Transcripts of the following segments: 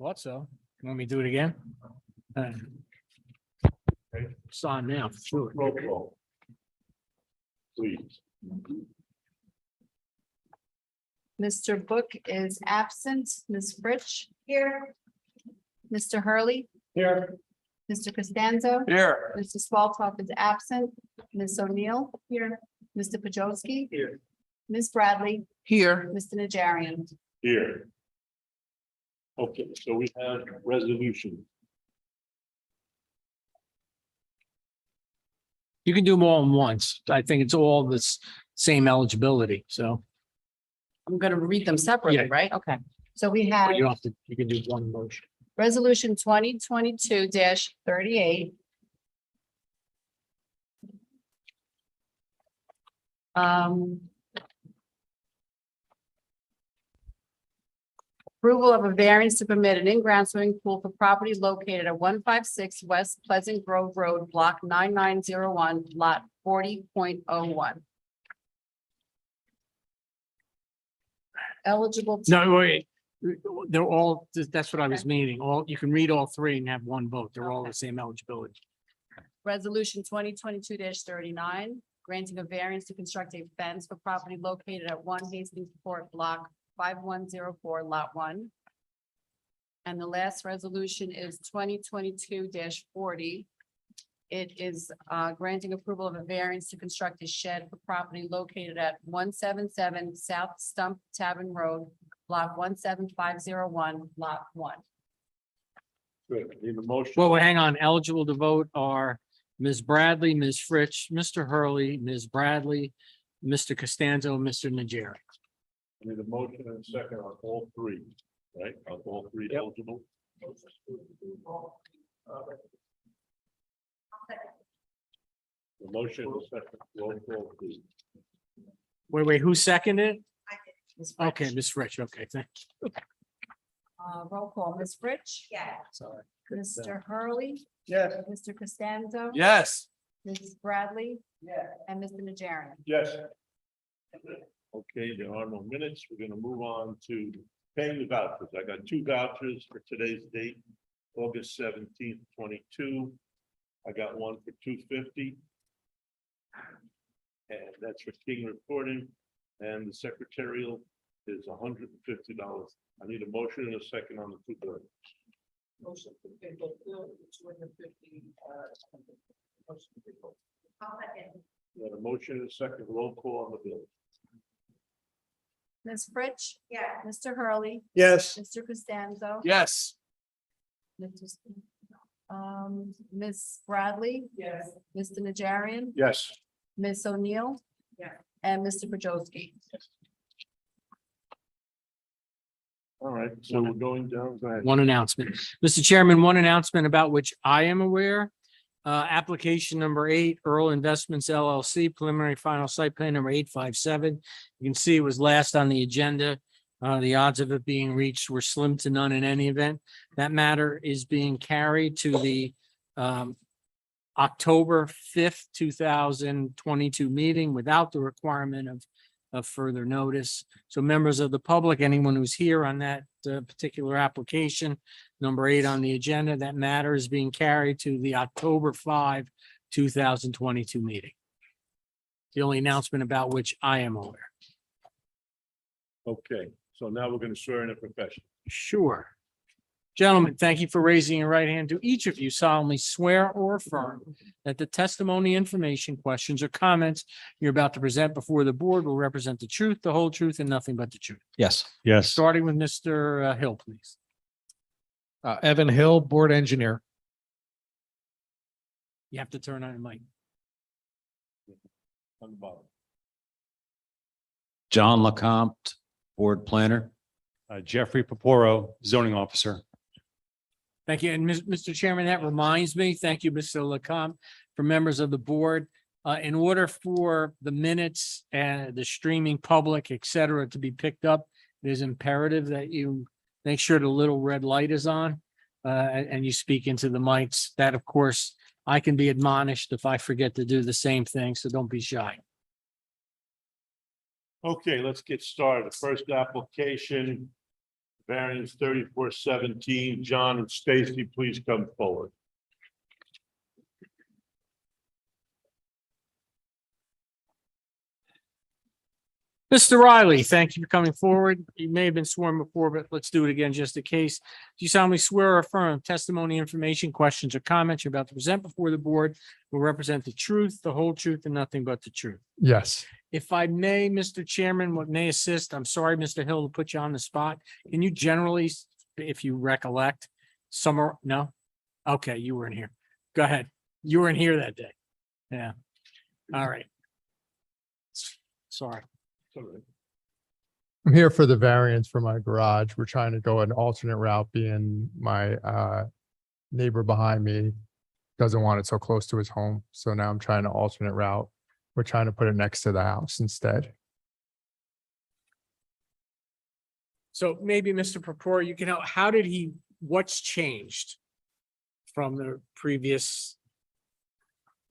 Thought so. You want me to do it again? It's on now. Sure. Roll call. Please. Mr. Book is absent. Ms. Fritsch? Here. Mr. Hurley? Here. Mr. Costanzo? Here. Mr. Swaltoff is absent. Ms. O'Neill? Here. Mr. Pajowski? Here. Ms. Bradley? Here. Mr. Najarian? Here. Okay, so we have resolution. You can do them all in once. I think it's all this same eligibility, so I'm gonna read them separately, Yeah. right? Okay. So we have but you don't have to, you can do one motion. Resolution 2022-38. Approval of a variance to permit an in-ground swimming pool for property located at 156 West Pleasant Grove Road, block 9901, lot 40.01. Eligible. No, wait, they're all, that's what I was meaning. All, you can read all three and have one vote. They're all the same eligibility. Resolution 2022-39, granting a variance to construct a fence for property located at 1 Hastings Court, block 5104, lot 1. And the last resolution is 2022-40. It is granting approval of a variance to construct a shed for property located at 177 South Stump Tavern Road, block 17501, lot 1. Good. Need a motion. Well, hang on. Eligible to vote are Ms. Bradley, Ms. Fritsch, Mr. Hurley, Ms. Bradley, Mr. Costanzo, and Mr. Najarian. I need a motion and a second on all three, right? On all three Yep. eligible. The motion and a second, roll call, please. Wait, who seconded it? Ms. Fritsch. Okay, Ms. Fritsch. Okay, thank Roll call, Ms. Fritsch. you. Sorry. Mr. Hurley. Yes. Mr. Costanzo. Yes. Mrs. Bradley. And Mr. Najarian. Yes. Okay, there are no minutes. We're gonna move on to paying the vouchers. I got two vouchers for today's date, August 17th, 22. I got one for $250. And that's for King Reporting, and the secretarial is $150. I need a motion and a second on the two bills. Motion to pay both bills, $250. We got a motion and a second, roll call on the bill. Ms. Fritsch. Yeah. Mr. Hurley. Yes. Mr. Costanzo. Yes. Ms. Bradley. Yes. Mr. Najarian. Yes. Ms. O'Neill. Yeah. And Mr. Pajowski. All right, so we're going down. Go ahead. One announcement. Mr. Chairman, one announcement about which I am aware. Application number 8, Earl Investments LLC, preliminary final site plan number 857. You can see it was last on the agenda. The odds of it being reached were slim to none in any event. That matter is being carried to the October 5th, 2022 meeting without the requirement of further notice. So members of the public, anyone who's here on that particular application, number 8 on the agenda, that matter is being carried to the October 5, 2022 meeting. The only announcement about which I am aware. Okay, so now we're gonna swear in a profession. Sure. Gentlemen, thank you for raising your right hand. Do each of you solemnly swear or affirm that the testimony, information, questions, or comments you're about to present before the board will represent the truth, the whole truth, and nothing but the truth? Yes. Yes. Starting with Mr. Hill, please. Evan Hill, Board Engineer. You have to turn on your mic. On the bottom. John LeCompte, Board Planner. Jeffrey Paporo, Zoning Officer. Thank you. And Mr. Chairman, that reminds me, thank you, Mr. Lecomte, for members of the board. In order for the minutes and the streaming public, et cetera, to be picked up, it is imperative that you make sure the little red light is on and you speak into the mics. That, of course, I can be admonished if I forget to do the same thing, so don't be shy. Okay, let's get started. The first application, variance 3417. John and Stacy, please come forward. Mr. Riley, thank you for coming forward. You may have been sworn before, but let's do it again just in case. Do you solemnly swear or affirm testimony, information, questions, or comments you're about to present before the board will represent the truth, the whole truth, and nothing but the truth? Yes. If I may, Mr. Chairman, what may assist, I'm sorry, Mr. Hill, to put you on the spot. Can you generally, if you recollect, no? Okay, you weren't here. Go ahead. You weren't here that day. Yeah. All right. Sorry. All right. I'm here for the variance for my garage. We're trying to go an alternate route, being my neighbor behind me doesn't want it so close to his home. So now I'm trying to alternate route. We're trying to put it next to the house instead. So maybe Mr. Purpura, you can help. How did what's changed from the previous?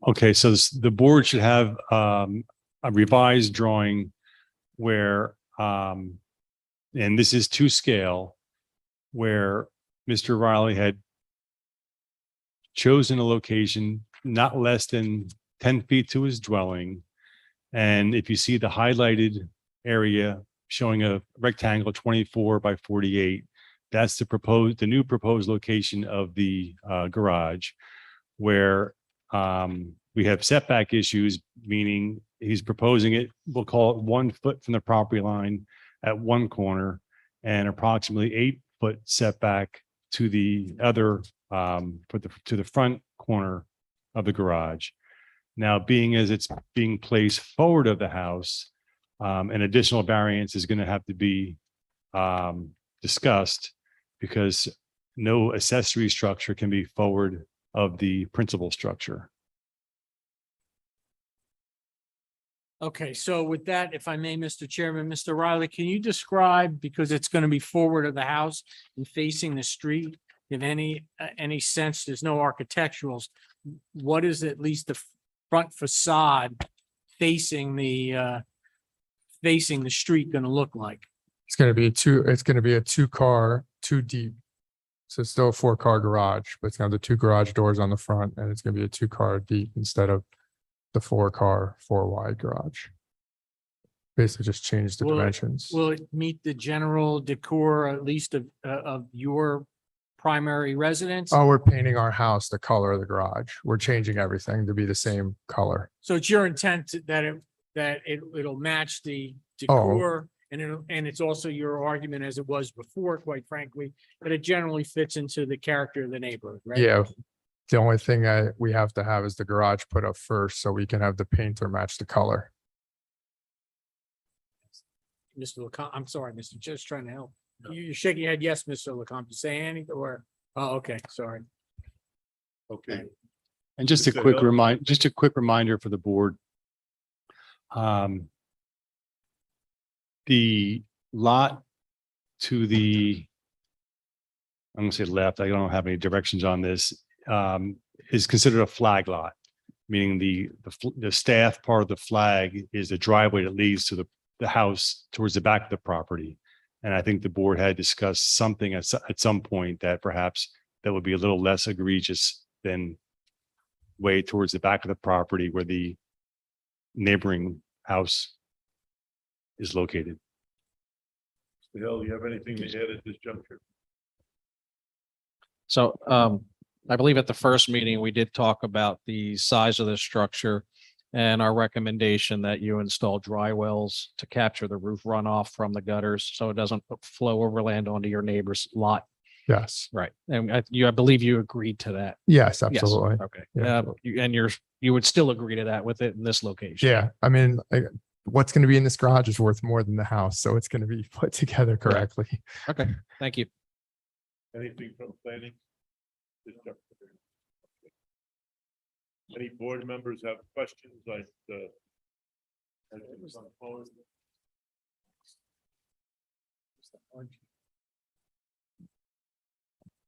Okay, so the board should have a revised drawing where, and this is to scale, where Mr. Riley had chosen a location not less than 10 feet to his dwelling. And if you see the highlighted area showing a rectangle 24 by 48, that's the new proposed location of the garage, where we have setback issues, meaning he's proposing it, we'll call it 1 foot from the property line at one corner and approximately 8-foot setback to the other, to the front corner of the garage. Now, being as it's being placed forward of the house, an additional variance is going to have to be discussed, because no accessory structure can be forward of the principal structure. Okay, so with that, if I may, Mr. Chairman, Mr. Riley, can you describe, because it's going to be forward of the house and facing the street, in any sense, there's no architecturals, what is at least the front facade facing the street going to look like? It's going to be a 2-car, 2 deep. So it's still a 4-car garage, but it's going to have the 2 garage doors on the front, and it's going to be a 2-car deep instead of the 4-car, 4 wide garage. Basically just change the dimensions. Will it meet the general decor, at least of your primary residence? Oh, we're painting our house the color of the garage. We're changing everything to be the same color. So it's your intent that it'll match the decor, and it's also your argument, as it was before, quite frankly, that it generally fits into the character of the neighborhood, right? Yeah. The only thing we have to have is the garage put up first, so we can have the painter match the color. Mr. Lecomte, I'm sorry, Mr. Just trying to help. You're shaking your head. Yes, Mr. Lecomte, you say anything or, oh, okay, sorry. Okay, And just a Mr. quick Hill? reminder for the board. The lot to the, I'm gonna say left, I don't have any directions on this, is considered a flag lot, meaning the staff part of the flag is the driveway that leads to the house towards the back of the property. And I think the board had discussed something at some point that perhaps that would be a little less egregious than way towards the back of the property where the neighboring house is located. Mr. Hill, do you have anything to add at this juncture? So I believe at the first meeting, we did talk about the size of the structure and our recommendation that you install dry wells to capture the roof runoff from the gutters so it doesn't flow overland onto your neighbor's lot. Yes. Right. And I believe you agreed to that. Yes, Yes. absolutely. Okay. Yeah. You would still agree to that with it in this location. Yeah. I mean, what's going to be in this garage is worth more than the house, so it's going to be put together correctly. Okay. Thank you. Anything from planning? Any board members have questions like,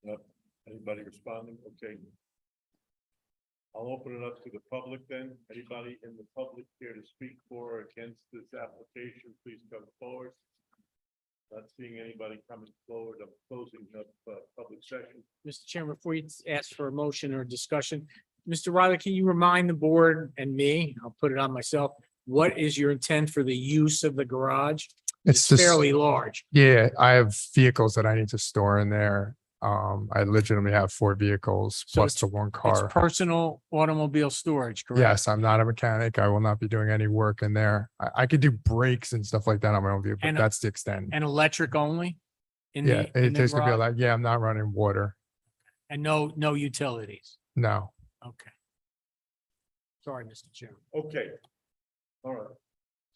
Yep. Anybody responding? Okay. I'll open it up to the public then. Anybody in the public here to speak for or against this application, please come forward. Not seeing anybody coming forward. I'm closing up public session. Mr. Chairman, before you ask for a motion or discussion, Mr. Riley, can you remind the board and me, I'll put it on myself, what is your intent for the use of the garage? It's just, fairly large. yeah, I have vehicles that I need to store in there. I legitimately have 4 vehicles So plus the 1 It's car. personal automobile storage, correct? Yes, I'm not a mechanic. I will not be doing any work in there. I could do brakes and stuff like that on my own vehicle, but And- that's the extent. And electric only? In Yeah, in the there's gonna be a garage? lot. Yeah, I'm not running water. And no utilities? No. Okay. Sorry, Mr. Chairman. Okay. All right.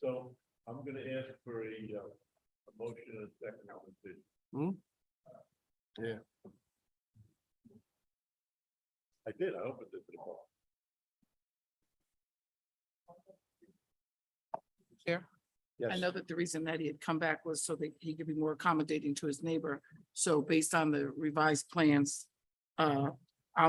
So I'm gonna ask for a motion and a second. Yeah. I did. I opened it to the public. Chair? I Yes. know that the reason that he had come back was so that he could be more accommodating to his neighbor. So based on the revised plans, I'll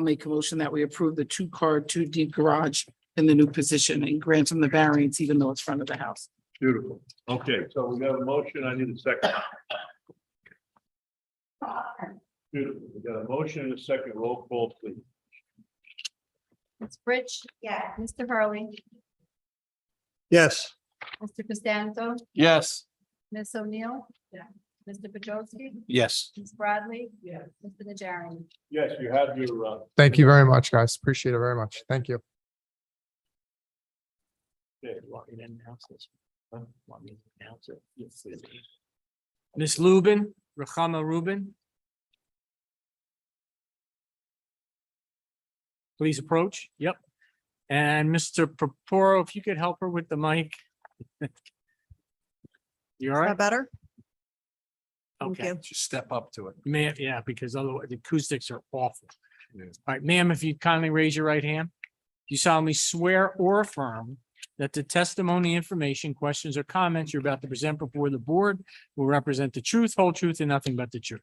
make a motion that we approve the 2-car, 2 deep garage in the new position and grant him the variance, even though it's front of the house. Beautiful. Okay, so we got a motion. I need a second. Beautiful. We got a motion and a second. Roll call, please. Ms. Fritsch? Yeah. Mr. Hurley? Yes. Mr. Costanzo? Yes. Ms. O'Neill? Yeah. Mr. Pajowski? Yes. Ms. Bradley? Yeah. Mr. Najarian? Yes, you have your, Thank you very much, guys. Appreciate it very much. Thank you. Want me to announce this? Want me to announce it? Yes. Ms. Lubin, Rachama Rubin. Please approach. Yep. And Mr. Purpuro, if you could help her with the mic. You all Is right? that better? Thank Okay. you. Just step up to it. Ma'am, yeah, because otherwise the acoustics are awful. All right, ma'am, if you kindly raise your right hand. You solemnly swear or affirm that the testimony, information, questions, or comments you're about to present before the board will represent the truth, whole truth, and nothing but the truth.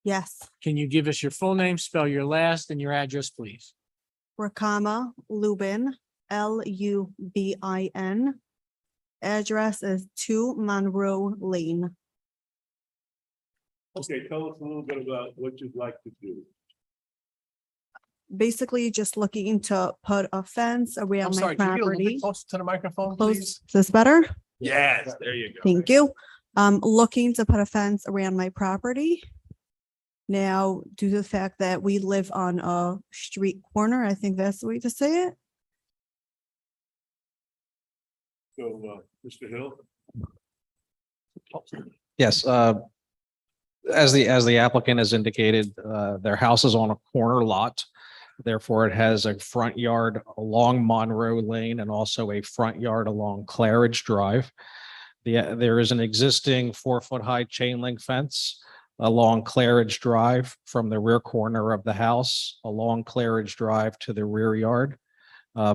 Yes. Can you give us your full name, spell your last, and your address, please? Rakama Lubin, Lubin. Address is 2 Monroe Lane. okay, tell us a little bit about what you'd like to do. Basically just looking to put a fence around my property. closer to the microphone, Close, is this better? Yes, there you go. Thank you. Looking to put a fence around my property. Now, due to the fact that we live on a street corner, I think that's the way to say it. So, Mr. Hill? Yes, as the applicant has indicated, their house is on a corner lot. Therefore, it has a front yard along Monroe Lane and also a front yard along Claridge Drive. There is an existing 4-foot-high chain link fence along Claridge Drive from the rear corner of the house, along Claridge Drive to the rear yard.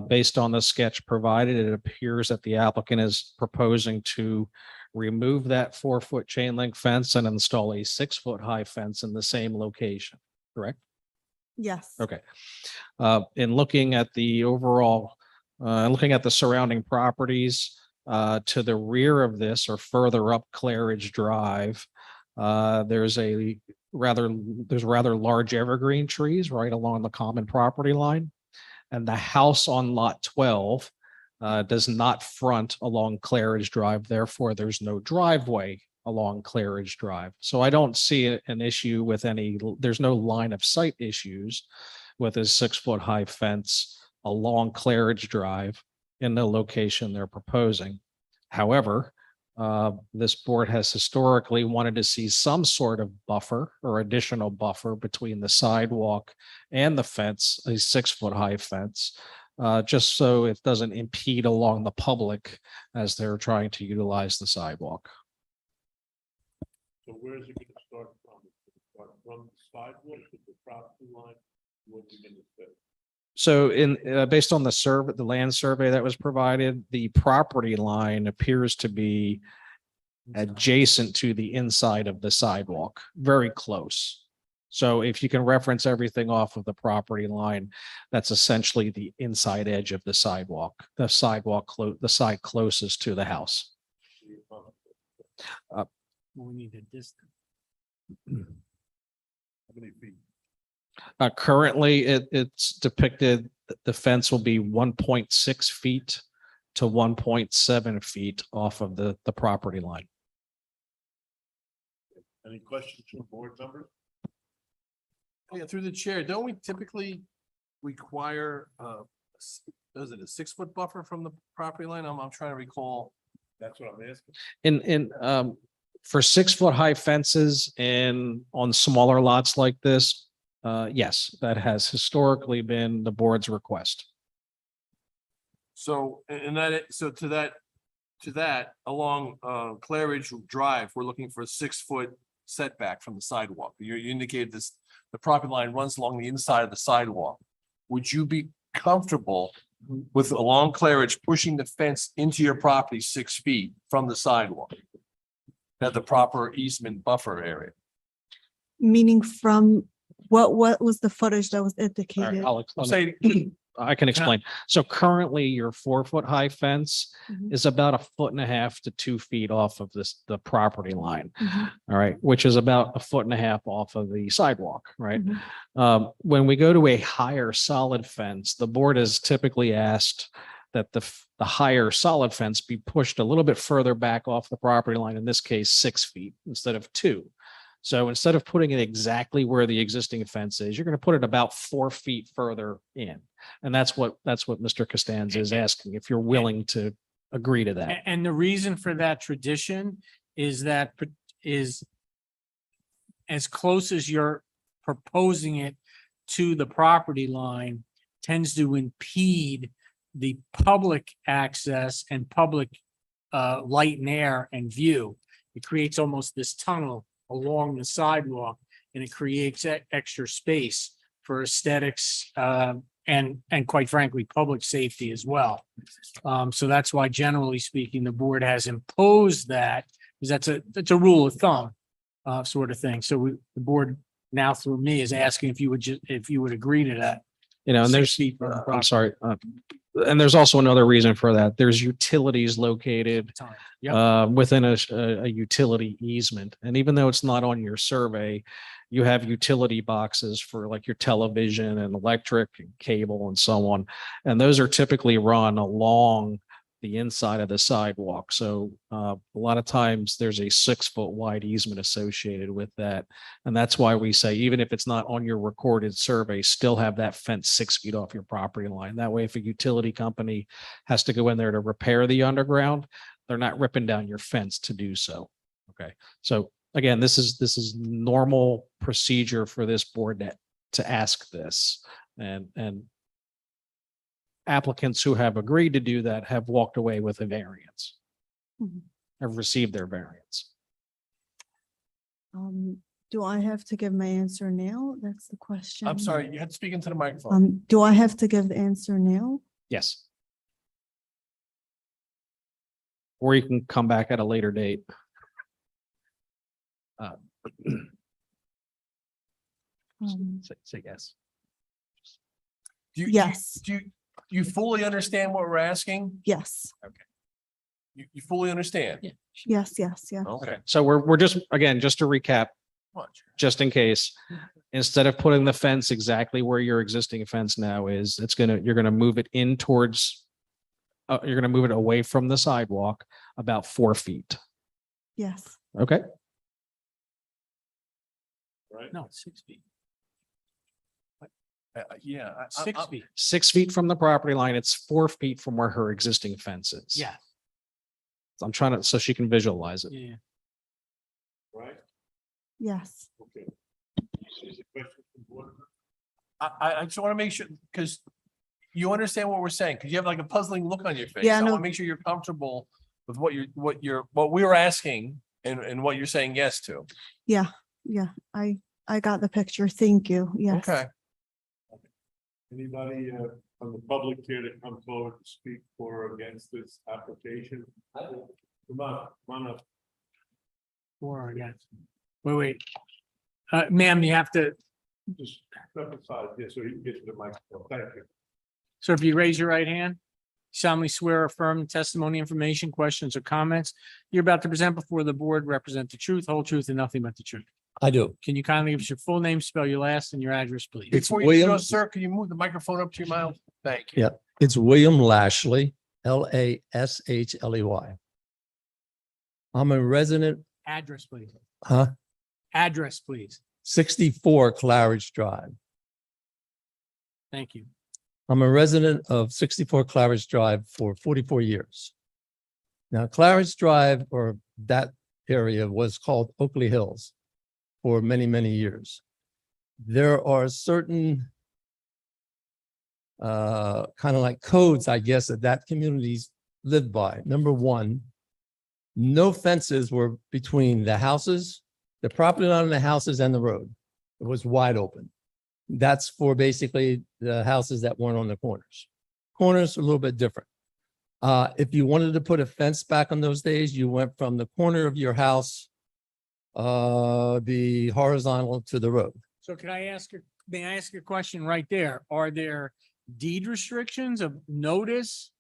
Based on the sketch provided, it appears that the applicant is proposing to remove that 4-foot chain link fence and install a 6-foot-high fence in the same location, correct? Yes. Okay. In looking at the overall, looking at the surrounding properties, to the rear of this or further up Claridge Drive, there's rather large evergreen trees right along the common property line. And the house on lot 12 does not front along Claridge Drive. Therefore, there's no driveway along Claridge Drive. So I don't see an issue with there's no line of sight issues with a 6-foot-high fence along Claridge Drive in the location they're proposing. However, this board has historically wanted to see some sort of buffer or additional buffer between the sidewalk and the fence, a 6-foot-high fence, just so it doesn't impede along the public as they're trying to utilize the sidewalk. So where is it gonna start from? It's gonna start from the sidewalk to the property line? What are we gonna say? So based on the survey, the land survey that was provided, the property line appears to be adjacent to the inside of the sidewalk, very close. So if you can reference everything off of the property line, that's essentially the inside edge of the sidewalk, the side closest to the house. We need a distance. How many feet? Currently, it's depicted, that the fence will be 1.6 feet to 1.7 feet off of the property line. Any questions from board members? Yeah, through the chair, don't we typically require, is it a 6 foot buffer from the property line? I'm trying to recall. That's what I'm asking. For 6 foot high fences and on smaller lots like this, yes, that has historically been the board's request. So, to that, along, Claridge Drive, we're looking for a 6 foot setback from the sidewalk. You indicated this, the property line runs along the inside of the sidewalk. Would you be comfortable with along Claridge pushing the fence into your property 6 feet from the sidewalk? At the proper easement buffer area? Meaning from what was the footage that was All right, indicated? I'll I'm explain. saying, I can explain. So currently your 4 foot high fence Mhm. is about 1.5 to 2 feet off of the property line. Mhm. All right, which is about 1.5 feet off of the sidewalk, right? Mhm. When we go to a higher solid fence, the board has typically asked that the higher solid fence be pushed a little bit further back off the property line, in this case, 6 feet instead of 2. So instead of putting it exactly where the existing fence is, you're going to put it about 4 feet further in. And that's what Mr. Costanza is asking, if you're willing to agree to that. And the reason for that tradition is is as close as you're proposing it to the property line tends to impede the public access and public light and air and view. It creates almost this tunnel along the sidewalk, and it creates extra space for aesthetics and quite frankly, public safety as well. So that's why generally speaking, the board has imposed that, because that's a rule of thumb sort of thing. So the board now through me is asking if you would agree to that. And 6 there's, feet from the I'm property sorry. And there's also another reason for that. There's utilities located time. Yep. within a utility easement. And even though it's not on your survey, you have utility boxes for like your television and electric and cable and so on. And those are typically run along the inside of the sidewalk. So a lot of times there's a 6 foot wide easement associated with that. And that's why we say, even if it's not on your recorded survey, still have that fence 6 feet off your property line. That way, if a utility company has to go in there to repair the underground, they're not ripping down your fence to do so. Okay. So again, this is normal procedure for this board to ask this, and applicants who have agreed to do that have walked away with a variance, Mhm. have received their variance. Do I have to give my answer now? That's the question. I'm sorry, you had to speak into the microphone. Do I have to give the answer now? Yes. Or you can come back at a later date. Say yes. Yes. Do you fully understand what we're asking? Yes, You fully understand? Yeah. yes, yes, yeah. Okay. So we're just, again, just to recap, Much. just in case, instead of putting the fence exactly where your existing fence now is, you're gonna move it in towards, you're gonna move it away from the sidewalk about 4 feet. Yes, Okay, Right? No, 6 feet. Yeah. 6 feet. 6 feet from the property line. It's 4 feet from where her existing fence is. Yeah, I'm trying to, so she can visualize it. yeah. Right? yes. Okay. Is there a question from board members? I just want to make sure, because you understand what we're saying, because you have like a puzzling look on your face. Yeah, I no. want to make sure you're comfortable with what we were asking and what you're saying yes to. Yeah, I got the picture. Thank you. Yes. Okay. Anybody from the public here to come forward to speak for or against this application? Come on up. For or against? Wait. Ma'am, you have to, Just step aside, yeah, so you can get to the microphone. Thank you. so if you raise your right hand, solemnly swear or affirm the testimony, information, questions, or comments you're about to present before the board represent the truth, whole truth, and nothing but the truth. I do. Can you kindly give us your full name, spell your last, and your address, please? It's Before you do, William, sir, can you move the microphone up to your mouth? Thank you. Yeah. it's William Lashley, Lashley. I'm a resident, Address, please. huh? Address, please. 64 Claridge Drive. Thank you. I'm a resident of 64 Claridge Drive for 44 years. Now, Claridge Drive, or that area, was called Oakley Hills for many, many years. There are certain kind of like codes, I guess, that communities live by. Number one, no fences were between the houses, the property line of the houses and the road. It was wide open. That's for basically the houses that weren't on the corners. Corners are a little bit different. If you wanted to put a fence back on those days, you went from the corner of your house, the horizontal to the road. So may I ask your question right there? Are there deed restrictions of notice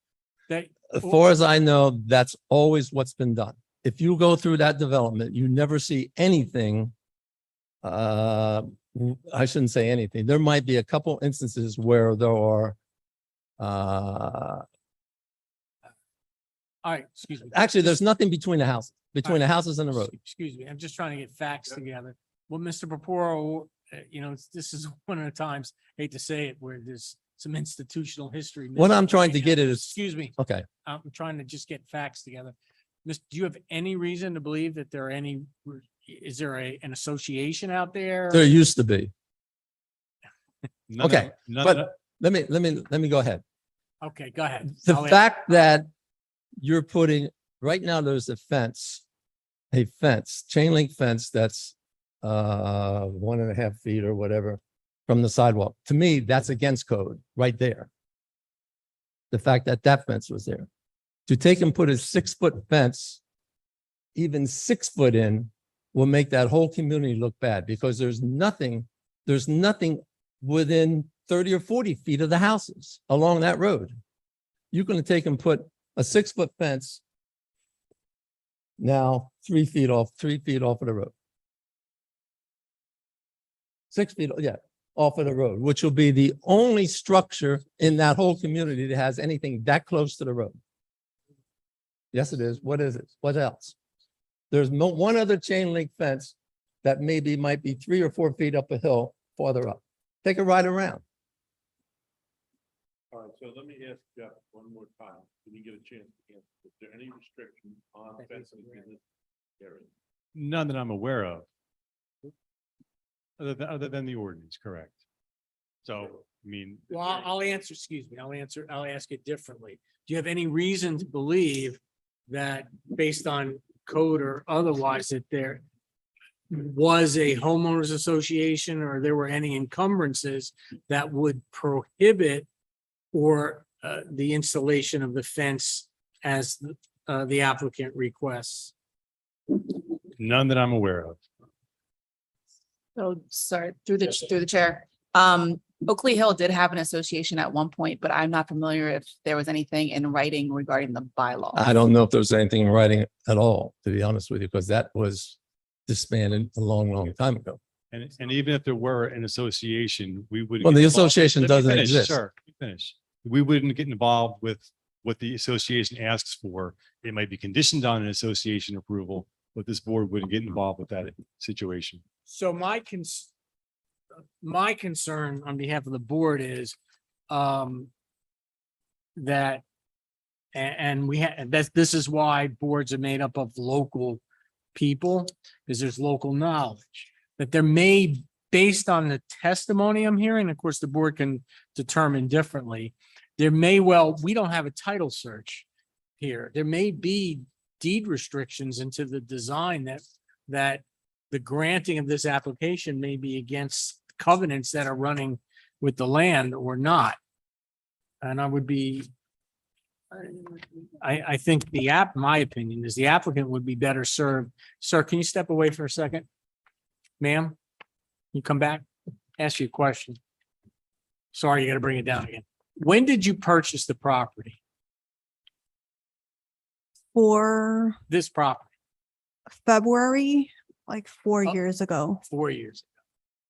that? As far as I know, that's always what's been done. If you go through that development, you never see anything. I shouldn't say anything. There might be a couple instances where there are, All right, excuse me. actually, there's nothing between the houses, between the houses and the road. Excuse me, I'm just trying to get facts together. Well, Mr. Purpuro, this is one of the times, hate to say it, where there's some institutional history. What I'm missing trying right to now. get at is, Excuse me, okay, I'm trying to just get facts together. Do you have any reason to believe that there are any, is there an association out there? there used to be. None of- Okay, none but of- let me go ahead. Okay, go ahead. The I'll ask- fact that you're putting, right now, there's a fence, chain link fence that's 1.5 feet or whatever from the sidewalk. To me, that's against code right there. The fact that that fence was there. To take and put a 6-foot fence, even 6 foot in, will make that whole community look bad because there's nothing within 30 or 40 feet of the houses along that road. You're going to take and put a 6-foot fence now 3 feet off of the road. 6 feet, yeah, off of the road, which will be the only structure in that whole community that has anything that close to the road. Yes, it is. What is it? What else? There's one other chain link fence that might be 3 or 4 feet up a hill farther up. Take a ride around. All right, so let me ask Jeff one more time. Can you get a chance to answer? Is there any restriction on fencing in this area? None that I'm aware of. Other than the ordinance, correct. So, I mean. Well, I'll answer, excuse me, I'll ask it differently. Do you have any reason to believe that based on code or otherwise that there was a homeowners association or there were any encumbrances that would prohibit or the installation of the fence as the applicant requests? None that I'm aware of. So, sorry, through the chair. Oakley Hill did have an association at one point, but I'm not familiar if there was anything in writing regarding the bylaw. I don't know if there was anything in writing at all, to be honest with you, because that was disbanded a long, long time ago. And even if there were an association, we would. Well, the association doesn't exist. Sir, finish. We wouldn't get involved with what the association asks for. It might be conditioned on an association approval, but this board wouldn't get involved with that situation. So my concern on behalf of the board is that and this is why boards are made up of local people, because there's local knowledge. That there may, based on the testimony I'm hearing, of course, the board can determine differently. There may well, we don't have a title search here. There may be deed restrictions into the design that the granting of this application may be against covenants that are running with the land or not. And I would be, I think my opinion is the applicant would be better served. Sir, can you step away for a second? Ma'am, you come back, ask you a question. Sorry, you gotta bring it down again. When did you purchase the property, For this property? February, like 4 Oh. years ago. 4 years ago.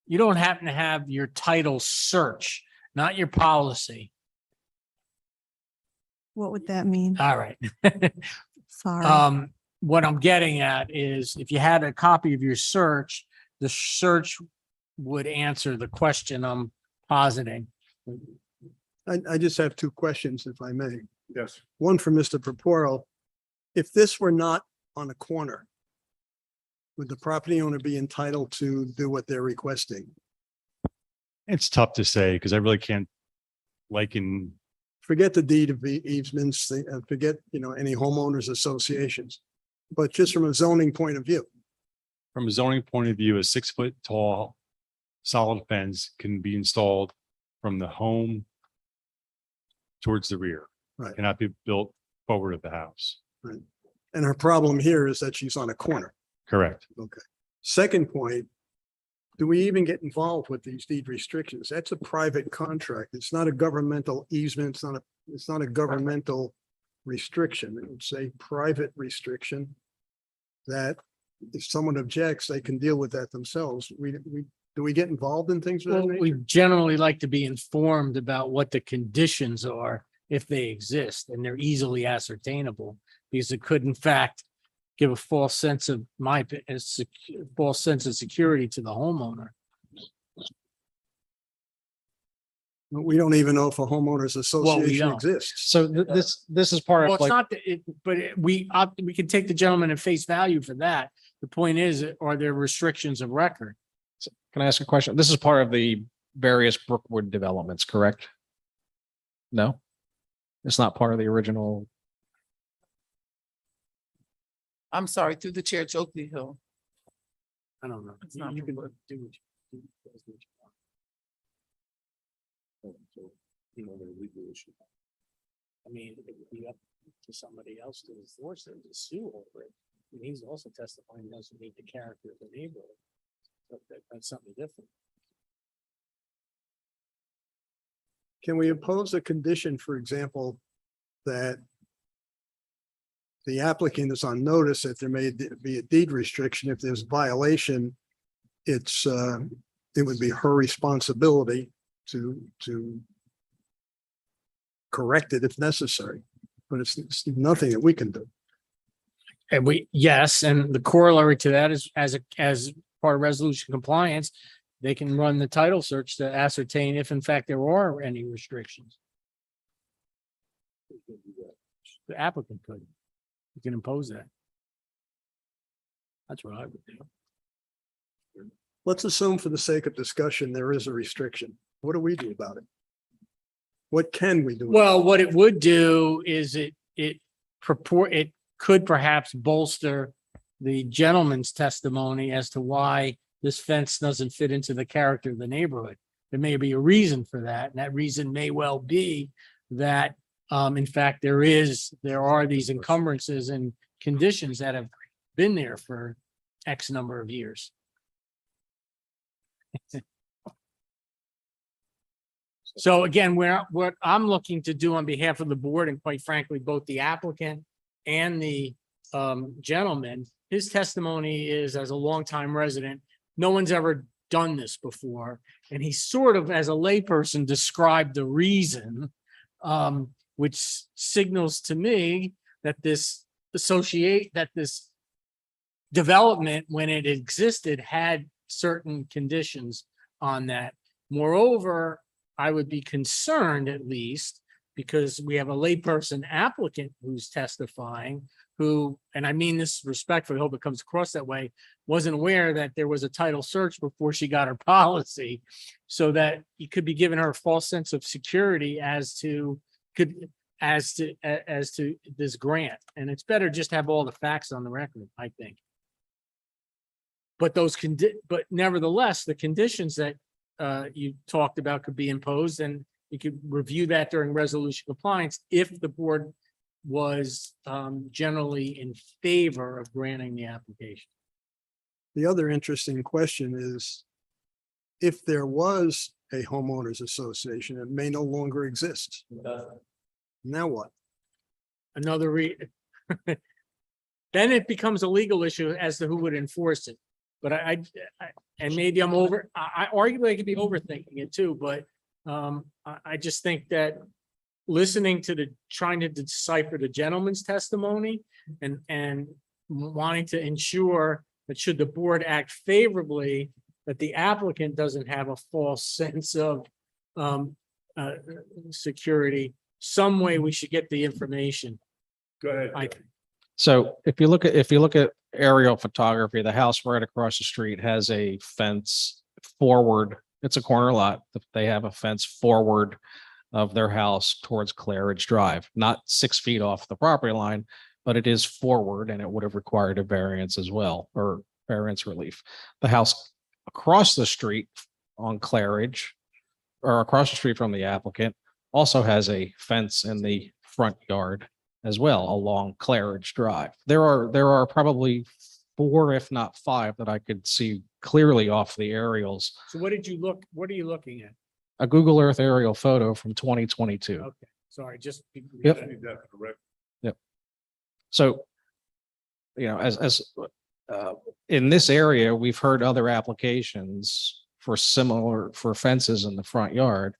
You don't happen to have your title search, not your policy. What would that mean? All right. Sorry. What I'm getting at is if you had a copy of your search, the search would answer the question I'm positing. I just have two questions, if I may. Yes. One for Mr. Purporo. If this were not on a corner, would the property owner be entitled to do what they're requesting? It's tough to say because I really can't liken, Forget the deed of easements, forget, any homeowners associations. But just from a zoning point of view, from a zoning point of view, a 6-foot tall solid fence can be installed from the home towards the rear. Right. Cannot be built forward of the house. and her problem here is that she's on a corner. Correct. Okay. Second point, do we even get involved with these deed restrictions? That's a private contract. It's not a governmental easement. It's not a governmental restriction. It's a private restriction that if someone objects, they can deal with that themselves. Do we get involved in things of that Well, we nature? generally like to be informed about what the conditions are if they exist and they're easily ascertainable, because it could in fact give a false sense of false sense of security to the homeowner. We don't even know if a homeowners association don't. exists. So this is part Well, of it's like, not, we can take the gentleman at face value for that. The point is, are there restrictions of record? can I ask a question? This is part of the various Brookwood developments, correct? No? It's not part of the original. I'm sorry, through the chair, to Oakley Hill. I don't know. It's not You can Brookwood. do what you want. They're legal issue. I mean, it would be up to somebody else to enforce it, to sue over it. And he's also testifying he doesn't meet the character of the neighborhood. But that's something different. Can we impose a condition, for example, that the applicant is on notice that there may be a deed restriction? If there's a violation, it would be her responsibility to correct it if necessary, but it's nothing that we can do. And yes, and the corollary to that is as part of resolution compliance, they can run the title search to ascertain if in fact there are any restrictions. The applicant could. You can impose that. That's what I would do. Let's assume for the sake of discussion, there is a restriction. What do we do about it? What can we do? Well, what it would do is it could perhaps bolster the gentleman's testimony as to why this fence doesn't fit into the character of the neighborhood. There may be a reason for that, and that reason may well be that in fact, there are these encumbrances and conditions that have been there for X number of years. So again, what I'm looking to do on behalf of the board, and quite frankly, both the applicant and the gentleman, his testimony is as a longtime resident, no one's ever done this before. And he sort of, as a layperson, described the reason, which signals to me that this development, when it existed, had certain conditions on that. Moreover, I would be concerned, at least, because we have a layperson applicant who's testifying, who, and I mean this respectfully, I hope it comes across that way, wasn't aware that there was a title search before she got her policy, so that you could be giving her a false sense of security as to this grant. And it's better just to have all the facts on the record, I think. But but nevertheless, the conditions that you talked about could be imposed, and you could review that during resolution compliance if the board was generally in favor of granting the application. The other interesting question is, if there was a homeowners association, it may no longer exist. Now what? Another then it becomes a legal issue as to who would enforce it. But and maybe I'm arguably I could be overthinking it too, but I just think that listening to trying to decipher the gentleman's testimony and wanting to ensure that should the board act favorably, that the applicant doesn't have a false sense of security, some way we should get the information. Go ahead. I Jeff. So if you look at aerial photography, the house right across the street has a fence forward. It's a corner lot. They have a fence forward of their house towards Claridge Drive, not 6 feet off the property line, but it is forward, and it would have required a variance as well, or variance relief. The house across the street on Claridge, or across the street from the applicant, also has a fence in the front yard as well along Claridge Drive. There are probably 4, if not 5, that I could see clearly off the aerials. So what are you looking at? A Google Earth aerial photo from 2022. Okay, sorry, just. Yep. I need that for the record. So, as in this area, we've heard other applications for fences in the front yard.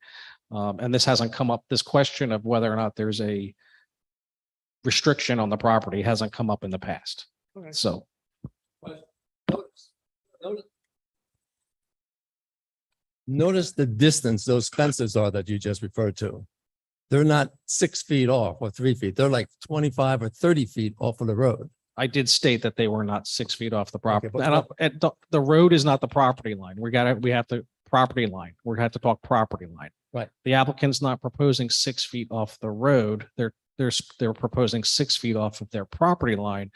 And this hasn't come up, this question of whether or not there's a restriction on the property hasn't come up in the past. Okay. So, Notice the distance those fences are that you just referred to. They're not 6 feet off or 3 feet. They're like 25 or 30 feet off of the road. I did state that they were not 6 feet off the property. but- And the road is not the property line. We have to property line. We have to talk property line. Right. The applicant's not proposing 6 feet off the road. They're proposing 6 feet off of their property line,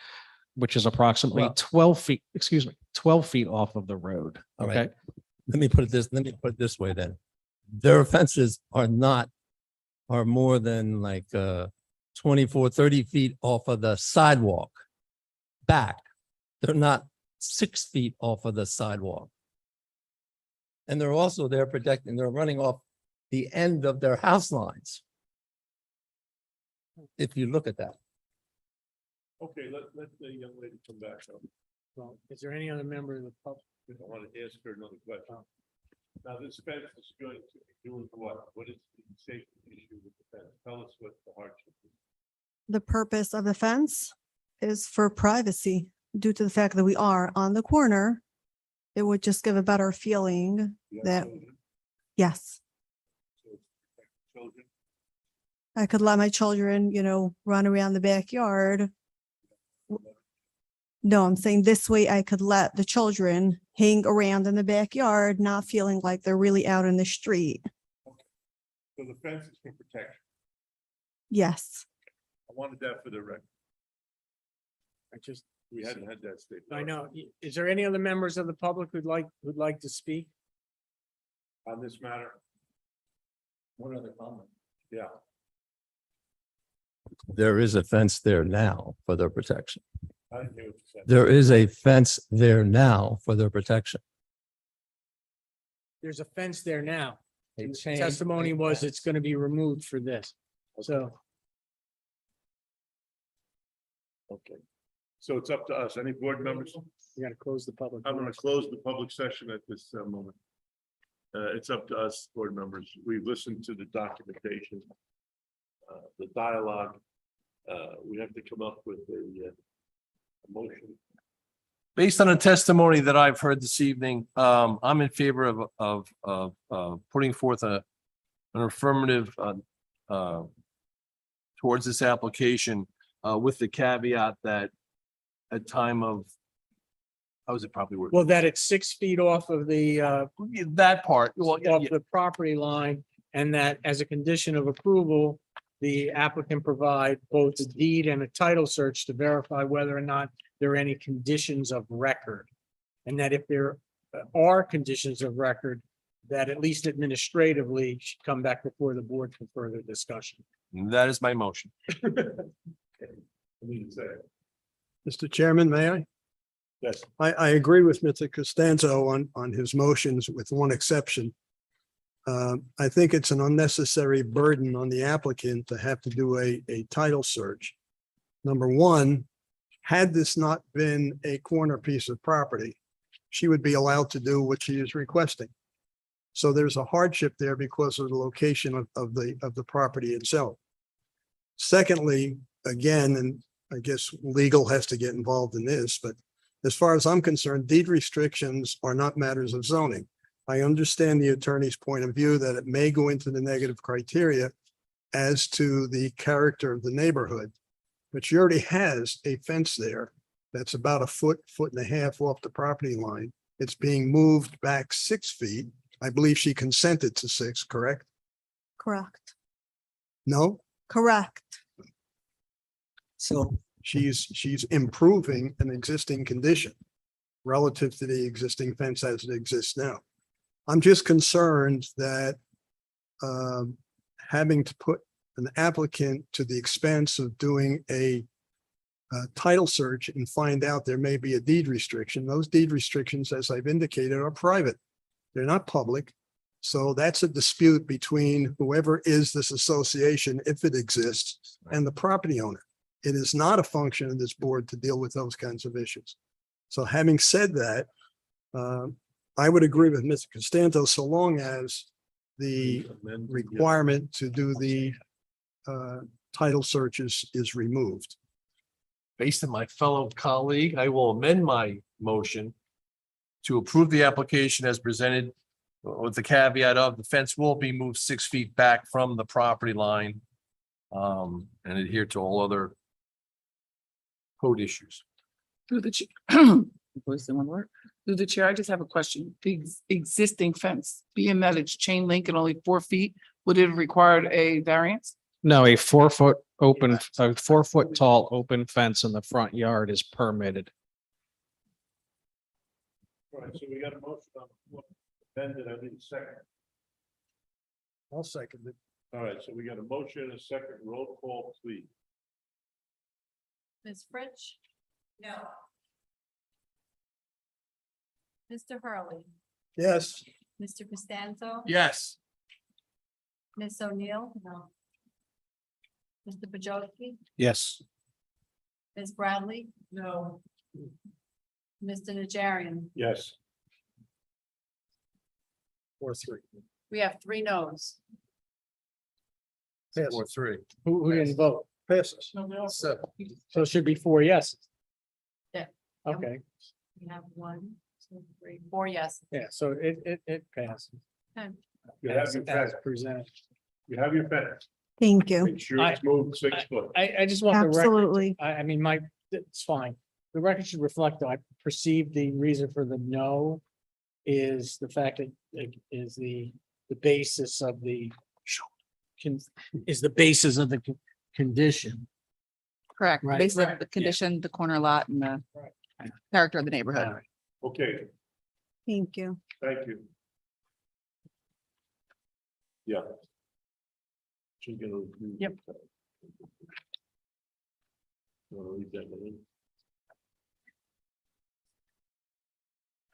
which is approximately Well- 12 feet, 12 feet off of the road. All right. Okay. Let me put it this way then. Their fences are more than like 24, 30 feet off of the sidewalk back. They're not 6 feet off of the sidewalk. And they're also they're running off the end of their house lines. If you look at that. Okay, let the young lady come back up. Well, is there any other member of the public? I want to ask her another question. Now, this fence is going to be doing what? What is the safety issue with the fence? Tell us what the hardship is. The purpose of the fence is for privacy due to the fact that we are on the corner. It would just give a better feeling You have that, children, yes, so it's to protect the children. I could let my children, run around the backyard. No, I'm saying this way I could let the children hang around in the backyard, not feeling like they're really out in the street. So the fence is for protection. Yes. I wanted that for the record. We hadn't had that statement. I know. Is there any other members of the public who'd like to speak? On this matter? One other comment. Yeah. There is a fence there now for their protection. I didn't hear what you said. There is a fence there now for their protection. There's a fence there now. They The changed testimony the was fence. it's going to be removed for this. So Okay. So it's up to us. Any board members? we got to close the public. I'm going to close the public session at this moment. It's up to us, board members. We've listened to the documentation, the dialogue. We have to come up with a motion. Based on the testimony that I've heard this evening, I'm in favor of putting forth an affirmative towards this application with the caveat that at time of, how is it probably worded? Well, that it's 6 feet off of the That part, well, off the property line, and that as a condition of approval, the applicant provide both a deed and a title search to verify whether or not there are any conditions of record. And that if there are conditions of record, that at least administratively should come back before the board for further discussion. That is my motion. Mr. Chairman, may I? Yes, I agree with Mr. Costanzo on his motions with one exception. I think it's an unnecessary burden on the applicant to have to do a title search. Number one, had this not been a corner piece of property, she would be allowed to do what she is requesting. So there's a hardship there because of the location of the property itself. Secondly, again, and I guess legal has to get involved in this, but as far as I'm concerned, deed restrictions are not matters of zoning. I understand the attorney's point of view that it may go into the negative criteria as to the character of the neighborhood. But she already has a fence there that's about a foot and a half off the property line. It's being moved back 6 feet. I believe she consented to 6, correct? Correct. No? Correct. So she's improving an existing condition relative to the existing fence as it exists now. I'm just concerned that having to put an applicant to the expense of doing a title search and find out there may be a deed restriction. Those deed restrictions, as I've indicated, are private. They're not public. So that's a dispute between whoever is this association, if it exists, and the property owner. It is not a function of this board to deal with those kinds of issues. So having said that, I would agree with Mr. Costanzo so long as the requirement to do the title search is removed. Based on my fellow colleague, I will amend my motion to approve the application as presented with the caveat of the fence will be moved 6 feet back from the property line and adhere to all other code issues. Through the chair. Voice in one word. Through the chair, I just have a question. The existing fence, being that it's chain link and only 4 feet, would it have required a variance? No, a 4 foot open, a 4 foot tall open fence in the front yard is permitted. all right, so we got a motion on the floor. Amended, I need a second. I'll second it. All right, so we got a motion and a second. Roll call, please. Ms. Fritsch? No. Mr. Hurley, Yes. Mr. Costanzo? Yes. Ms. O'Neill? No. Mr. Pajowski? Yes. Ms. Bradley? No. Mr. Najarian? Yes. 4-3. We have 3 no's. Pass. 4-3. Who didn't vote? Passes. So So it should be 4 yeses. Yeah. Okay, We have 1, 2, 3, 4 yes. yeah, so it passes. You have As your as fence. presented. You have your fence. Thank you. Make sure it's moved 6 foot. I just want the record, Absolutely. I mean, it's fine. The record should reflect, that I perceive the reason for the no is the fact that it is the basis of the condition. Correct. Right. Based on Right. the condition, the corner lot and the character of the neighborhood. All right. Okay, Thank you. thank you. Yeah. She's gonna. Yep. Wanna read that one?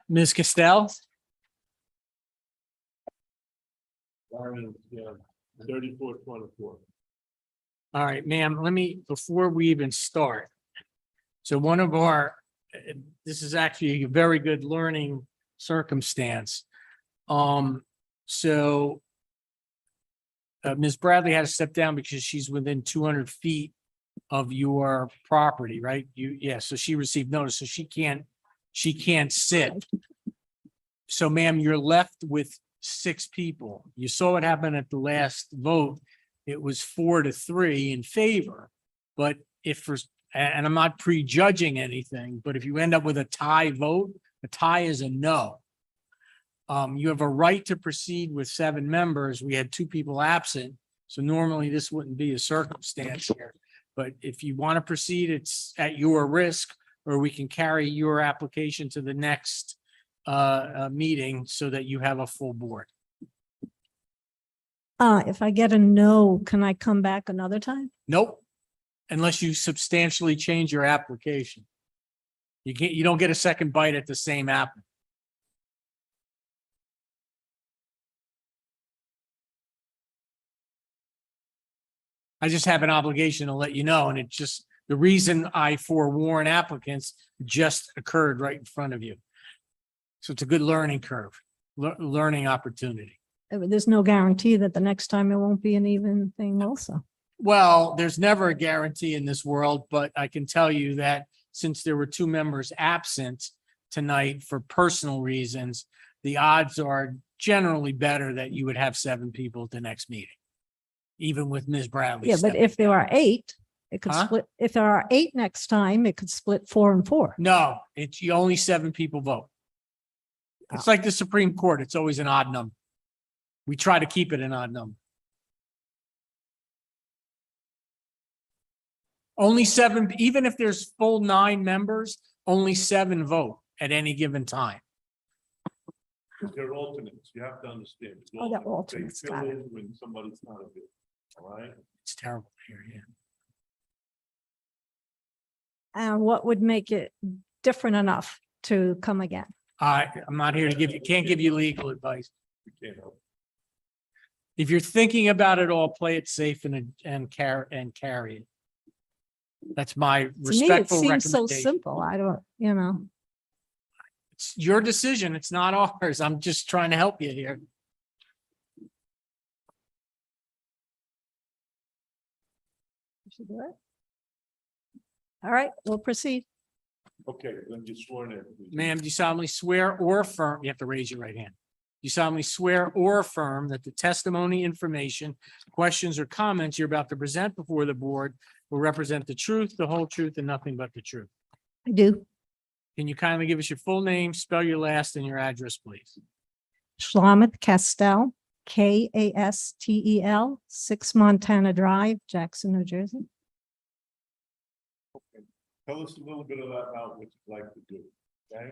Ms. Castell? Warren, yeah, 3424. All right, ma'am, let me, before we even start. So one of our, this is actually a very good learning circumstance. So Ms. Bradley had to step down because she's within 200 feet of your property, right? Yeah, so she received notice, so she can't sit. So ma'am, you're left with 6 people. You saw what happened at the last vote. It was 4-3 in favor. But if for, and I'm not prejudging anything, but if you end up with a tie vote, a tie is a no. You have a right to proceed with 7 members. We had 2 people absent. So normally this wouldn't be a circumstance here. But if you want to proceed, it's at your risk, or we can carry your application to the next meeting so that you have a full board. If I get a no, can I come back another time? Nope. Unless you substantially change your application. You don't get a second bite at the same apple. I just have an obligation to let you know, and it just, the reason I forewarn applicants just occurred right in front of you. So it's a good learning curve, learning opportunity. There's no guarantee that the next time it won't be an even thing also. Well, there's never a guarantee in this world, but I can tell you that since there were 2 members absent tonight for personal reasons, the odds are generally better that you would have 7 people at the next meeting, even with Ms. Bradley. Yeah, but stepping if there down. are 8, it could Huh? split. If there are 8 next time, it could split 4 and 4. No, it's you only 7 people vote. It's like the Supreme Court. It's always an odd number. We try to keep it an odd number. Only 7, even if there's full 9 members, only 7 vote at any given time. They're alternates. You have to understand. Oh, they're They alternates, fill got it. in when somebody's not available, all right? It's terrible here, yeah. And what would make it different enough to come again? I'm not here to can't give you legal advice. We can't help. If you're thinking about it all, play it safe and carry it. That's my To me, it respectful seems so recommendation. simple. I don't, you know. It's your decision. It's not ours. I'm just trying to help you here. You should do it. All right, we'll proceed. Okay, then you're sworn in. please. Ma'am, do you solemnly swear or affirm, you have to raise your right hand. You solemnly swear or affirm that the testimony, information, questions, or comments you're about to present before the board will represent the truth, the whole truth, and nothing but the truth. I do. Can you kindly give us your full name, spell your last, and your address, please? Shlomet Kastel, Kastel, 6 Montana Drive, Jackson, New Jersey. Tell us a little bit about what you'd like to do, okay?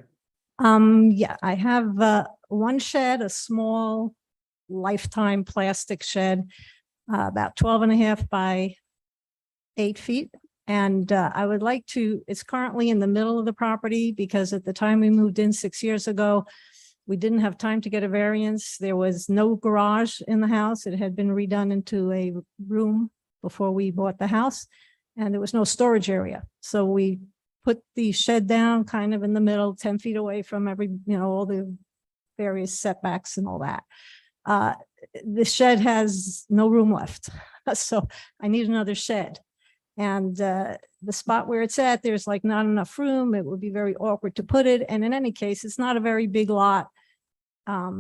Yeah, I have one shed, a small lifetime plastic shed, about 12.5 by 8 feet. And I would like to, it's currently in the middle of the property because at the time we moved in 6 years ago, we didn't have time to get a variance. There was no garage in the house. It had been redone into a room before we bought the house, and there was no storage area. So we put the shed down kind of in the middle, 10 feet away from all the various setbacks and all that. The shed has no room left. So I need another shed. And the spot where it's at, there's like not enough room. It would be very awkward to put it. And in any case, it's not a very big lot.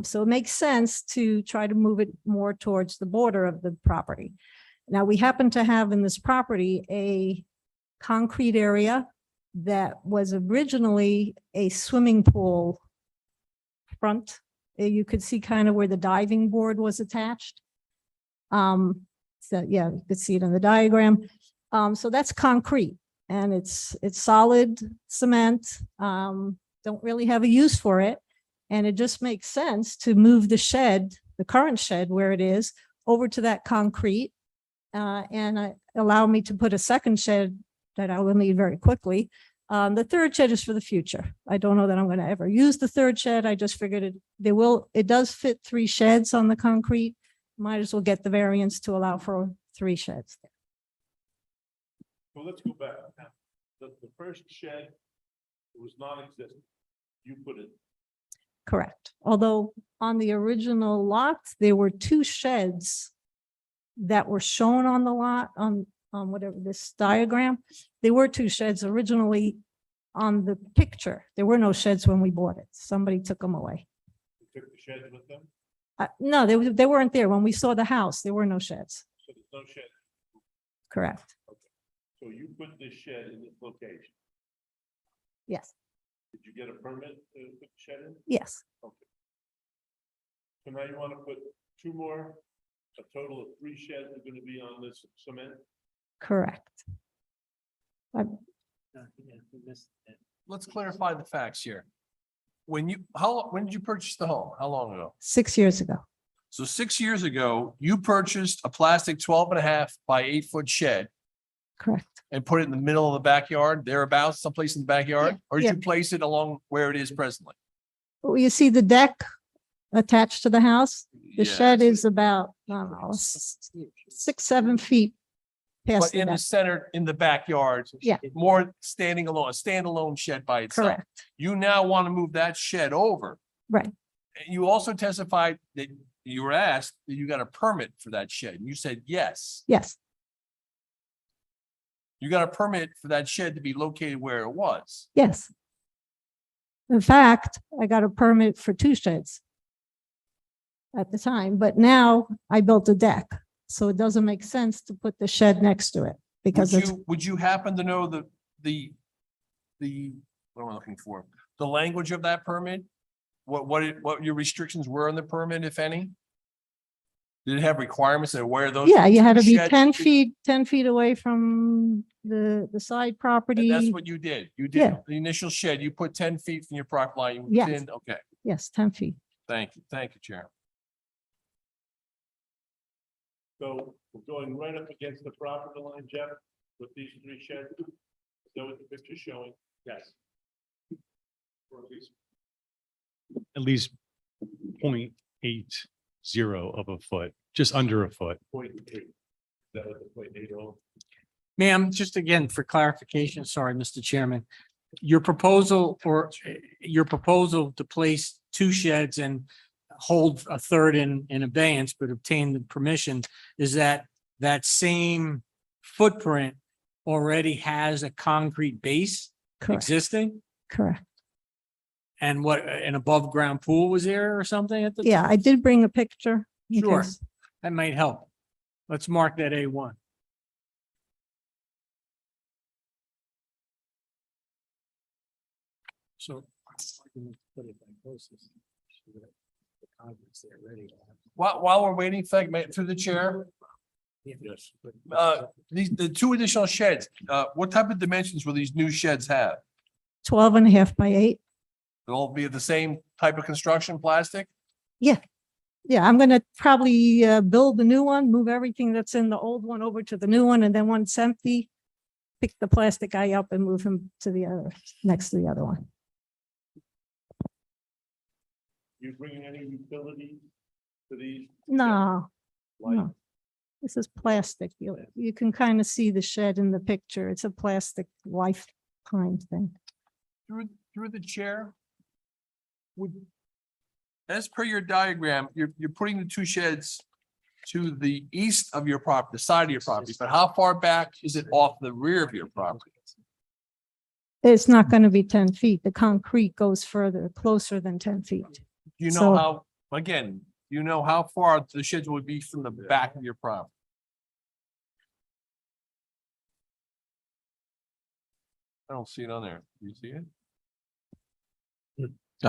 So it makes sense to try to move it more towards the border of the property. Now, we happen to have in this property a concrete area that was originally a swimming pool front. You could see kind of where the diving board was attached. So yeah, you could see it in the diagram. So that's concrete and it's solid cement. Don't really have a use for it. And it just makes sense to move the shed, the current shed where it is, over to that concrete. And allow me to put a second shed that I will need very quickly. The third shed is for the future. I don't know that I'm going to ever use the third shed. I just figured it does fit 3 sheds on the concrete. Might as well get the variance to allow for 3 sheds. So let's go back. Now, the first shed was non-existent. You put it, Correct. Although on the original lot, there were 2 sheds that were shown on the lot on whatever this diagram. There were 2 sheds originally on the picture. There were no sheds when we bought it. Somebody took them away. you took the sheds with them, No, they weren't there. When we saw the house, there were no sheds. so there's no shed. Correct. So you put this shed in this location. Yes, Did you get a permit to put the shed in? yes, So now you want to put 2 more, a total of 3 sheds are going to be on this cement? correct. Let's clarify the facts here. When did you purchase the home? How long ago? 6 years ago. So 6 years ago, you purchased a plastic 12.5 by 8 foot shed Correct. and put it in the middle of the backyard, thereabouts, someplace in the backyard? Yeah, Or did yeah. you place it along where it is presently? Well, you see the deck attached to the house? The Yeah, shed it's- is about, I don't know, 6, 7 feet past But the in the deck. center, in the backyard. Yeah. More standing alone, a standalone shed by itself. Correct, You now want to move that shed over. right. And you also testified that you were asked that you got a permit for that shed. And you said, yes. Yes, You got a permit for that shed to be located where it was. yes. In fact, I got a permit for 2 sheds at the time, but now I built a deck. So it doesn't make sense to put the shed next to it because it's, Would you happen to know the, what am I looking for? The language of that permit? What your restrictions were on the permit, if any? Did it have requirements that where those? yeah, you had to be sheds- 10 feet away from the side And property. that's what you did. You did Yeah. the initial shed, you put 10 feet from your property line. You Yes. did- Okay, Yes, 10 feet. thank you, Chair. So we're going right up against the property line, Jeff, with these 3 sheds. Is that what the picture's showing? Yes. At least 0.80 of a foot, just under a foot. 0.3. Is that what the 0.80? Ma'am, just again for clarification, sorry, Mr. Chairman. Your proposal to place 2 sheds and hold a third in abeyance, but obtain the permission, is that same footprint already has a concrete base Correct, existing? correct. And what, an above ground pool was there or something at the? Yeah, I did bring a picture. in Sure. case. That might help. Let's mark that A1. So. While we're waiting, through the chair, Yes. the 2 additional sheds, what type of dimensions will these new sheds have? 12.5 by 8. They'll all be the same type of construction, plastic? Yeah, I'm gonna probably build the new one, move everything that's in the old one over to the new one, and then when it's empty, pick the plastic guy up and move him to the other, next to the other one. You bringing any utilities to these? No, Like, no. This is plastic. You can kind of see the shed in the picture. It's a plastic lifetime thing. Through the chair? As per your diagram, you're putting the 2 sheds to the east of your property, the side of your property, but how far back is it off the rear of your property? It's not going to be 10 feet. The concrete goes further, closer than 10 feet. Do you know So- how, again, you know how far the sheds would be from the back of your property? I don't see it on there. Do you see it?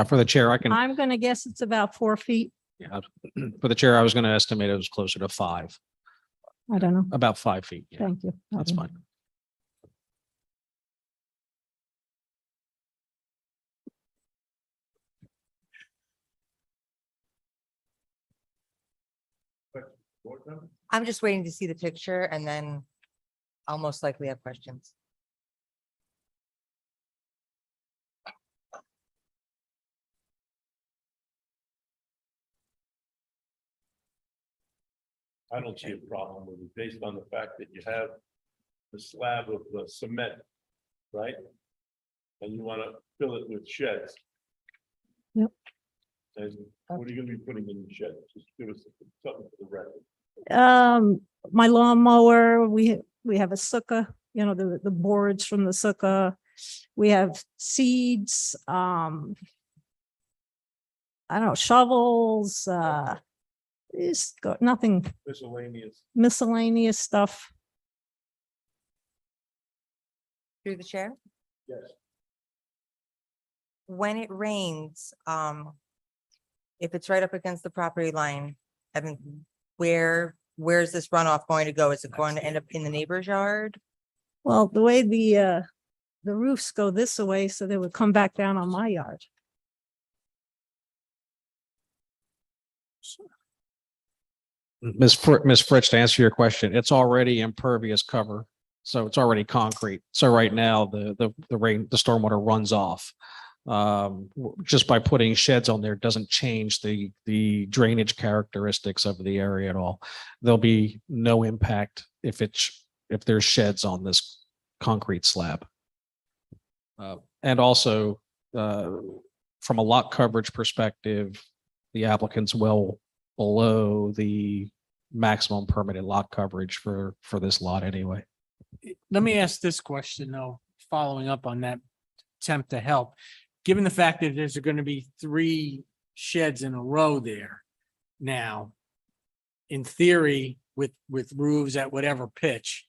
For the chair, I can, I'm going to guess it's about 4 feet. yeah, for the chair, I was going to estimate it was closer to 5, I don't know. about 5 feet. Yeah, Thank you. I that's don't know. fine. board member? I'm just waiting to see the picture and then I'll most likely have questions. I don't see a problem with it, based on the fact that you have the slab of the cement, right? And you want to fill it with sheds. Yep. And what are you gonna be putting in the shed? Just give us something for the record. My lawnmower, we have a sukkah, the boards from the sukkah. We have seeds, I don't know, shovels, it's got nothing Miscellaneous. miscellaneous stuff. Through the chair, Yes. when it rains, if it's right up against the property line, Evan, where's this runoff going to go? Is it going to end up in the neighbor's yard? Well, the way the roofs go this way, so they would come back down on my yard. Ms. Fritz, to answer your question, it's already impervious cover. So it's already concrete. So right now, the stormwater runs off. Just by putting sheds on there doesn't change the drainage characteristics of the area at all. There'll be no impact if there's sheds on this concrete slab. And also, from a lot coverage perspective, the applicant's well below the maximum permitted lot coverage for this lot anyway. Let me ask this question though, following up on that attempt to help. Given the fact that there's going to be 3 sheds in a row there now, in theory, with roofs at whatever pitch,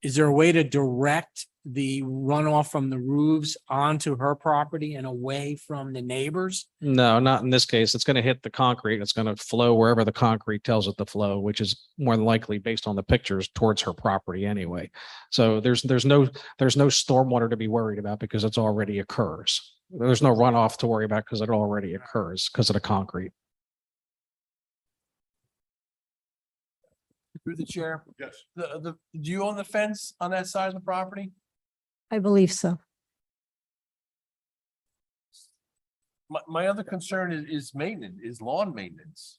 is there a way to direct the runoff from the roofs onto her property and away from the neighbors? No, not in this case. It's going to hit the concrete. It's going to flow wherever the concrete tells it to flow, which is more than likely based on the pictures towards her property anyway. So there's no stormwater to be worried about because it's already occurs. There's no runoff to worry about because it already occurs because of the concrete. Through the chair, Yes. do you own the fence on that side of the property? I believe so. My other concern is maintenance, is lawn maintenance.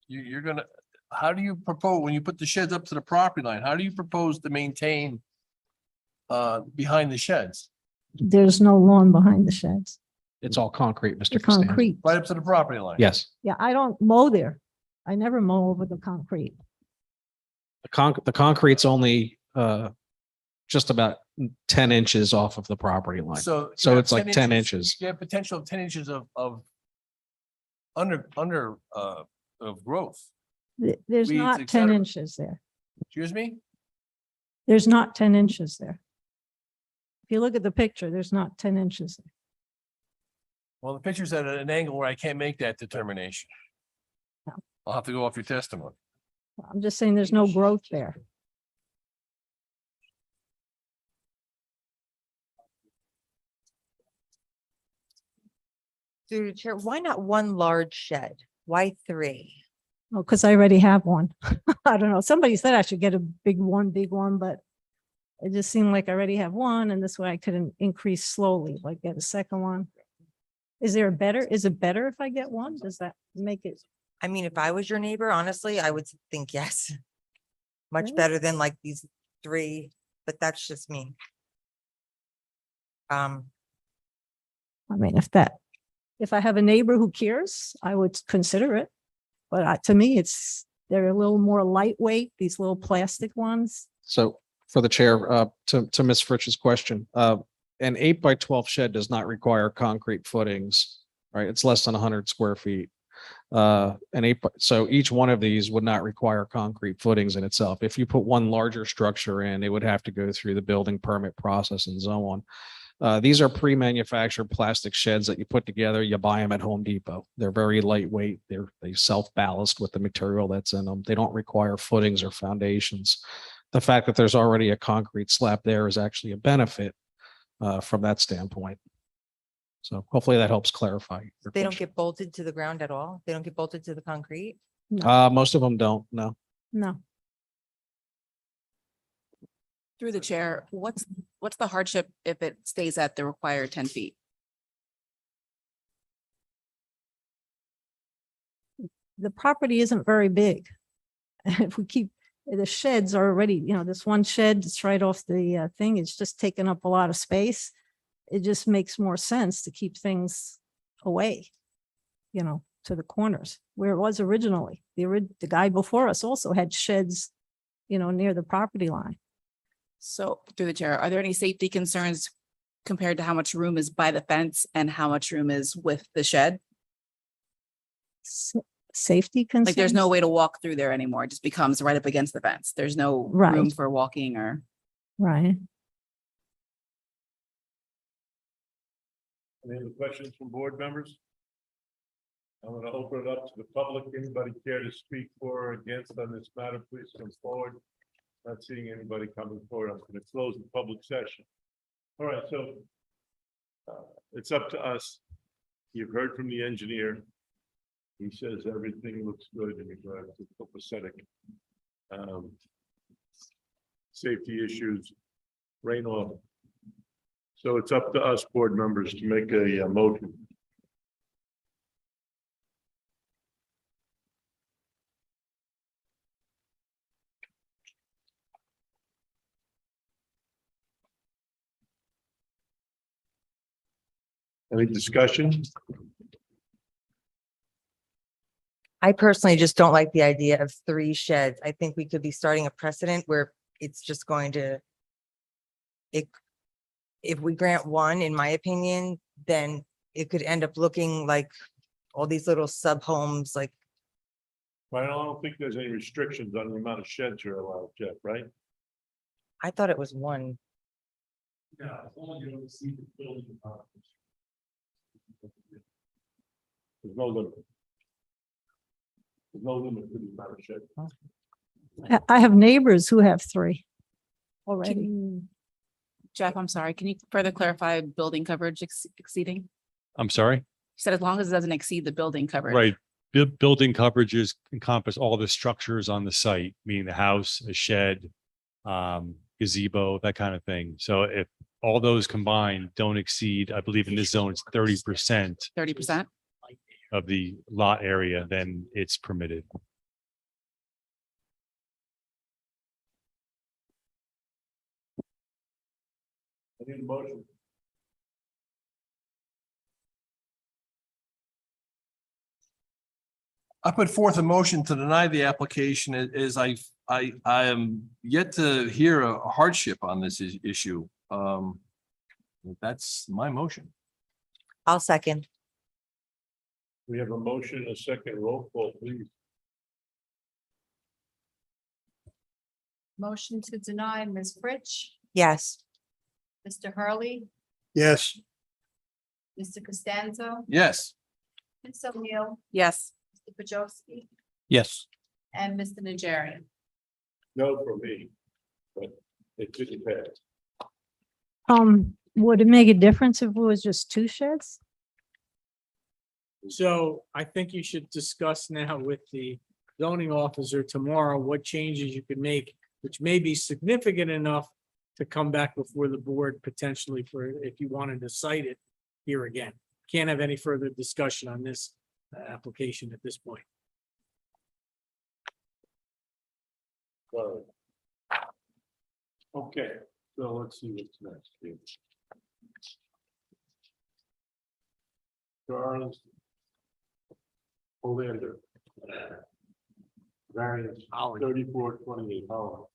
You're gonna, how do you propose, when you put the sheds up to the property line, how do you propose to maintain behind the sheds, There's no lawn behind the sheds. It's all concrete, The Mr. Costanza. concrete. right up to the property line? Yes. Yeah, I don't mow there. I never mow over the concrete. The concrete's only just about 10 inches off of the property line. So So it's like 10 inches. You have potential of 10 inches of under of growth. There's Weeds, not et 10 cetera. inches there. Excuse me? There's not 10 inches there. If you look at the picture, there's not 10 inches there. Well, the picture's at an angle where I can't make that determination. No. I'll have to go off your testimony. I'm just saying there's no growth there. Through the chair, why not one large shed? Why 3? Oh, because I already have one. I don't know. Somebody said I should get a big one, but it just seemed like I already have one, and this way I could increase slowly, like get a second one. Is it better if I get one? Does that make it? I mean, if I was your neighbor, honestly, I would think yes. Much Really? better than like these 3, but that's just me. I mean, if I have a neighbor who cares, I would consider it. But to me, they're a little more lightweight, these little plastic ones. So for the chair, to Ms. Fritz's question, an 8x12 shed does not require concrete footings, right? It's less than 100 square feet. So each one of these would not require concrete footings in itself. If you put one larger structure in, it would have to go through the building permit process and so on. These are pre-manufactured plastic sheds that you put together. You buy them at Home Depot. They're very lightweight. They self-ballast with the material that's in them. They don't require footings or foundations. The fact that there's already a concrete slab there is actually a benefit from that standpoint. So hopefully that helps clarify. your They don't question. get bolted to the ground at all? They don't get bolted to the concrete? Most of them don't, no. No, Through the chair, what's the hardship if it stays at the required 10 feet? the property isn't very big. If we keep, the sheds are already, this one shed, it's right off the thing, it's just taking up a lot of space. It just makes more sense to keep things away, to the corners where it was originally. The guy before us also had sheds, near the property line. So through the chair, are there any safety concerns compared to how much room is by the fence and how much room is with the shed? Safety concerns. Like there's no way to walk through there anymore. It just becomes right up against the fence. There's no room Right. for walking or. Right. Any other questions from board members? I'm going to open it up to the public. Anybody care to speak for or against on this matter, please come forward. Not seeing anybody coming forward. I'm going to close the public session. All right, so it's up to us. You've heard from the engineer. He says everything looks good in regards to copacetic. Safety issues, rain off. So it's up to us board members to make a motion. Any discussion? I personally just don't like the idea of 3 sheds. I think we could be starting a precedent where it's just going to. If we grant 1, in my opinion, then it could end up looking like all these little sub homes, like, Well, I don't think there's any restrictions on the amount of sheds you're allowed, Jeff, right? I thought it was 1. Yeah. There's no limit. There's no limit to the amount of shed. I have neighbors who have 3 already. Can- Jeff, I'm sorry, can you further clarify building coverage exceeding? You I'm sorry? said as long as it doesn't exceed the building coverage. Right. Building coverages encompass all the structures on the site, meaning the house, a shed, gazebo, that kind of thing. So if all those combined don't exceed, I believe in this zone, it's 30% 30%? of the lot area, then it's permitted. I need a motion. I put forth a motion to deny the application as I am yet to hear a hardship on this issue. That's my motion. I'll second. We have a motion, a second roll call, please. Motion to deny, Ms. Fritsch, Yes. Mr. Hurley, Yes, Mr. Costanzo, Yes. Ms. O'Neill, Yes. Mr. Pajowski, Yes. and Mr. Najarian. No for me, but it didn't pass. Would it make a difference if it was just 2 sheds? So I think you should discuss now with the zoning officer tomorrow what changes you could make, which may be significant enough to come back before the board potentially for, if you wanted to cite it here again. Can't have any further discussion on this application at this point. Sorry. Okay, so let's see what's next here. Charles. Olander. Variance 3428, Holland.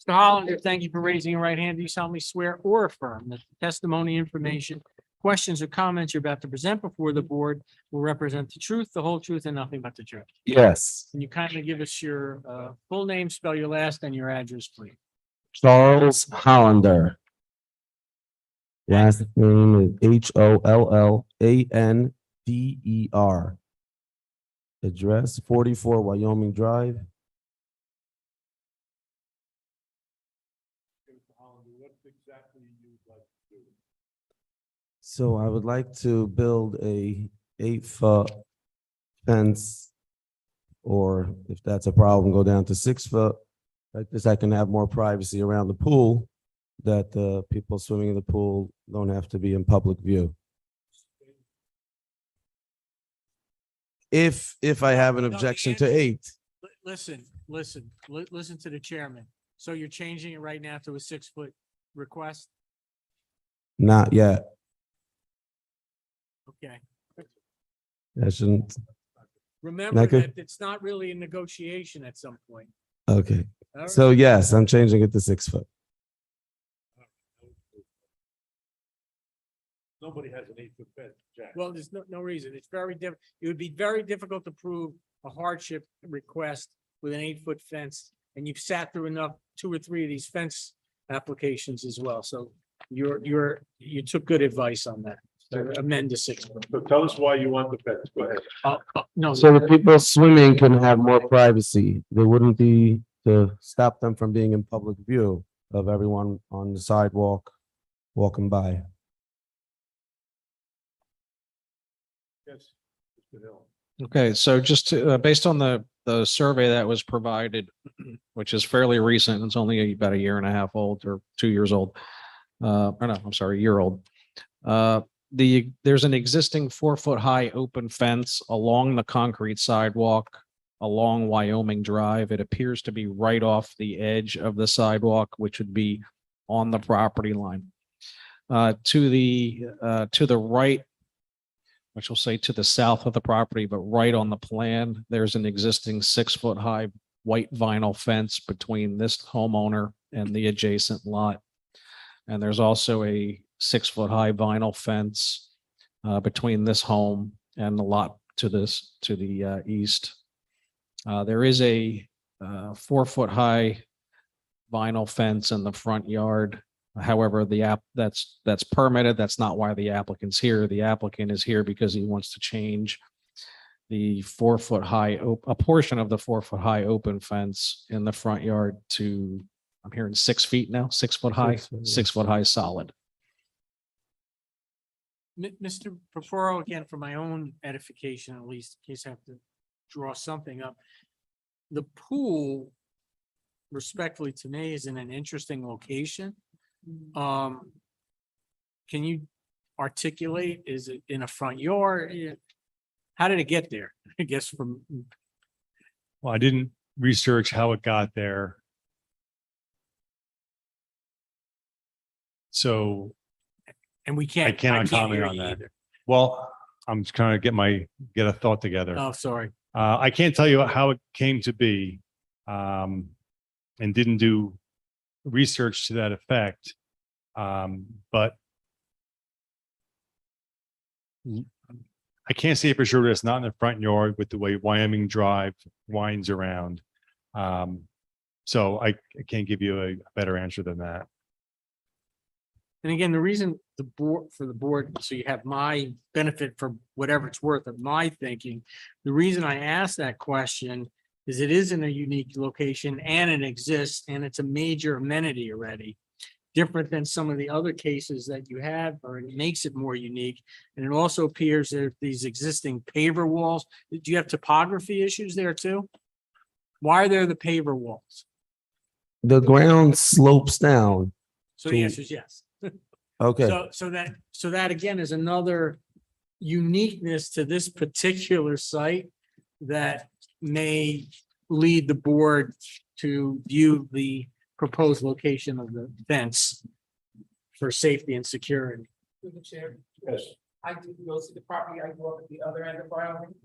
Mr. Hollander, thank you for raising your right hand. Do you solemnly swear or affirm that the testimony, information, questions or comments you're about to present before the board will represent the truth, the whole truth, and nothing but the truth? Yes, Can you kindly give us your full name, spell your last and your address, please? Charles Hollander. Last name is Hollander. Address 44 Wyoming Drive. What exactly you'd like to do? So I would like to build a 8-foot fence. Or if that's a problem, go down to 6 foot. Like this, I can have more privacy around the pool, that the people swimming in the pool don't have to be in public view. If I have an No, the objection to answer- 8, Listen to the chairman. So you're changing it right now to a 6-foot request? not yet. Okay. I shouldn't, Remember Mecca? that it's not really a negotiation at some point. okay. All right? So yes, I'm changing it to 6 foot. Nobody has an 8-foot fence, Jack. Well, there's no reason. It's very it would be very difficult to prove a hardship request with an 8-foot fence. And you've sat through enough, 2 or 3 of these fence applications as well. So you took good advice on that. To amend to 6 foot. So tell us why you want the fence, go ahead. No, So the people swimming can have more privacy. There wouldn't be to stop them from being in public view of everyone on the sidewalk walking by. Yes, Mr. Hill. Okay, so just to, based on the survey that was provided, which is fairly recent, it's only about a year and a half old or 2 years old. Or no, I'm sorry, a year old. There's an existing 4-foot high open fence along the concrete sidewalk along Wyoming Drive. It appears to be right off the edge of the sidewalk, which would be on the property line. To the right, which will say to the south of the property, but right on the plan, there's an existing 6-foot high white vinyl fence between this homeowner and the adjacent lot. And there's also a 6-foot high vinyl fence between this home and the lot to the east. There is a 4-foot high vinyl fence in the front yard. However, that's permitted. That's not why the applicant's here. The applicant is here because he wants to change the 4-foot high, a portion of the 4-foot high open fence in the front yard to, I'm hearing 6 feet now, 6-foot high, 6-foot high solid. Mr. Proforo, again, for my own edification, at least in case I have to draw something up. The pool, respectfully to me, is in an interesting location. Can you articulate, is it in a front yard? How did it get there? I guess from, Well, I didn't research how it got there. So and we can't. I cannot can't comment hear on you that. either. Well, I'm just trying to get a thought together. Oh, sorry. I can't tell you how it came to be, and didn't do research to that effect. But I can't say for sure that it's not in the front yard with the way Wyoming Drive winds around. So I can't give you a better answer than that. And again, the reason the board, so you have my benefit for whatever it's worth of my thinking. The reason I asked that question is it is in a unique location and it exists and it's a major amenity already. Different than some of the other cases that you have, or it makes it more unique. And it also appears that these existing paver walls, do you have topography issues there too? Why are there the paver walls? The ground slopes down. So the answer is yes. Okay. So that again is another uniqueness to this particular site that may lead the board to view the proposed location of the fence for safety and security. Through the chair. Yes. I did go to the property. I grew up at the other end of Wyoming.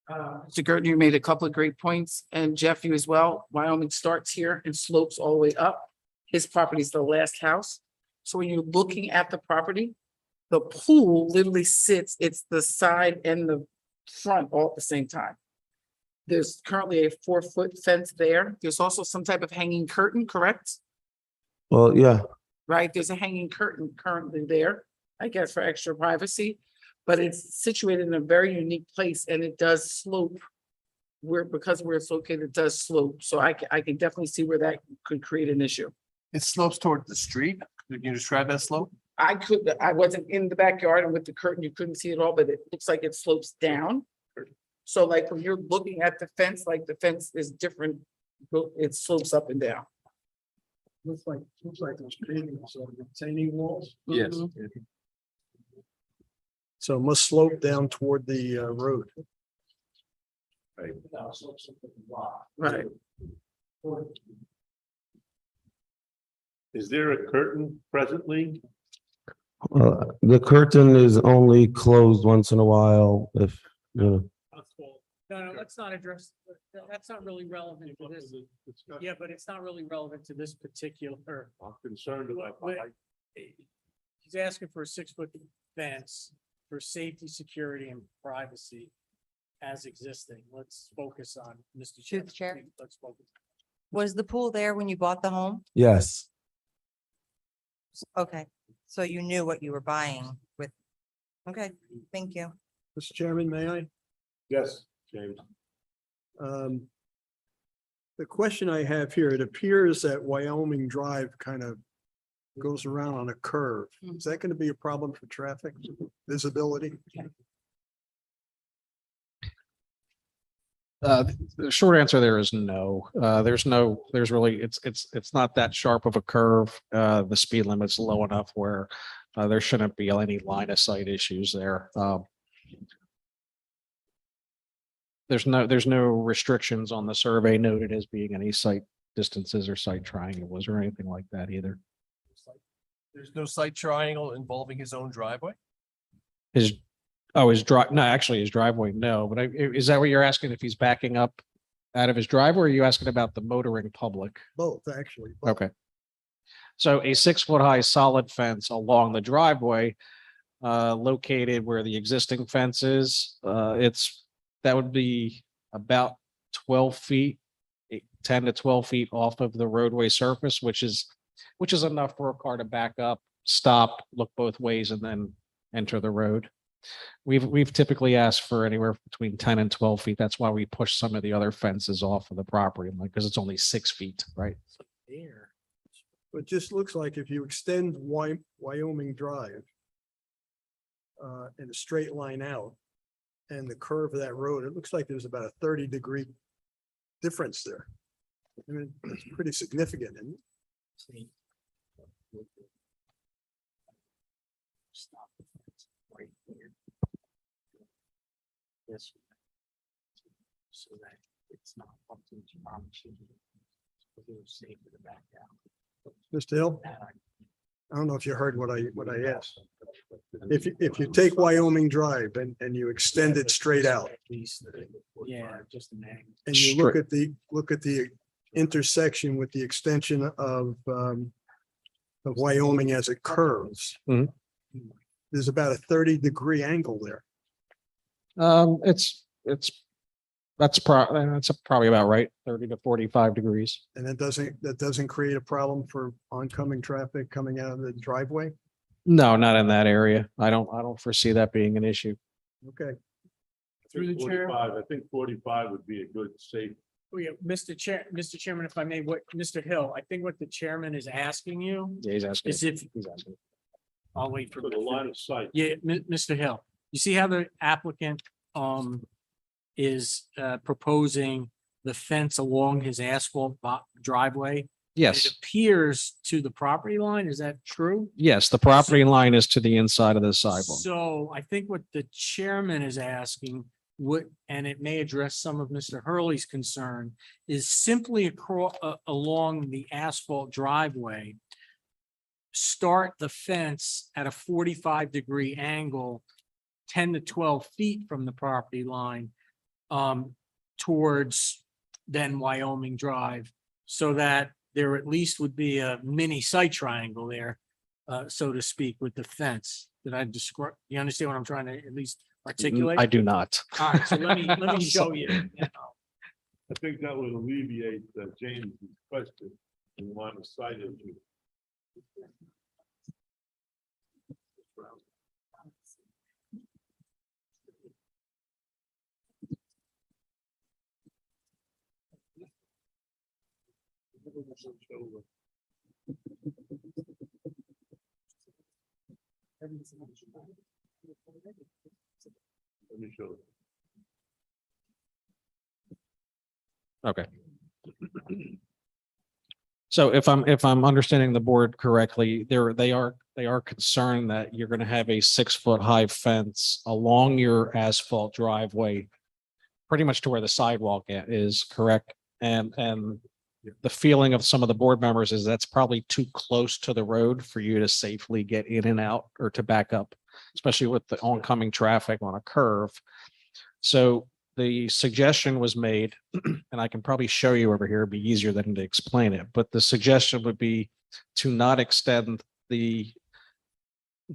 Mr. Gertner, you made a couple of great points, and Jeff, you as well. Wyoming starts here and slopes all the way up. His property is the last house. So when you're looking at the property, the pool literally sits, it's the side and the front all at the same time. There's currently a 4-foot fence there. There's also some type of hanging curtain, correct? Well, yeah, Right? There's a hanging curtain currently there, I guess for extra privacy. But it's situated in a very unique place and it does slope. Because where it's located, it does slope. So I can definitely see where that could create an issue. It slopes toward the street. Can you describe that slope? I wasn't in the backyard and with the curtain, you couldn't see it all, but it looks like it slopes down. So like when you're looking at the fence, like the fence is different, it slopes up and down. Looks like those paintings or retaining walls. Yes. Mhm. So it must slope down toward the road. Right. Is there a curtain presently? the curtain is only closed once in a while if, you know. No, let's not address, that's not really relevant to this. Yeah, but it's not really relevant to this particular. I'm concerned about. He's asking for a 6-foot fence for safety, security, and privacy as existing. Let's focus on Mr. Through the chair. Let's focus. Was the pool there when you bought the home? Yes, Okay, so you knew what you were buying with. Okay, thank you. Mr. Chairman, may I? Yes, James. The question I have here, it appears that Wyoming Drive kind of goes around on a curve. Is that going to be a problem for traffic visibility? The short answer there is no. There's really, it's not that sharp of a curve. The speed limit's low enough where there shouldn't be any line of sight issues there. There's no restrictions on the survey noted as being any site distances or site triangles or anything like that either. There's no site triangle involving his own driveway? His driveway, no, but is that what you're asking, if he's backing up out of his driveway, or are you asking about the motoring public? Both, actually. both. Okay. So a 6-foot high solid fence along the driveway, located where the existing fence is, that would be about 12 feet, 10 to 12 feet off of the roadway surface, which is enough for a car to back up, stop, look both ways, and then enter the road. We've typically asked for anywhere between 10 and 12 feet. That's why we push some of the other fences off of the property, because it's only 6 feet, right? It just looks like if you extend Wyoming Drive in a straight line out and the curve of that road, it looks like there's about a 30-degree difference there. I mean, it's pretty significant, isn't it? Stop the fence right here. This. So that it's not up to the property. It was safe to the back down. Mr. Hill? I don't know if you heard what I asked. If you take Wyoming Drive and you extend it straight out Yeah, just a minute. and you look at the intersection with the extension of Wyoming as it curves. Mhm. There's about a 30-degree angle there. That's probably about right, 30 to 45 degrees. And that doesn't create a problem for oncoming traffic coming out of the driveway? No, not in that area. I don't foresee that being an issue. Okay. Through the chair. 45, I think 45 would be a good safe. Oh, yeah, Mr. Chairman, if I may, Mr. Hill, I think what the chairman is asking you Yeah, he's asking. is if, He's asking. I'll wait for. For the line of sight. Yeah, Mr. Hill, you see how the applicant is proposing the fence along his asphalt driveway? And Yes, it appears to the property line, is that true? yes, the property line is to the inside of the sidewalk. So I think what the chairman is asking, and it may address some of Mr. Hurley's concern, is simply along the asphalt driveway, start the fence at a 45-degree angle, 10 to 12 feet from the property line, towards then Wyoming Drive, so that there at least would be a mini site triangle there, so to speak, with the fence. Did I describe, you understand what I'm trying to at least articulate? I do not. All right, so let me show you. I think that would alleviate James' question in line of sight issue. Let me show you. Okay. So if I'm understanding the board correctly, they are concerned that you're going to have a 6-foot high fence along your asphalt driveway, pretty much to where the sidewalk is, correct? And the feeling of some of the board members is that's probably too close to the road for you to safely get in and out or to back up, especially with the oncoming traffic on a curve. So the suggestion was made, and I can probably show you over here, it'd be easier than to explain it, but the suggestion would be to not extend the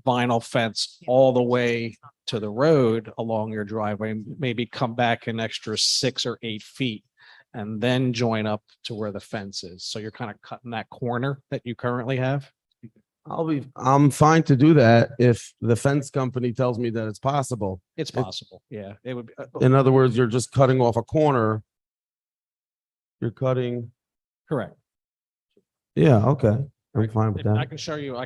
vinyl fence all the way to the road along your driveway, maybe come back an extra 6 or 8 feet and then join up to where the fence is. So you're kind of cutting that corner that you currently have. I'm fine to do that if the fence company tells me that it's possible. It's possible. Yeah, it would be. In other words, you're just cutting off a corner. You're cutting, Correct. yeah, okay. I'm fine with If I that. can show you,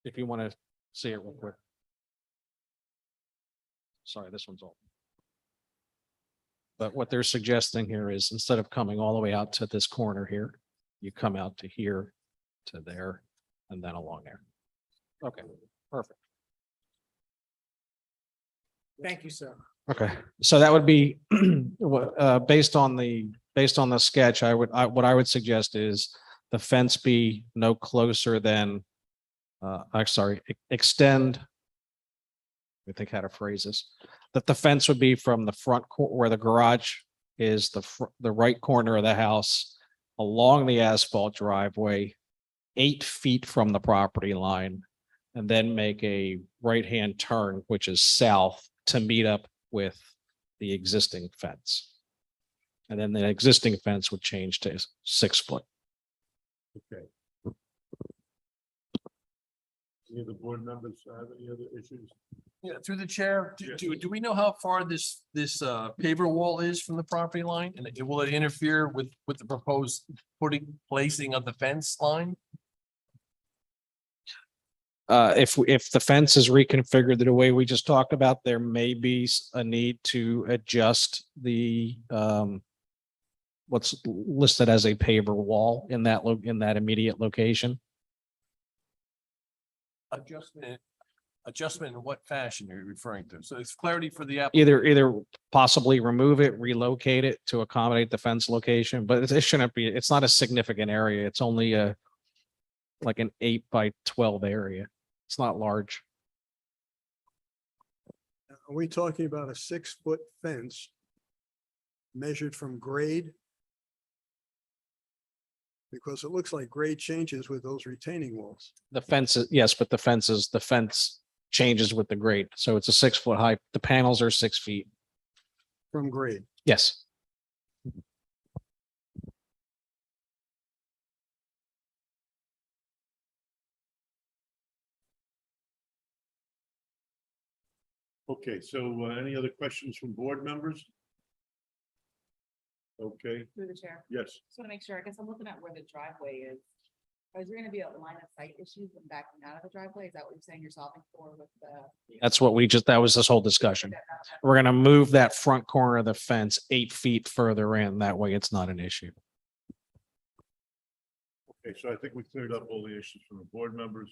if you want to see it real quick. Sorry, this one's old. But what they're suggesting here is instead of coming all the way out to this corner here, you come out to here, to there, and then along there. Okay, perfect. Thank you, sir. Okay, so that would be, based on the sketch, what I would suggest is the fence be no closer than, I'm sorry, extend. I think how to phrase this, that the fence would be from the front where the garage is, the right corner of the house, along the asphalt driveway, 8 feet from the property line, and then make a right-hand turn, which is south, to meet up with the existing fence. And then the existing fence would change to 6 foot. Okay. Any of the board members have any other issues? Yeah, through the chair, do we know how far this paver wall is from the property line? And will it interfere with the proposed placing of the fence line? If the fence is reconfigured the way we just talked about, there may be a need to adjust the what's listed as a paver wall in that immediate location. Adjustment in what fashion are you referring to? So it's clarity for the app. Either possibly remove it, relocate it to accommodate the fence location, but it shouldn't be, it's not a significant area. It's only like an 8 by 12 area. It's not large. Are we talking about a 6-foot fence measured from grade? Because it looks like grade changes with those retaining walls. The fence is, yes, but the fence changes with the grade. So it's a 6 foot high. The panels are 6 feet. From grade. Yes. Okay, so any other questions from board members? Okay, Through the chair. yes. Just want to make sure, I guess I'm looking at where the driveway is. Is there going to be a line of sight issue from backing out of the driveway? Is that what you're saying you're solving for with the? That's what that was this whole discussion. We're going to move that front corner of the fence 8 feet further in. That way it's not an issue. Okay, so I think we cleared up all the issues from the board members.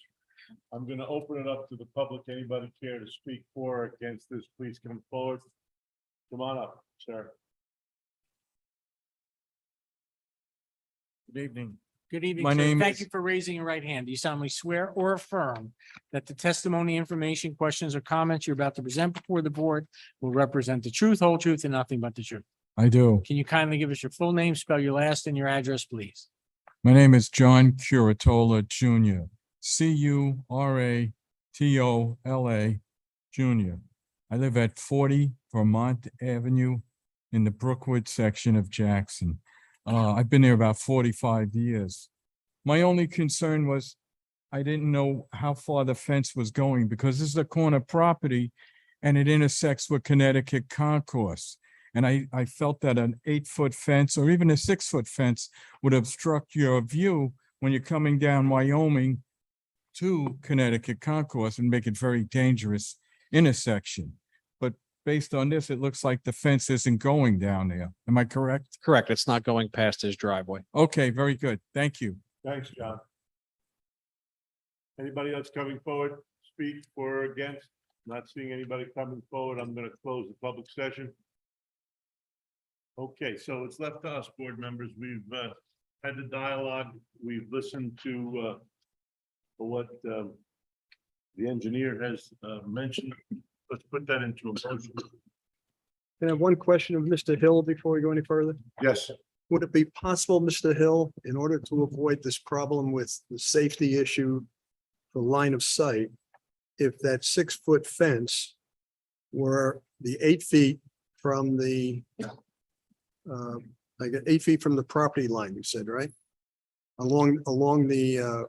I'm gonna open it up to the public. Anybody care to speak for or against this, please come forward. Come on up, sir. Good evening. Good evening, My sir. name Thank is- you for raising your right hand. Do you solemnly swear or affirm that the testimony, information, questions, or comments you're about to present before the board will represent the truth, whole truth, and nothing but the truth? I do. Can you kindly give us your full name, spell your last and your address, please? My name is John Curatola Jr., Curatola Jr. I live at 40 Vermont Avenue in the Brookwood section of Jackson. I've been there about 45 years. My only concern was I didn't know how far the fence was going because this is a corner property and it intersects with Connecticut Concourse. And I felt that an 8-foot fence or even a 6-foot fence would obstruct your view when you're coming down Wyoming to Connecticut Concourse and make it very dangerous intersection. But based on this, it looks like the fence isn't going down there. Am I correct? Correct. It's not going past his driveway. Okay, very good. Thank you. Thanks, John. Anybody else coming forward, speak for or against? Not seeing anybody coming forward, I'm gonna close the public session. Okay, so it's left to us, board members. We've had the dialogue. We've listened to what the engineer has mentioned. Let's put that into a motion. Can I have one question of Mr. Hill before we go any further? Yes. Would it be possible, Mr. Hill, in order to avoid this problem with the safety issue, the line of sight, if that 6-foot fence were the 8 feet from the I got 8 feet from the property line, you said, right? Along the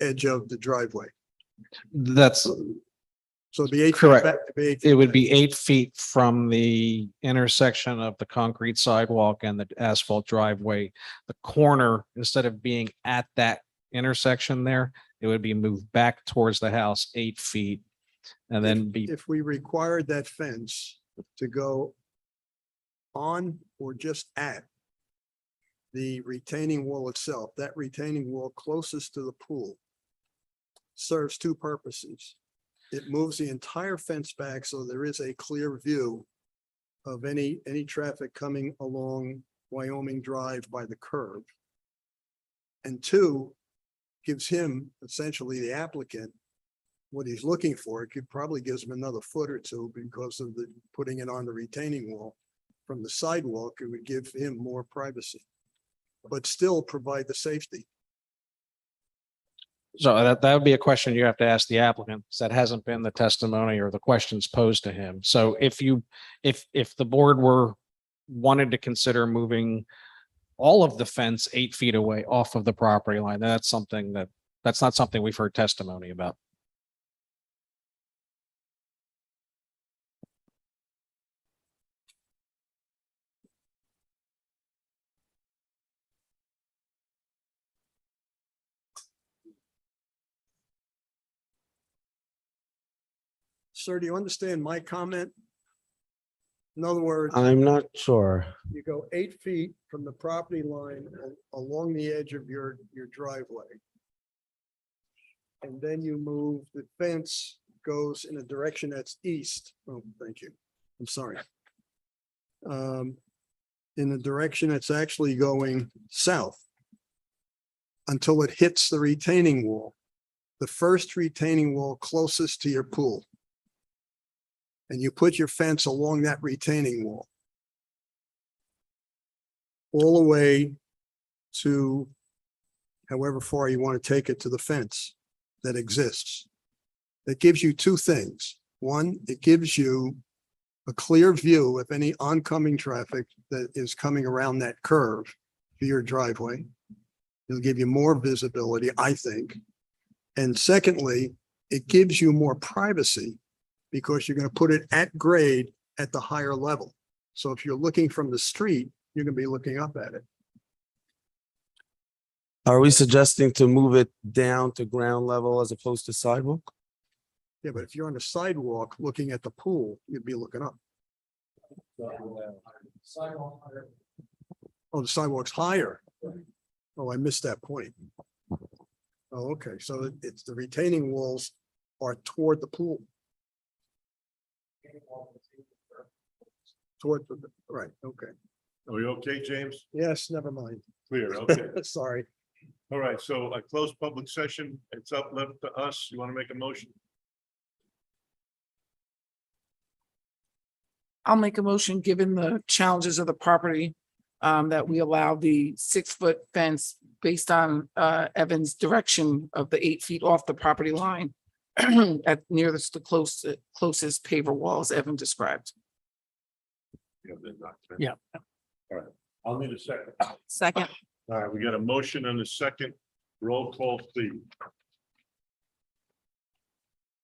edge of the driveway. That's So it'd be 8 feet Correct. back. It'd be 8 It feet would back. be 8 feet from the intersection of the concrete sidewalk and the asphalt driveway. The corner, instead of being at that intersection there, it would be moved back towards the house 8 feet. And then be, If we required that fence to go on or just at the retaining wall itself, that retaining wall closest to the pool serves two purposes. It moves the entire fence back so there is a clear view of any traffic coming along Wyoming Drive by the curve. And two, gives him, essentially the applicant, what he's looking for. It could probably gives him another foot or two because of the putting it on the retaining wall. From the sidewalk, it would give him more privacy, but still provide the safety. So that would be a question you have to ask the applicant, 'cause that hasn't been the testimony or the questions posed to him. So if the board wanted to consider moving all of the fence 8 feet away off of the property line, that's not something we've heard testimony about. Sir, do you understand my comment? In other words, I'm not sure. you go 8 feet from the property line along the edge of your driveway. And then you move, the fence goes in a direction that's east. Oh, thank you. I'm sorry. In a direction that's actually going south until it hits the retaining wall, the first retaining wall closest to your pool. And you put your fence along that retaining wall. All the way to however far you want to take it to the fence that exists. That gives you two things. One, it gives you a clear view of any oncoming traffic that is coming around that curve to your driveway. It'll give you more visibility, I think. And secondly, it gives you more privacy because you're going to put it at grade at the higher level. So if you're looking from the street, you're going to be looking up at it. Are we suggesting to move it down to ground level as opposed to sidewalk? Yeah, but if you're on the sidewalk looking at the pool, you'd be looking up. Oh, the sidewalk's higher. Oh, I missed that point. Oh, okay, so it's the retaining walls are toward the pool. Toward the, right, okay. Are you okay, James? Yes, never mind. Clear, okay. Sorry. All right, so I close public session. It's up left to us. You want to make a motion? I'll make a motion, given the challenges of the property, that we allow the 6-foot fence based on Evan's direction of the 8 feet off the property line at nearest the closest paver wall as Evan described. Yeah. All right, I'll need a second. Second. All right, we got a motion and a second. Roll call, please.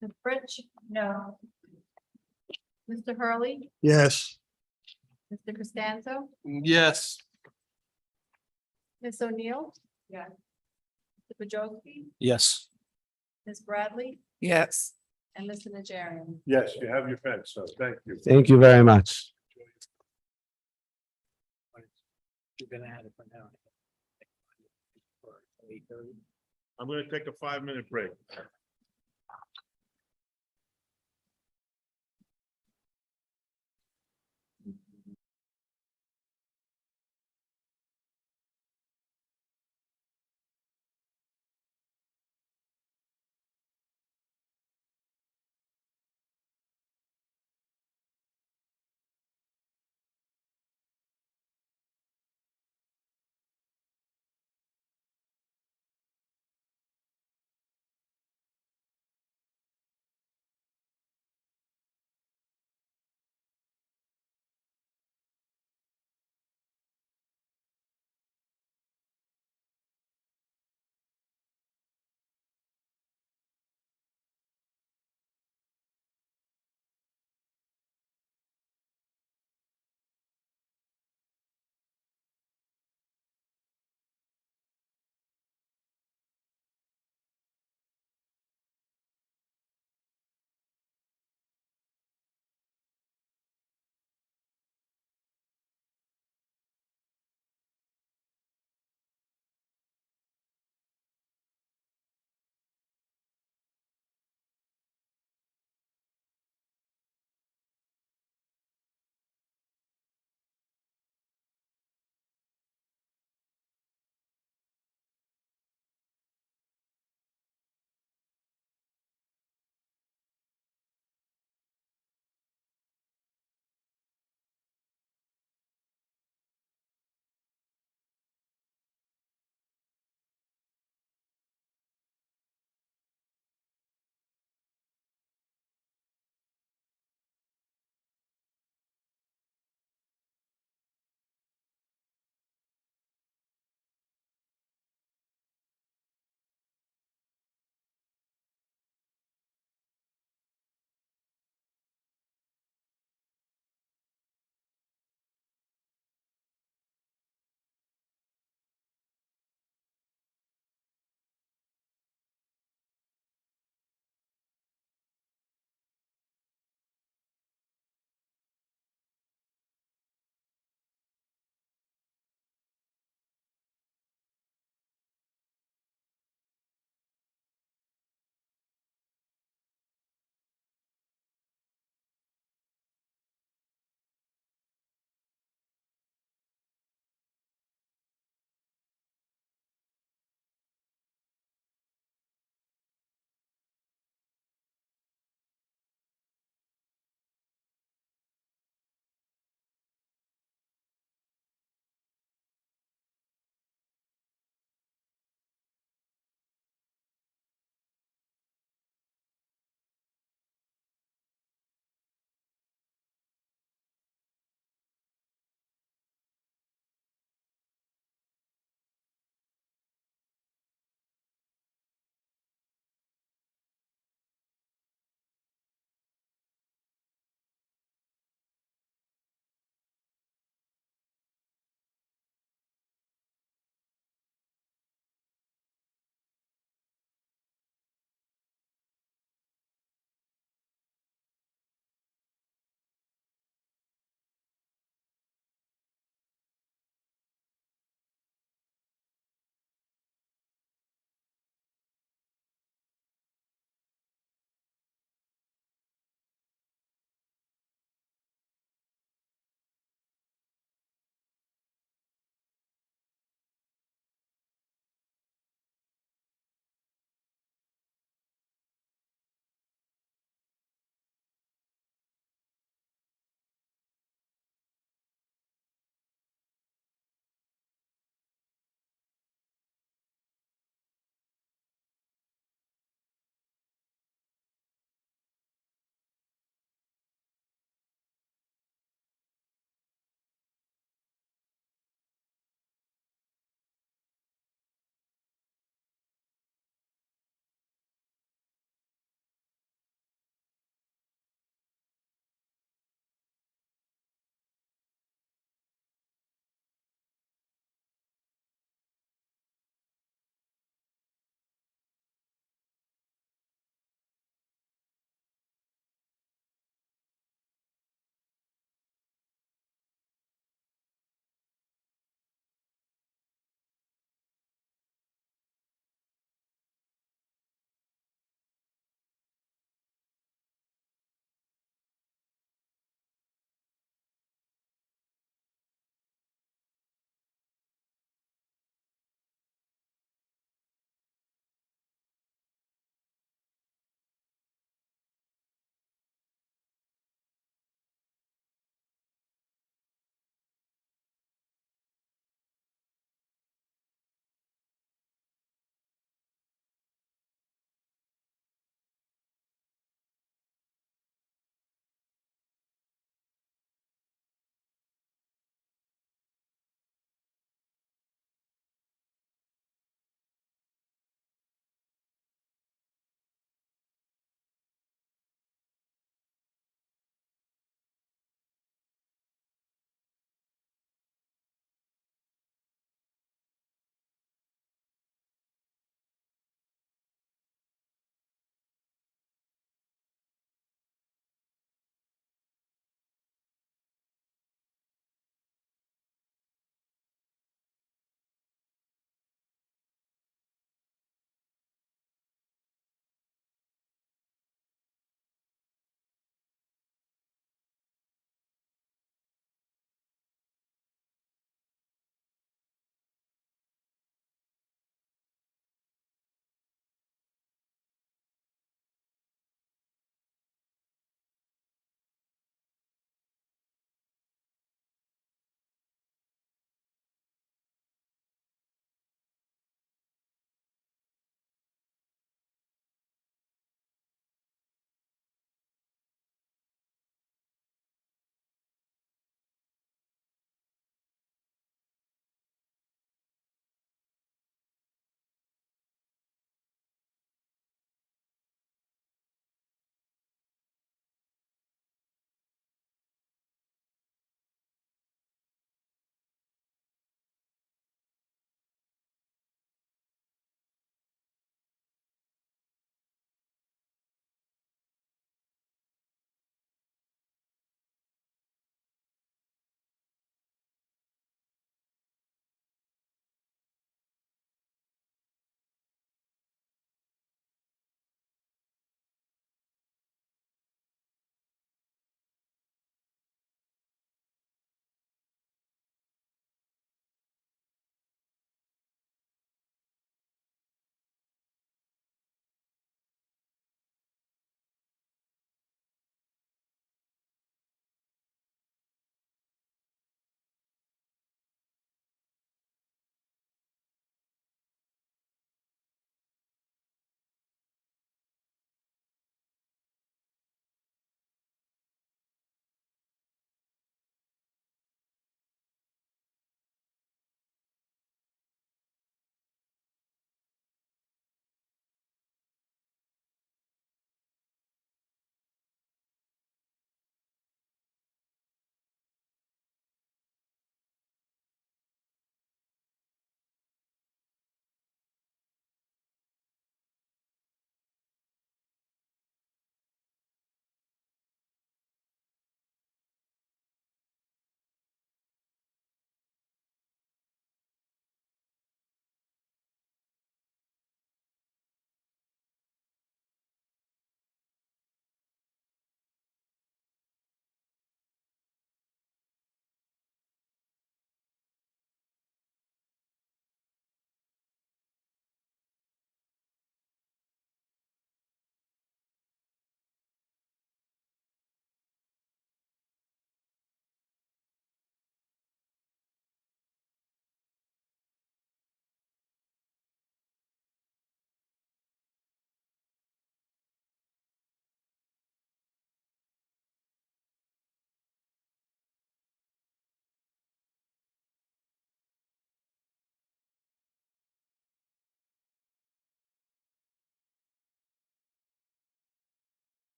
Ms. Fritsch? No. Mr. Hurley? Yes. Mr. Costanzo? Yes. Ms. O'Neill? Yes. Mr. Pajowski? Yes. Ms. Bradley? Yes. And Mr. Najarian? Yes, you have your fence, so thank you. Thank you very much. You're gonna add it for now. I'm going to take a 5-minute break.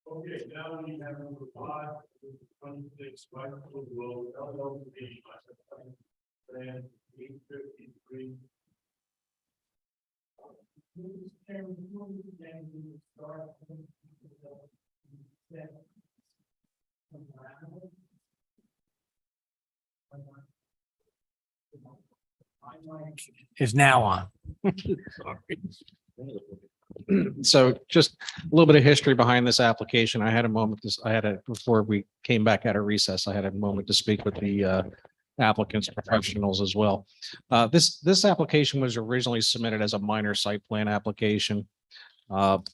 Okay, now we have number 5, 26 Whitefield Road, LLC. Plan 853. Is now on. So just a little bit of history behind this application. I had a moment, before we came back out of recess, I had a moment to speak with the applicants, professionals as well. This application was originally submitted as a minor site plan application.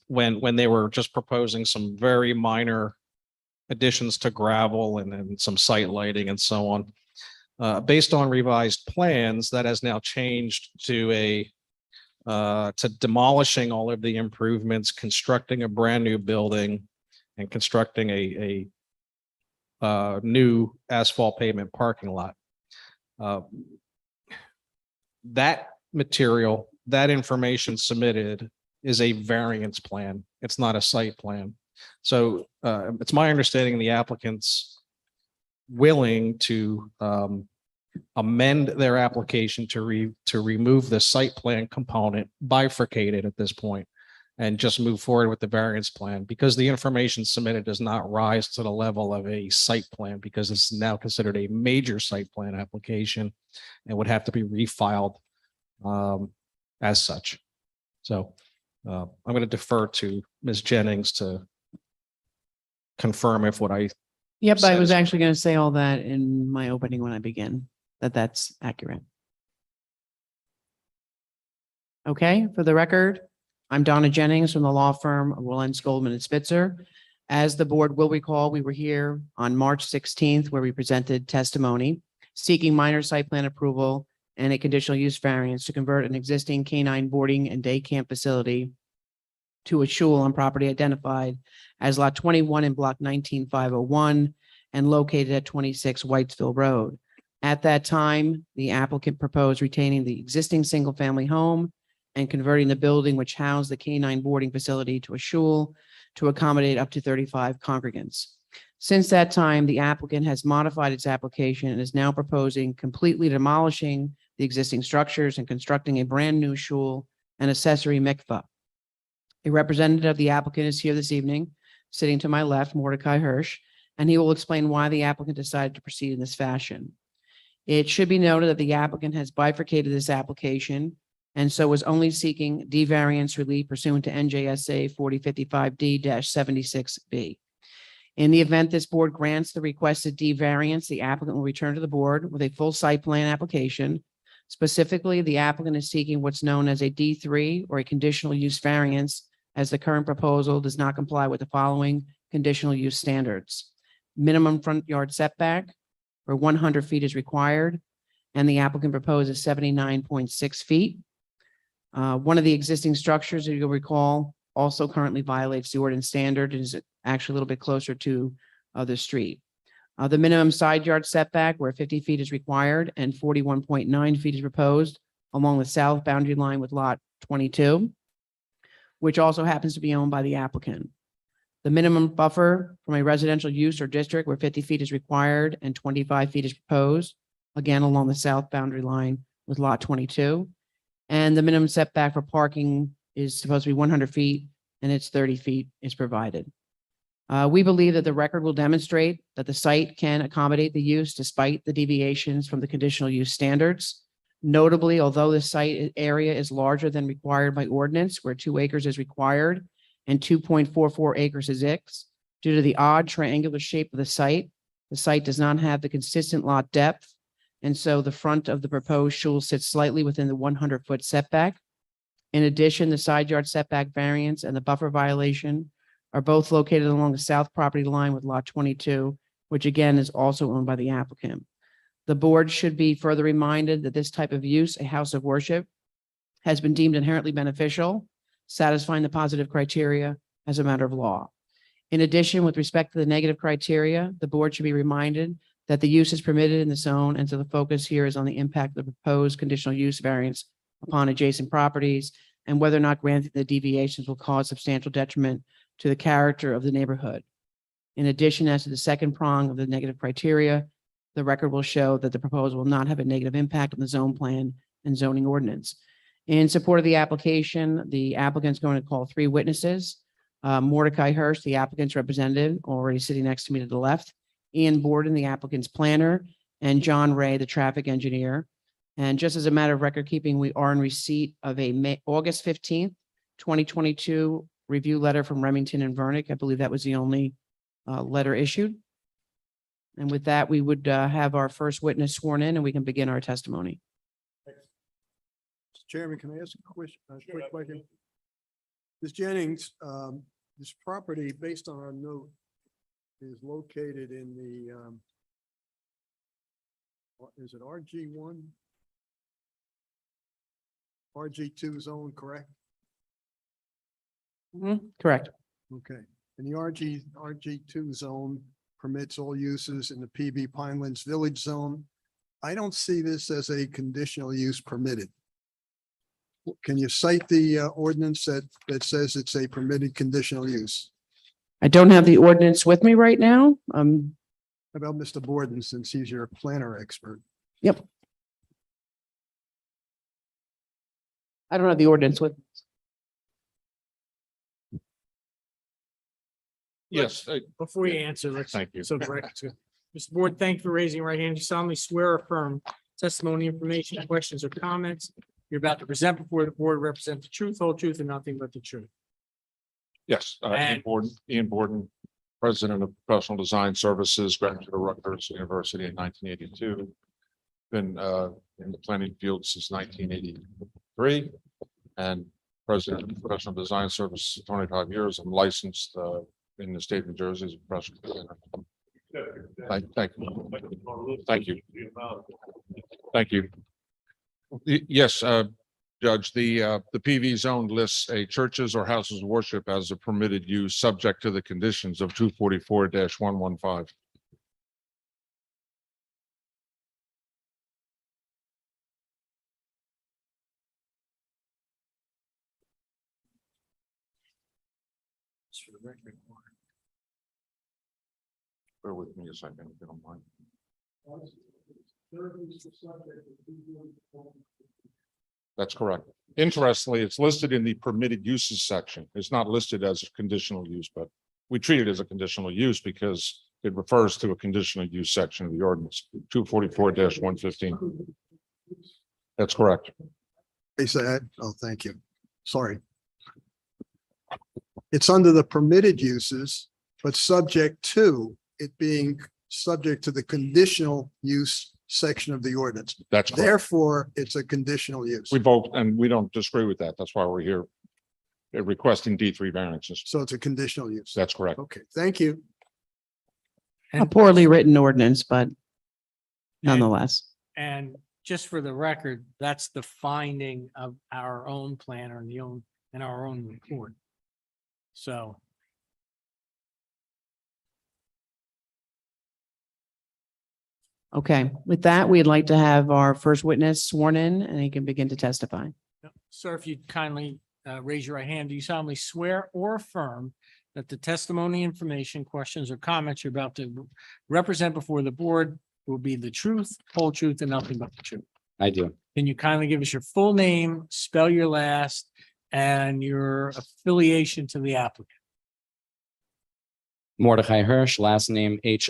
When they were just proposing some very minor additions to gravel and then some site lighting and so on. Based on revised plans, that has now changed to demolishing all of the improvements, constructing a brand new building and constructing a new asphalt pavement parking lot. That material, that information submitted is a variance plan. It's not a site plan. So it's my understanding the applicant's willing to amend their application to remove the site plan component, bifurcate it at this point, and just move forward with the variance plan because the information submitted does not rise to the level of a site plan because it's now considered a major site plan application and would have to be refiled as such. So I'm going to defer to Ms. Jennings to confirm if what I Yep, I said was is- actually going to say all that in my opening when I begin, that's accurate. Okay, for the record, I'm Donna Jennings from the law firm of Wilentz, Goldman and Spitzer. As the board will recall, we were here on March 16th where we presented testimony seeking minor site plan approval and a conditional use variance to convert an existing canine boarding and day camp facility to a shul on property identified as lot 21 in block 19501 and located at 26 Whitesville Road. At that time, the applicant proposed retaining the existing single-family home and converting the building which housed the canine boarding facility to a shul to accommodate up to 35 congregants. Since that time, the applicant has modified its application and is now proposing completely demolishing the existing structures and constructing a brand new shul and accessory mikvah. A representative of the applicant is here this evening, sitting to my left, Mordecai Hirsch, and he will explain why the applicant decided to proceed in this fashion. It should be noted that the applicant has bifurcated this application and so is only seeking D variance relief pursuant to NJSA 4055D-76B. In the event this board grants the requested D variance, the applicant will return to the board with a full site plan application. Specifically, the applicant is seeking what's known as a D3 or a conditional use variance, as the current proposal does not comply with the following conditional use standards. Minimum front yard setback where 100 feet is required, and the applicant proposes 79.6 feet. One of the existing structures, as you'll recall, also currently violates the ordinance standard and is actually a little bit closer to the street. The minimum side yard setback where 50 feet is required and 41.9 feet is proposed along the south boundary line with lot 22, which also happens to be owned by the applicant. The minimum buffer from a residential use or district where 50 feet is required and 25 feet is proposed, again along the south boundary line with lot 22. And the minimum setback for parking is supposed to be 100 feet and it's 30 feet is provided. We believe that the record will demonstrate that the site can accommodate the use despite the deviations from the conditional use standards. Notably, although the site area is larger than required by ordinance, where 2 acres is required and 2.44 acres is X, due to the odd triangular shape of the site does not have the consistent lot depth. And so the front of the proposed shul sits slightly within the 100-foot setback. In addition, the side yard setback variance and the buffer violation are both located along the south property line with lot 22, which again is also owned by the applicant. The board should be further reminded that this type of use, a house of worship, has been deemed inherently beneficial, satisfying the positive criteria as a matter of law. In addition, with respect to the negative criteria, the board should be reminded that the use is permitted in the zone, and so the focus here is on the impact of the proposed conditional use variance upon adjacent properties and whether or not granting the deviations will cause substantial detriment to the character of the neighborhood. In addition, as to the second prong of the negative criteria, the record will show that the proposal will not have a negative impact on the zone plan and zoning ordinance. In support of the application, the applicant's going to call 3 witnesses. Mordecai Hurst, the applicant's representative, already sitting next to me to the left, Ian Borden, the applicant's planner, and John Ray, the traffic engineer. And just as a matter of record keeping, we are in receipt of a August 15th, 2022 review letter from Remington and Vernick. I believe that was the only letter issued. And with that, we would have our first witness sworn in and we can begin our testimony. Chairman, can I ask a question? Quick question? Ms. Jennings, this property, based on our note, is located in the, is it RG1? RG2 zone, correct? Correct. Okay. And the RG2 zone permits all uses in the PB Pinelands Village Zone. I don't see this as a conditional use permitted. Can you cite the ordinance that says it's a permitted conditional use? I don't have the ordinance with me right now. How about Mr. Borden, since he's your planner expert? Yep. I don't have the ordinance with. Yes. Before you answer, let's. Thank you. So, Mr. Board, thank you for raising your right hand. You solemnly swear or affirm testimony, information, questions, or comments you're about to present before the board represent the truth, whole truth, and nothing but the truth. Yes, And- Ian Borden, president of Professional Design Services, graduate of Rutgers University in 1982. Been in the planning field since 1983 and president of Professional Design Services 25 years. I'm licensed in the state of New Jersey as a professional designer. Thank you. Thank you. Thank you. Yes, Judge, the PV zone lists a churches or houses of worship as a permitted use subject to the conditions of 244-115. Just for the record. Bear with me a second, if you don't mind. That's correct. Interestingly, it's listed in the permitted uses section. It's not listed as a conditional use, but we treat it as a conditional use because it refers to a conditional use section of the ordinance, 244-115. That's correct. They said, oh, thank you. Sorry. It's under the permitted uses, but subject to it being subject to the conditional use section of the ordinance. That's correct. Therefore, it's a conditional use. We vote, and we don't disagree with that. That's why we're here requesting D3 variances. So it's a conditional use. That's correct. Okay, thank you. A poorly written ordinance, but nonetheless. And just for the record, that's the finding of our own planner and our own report. So Okay, with that, we'd like to have our first witness sworn in and he can begin to testify. Sir, if you'd kindly raise your right hand, do you solemnly swear or affirm that the testimony, information, questions, or comments you're about to represent before the board will be the truth, whole truth, and nothing but the truth? I do. Can you kindly give us your full name, spell your last, and your affiliation to the applicant? Mordechai Hirsch, last name Hirsch,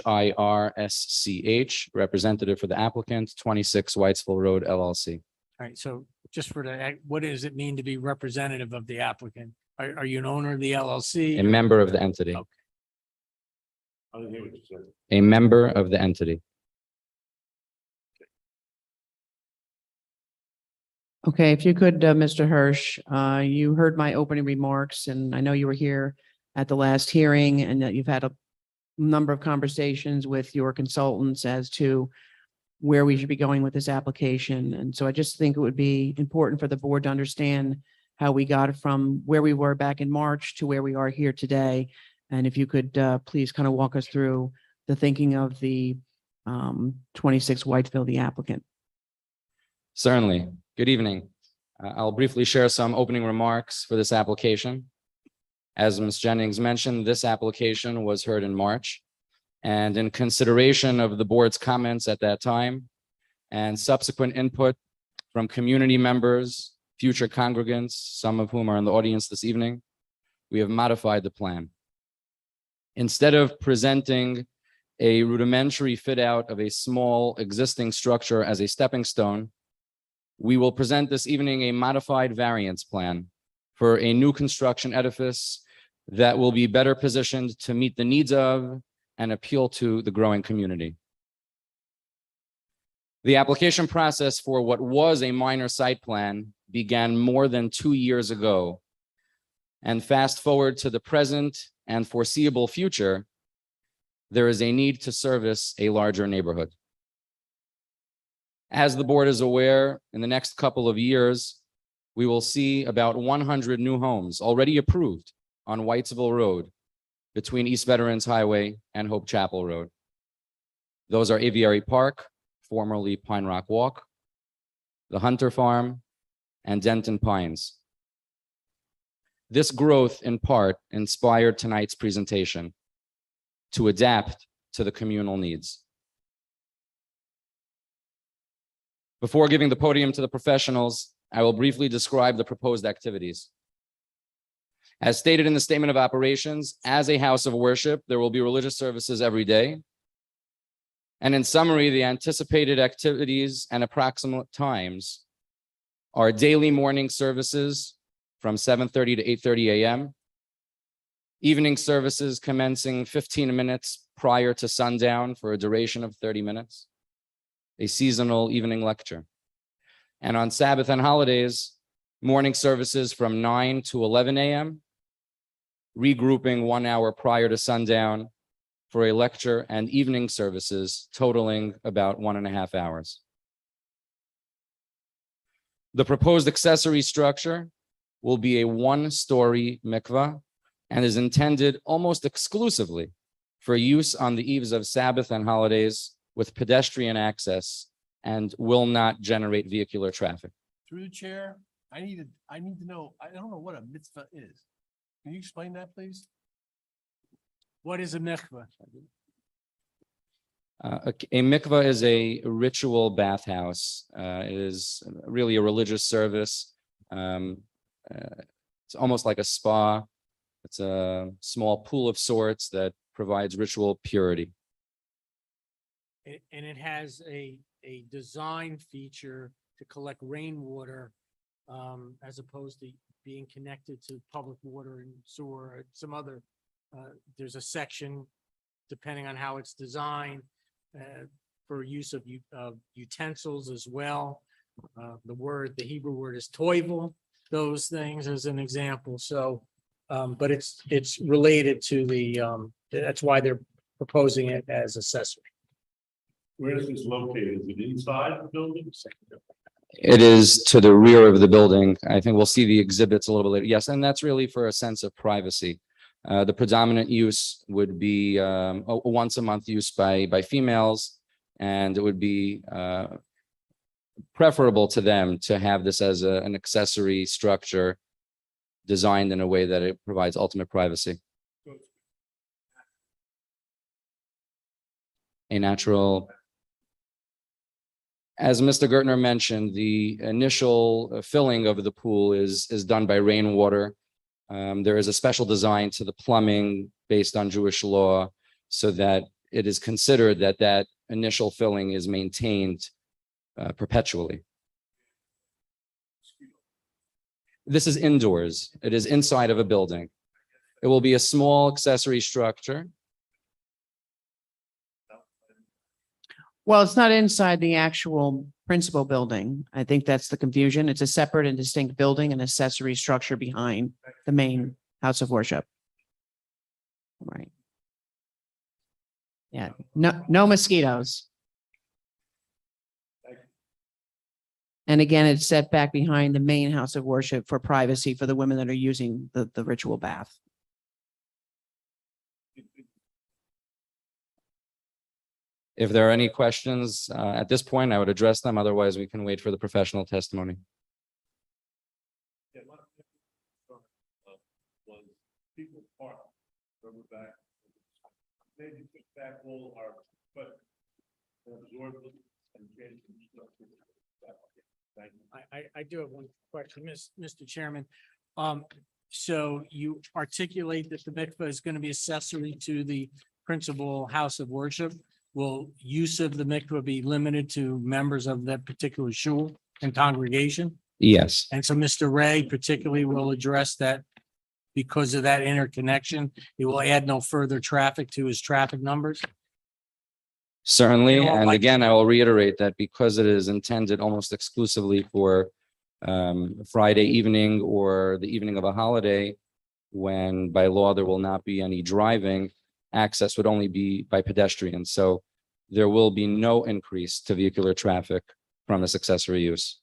representative for the applicant, 26 Whitesville Road LLC. All right, so just for the, what does it mean to be representative of the applicant? Are you an owner of the LLC? A member of the entity. Okay. I didn't hear what you said. A member of the entity. Okay, if you could, Mr. Hirsch, you heard my opening remarks and I know you were here at the last hearing and that you've had a number of conversations with your consultants as to where we should be going with this application. And so I just think it would be important for the board to understand how we got from where we were back in March to where we are here today. And if you could please kind of walk us through the thinking of the 26 Whiteville, the applicant. Certainly. Good evening. I'll briefly share some opening remarks for this application. As Ms. Jennings mentioned, this application was heard in March. And in consideration of the board's comments at that time and subsequent input from community members, future congregants, some of whom are in the audience this evening, we have modified the plan. Instead of presenting a rudimentary fit out of a small existing structure as a stepping stone, we will present this evening a modified variance plan for a new construction edifice that will be better positioned to meet the needs of and appeal to the growing community. The application process for what was a minor site plan began more than 2 years ago. And fast forward to the present and foreseeable future, there is a need to service a larger neighborhood. As the board is aware, in the next couple of years, we will see about 100 new homes already approved on Whitesville Road between East Veterans Highway and Hope Chapel Road. Those are Aviary Park, formerly Pine Rock Walk, the Hunter Farm, and Denton Pines. This growth in part inspired tonight's presentation to adapt to the communal needs. Before giving the podium to the professionals, I will briefly describe the proposed activities. As stated in the statement of operations, as a house of worship, there will be religious services every day. And in summary, the anticipated activities and approximate times are daily morning services from 7:30 to 8:30 a.m., evening services commencing 15 minutes prior to sundown for a duration of 30 minutes, a seasonal evening lecture. And on Sabbath and holidays, morning services from 9 to 11 a.m., regrouping 1 hour prior to sundown for a lecture, and evening services totaling about 1.5 hours. The proposed accessory structure will be a 1-story mikvah and is intended almost exclusively for use on the eves of Sabbath and holidays with pedestrian access and will not generate vehicular traffic. Through the chair, I need to know, I don't know what a mitzvah is. Can you explain that, please? What is a mikvah? A mikvah is a ritual bathhouse. It is really a religious service. It's almost like a spa. It's a small pool of sorts that provides ritual purity. And it has a design feature to collect rainwater as opposed to being connected to public water and sewer or some other. There's a section, depending on how it's designed, for use of utensils as well. The Hebrew word is toivel, those things as an example. So, but it's related to that's why they're proposing it as accessory. Where is this located? Is it inside the building? It is to the rear of the building. I think we'll see the exhibits a little bit later. Yes, and that's really for a sense of privacy. The predominant use would be a once a month use by females, And it would be preferable to them to have this as an accessory structure designed in a way that it provides ultimate privacy. A natural. As Mr. Gertner mentioned, the initial filling of the pool is done by rainwater. There is a special design to the plumbing based on Jewish law so that it is considered that that initial filling is maintained perpetually. This is indoors. It is inside of a building. It will be a small accessory structure. Well, it's not inside the actual principal building. I think that's the confusion. It's a separate and distinct building and accessory structure behind the main house of worship. Right. Yeah, no mosquitoes. And again, it's set back behind the main house of worship for privacy for the women that are using the ritual bath. If there are any questions at this point, I would address them. Otherwise, we can wait for the professional testimony. Yeah, was people park, remember back, maybe took back all our, but absorbed it and changed the structure. Thank you. I do have one question, Mr. Chairman. So you articulate that the mikveh is going to be accessory to the principal house of worship. Will use of the mikveh be limited to members of that particular shul and congregation? Yes, And so Mr. Ray particularly will address that because of that interconnection. It will add no further traffic to his traffic numbers. certainly. You know, And like- again, I will reiterate that because it is intended almost exclusively for Friday evening or the evening of a holiday, when by law there will not be any driving, access would only be by pedestrians. So there will be no increase to vehicular traffic from this accessory use.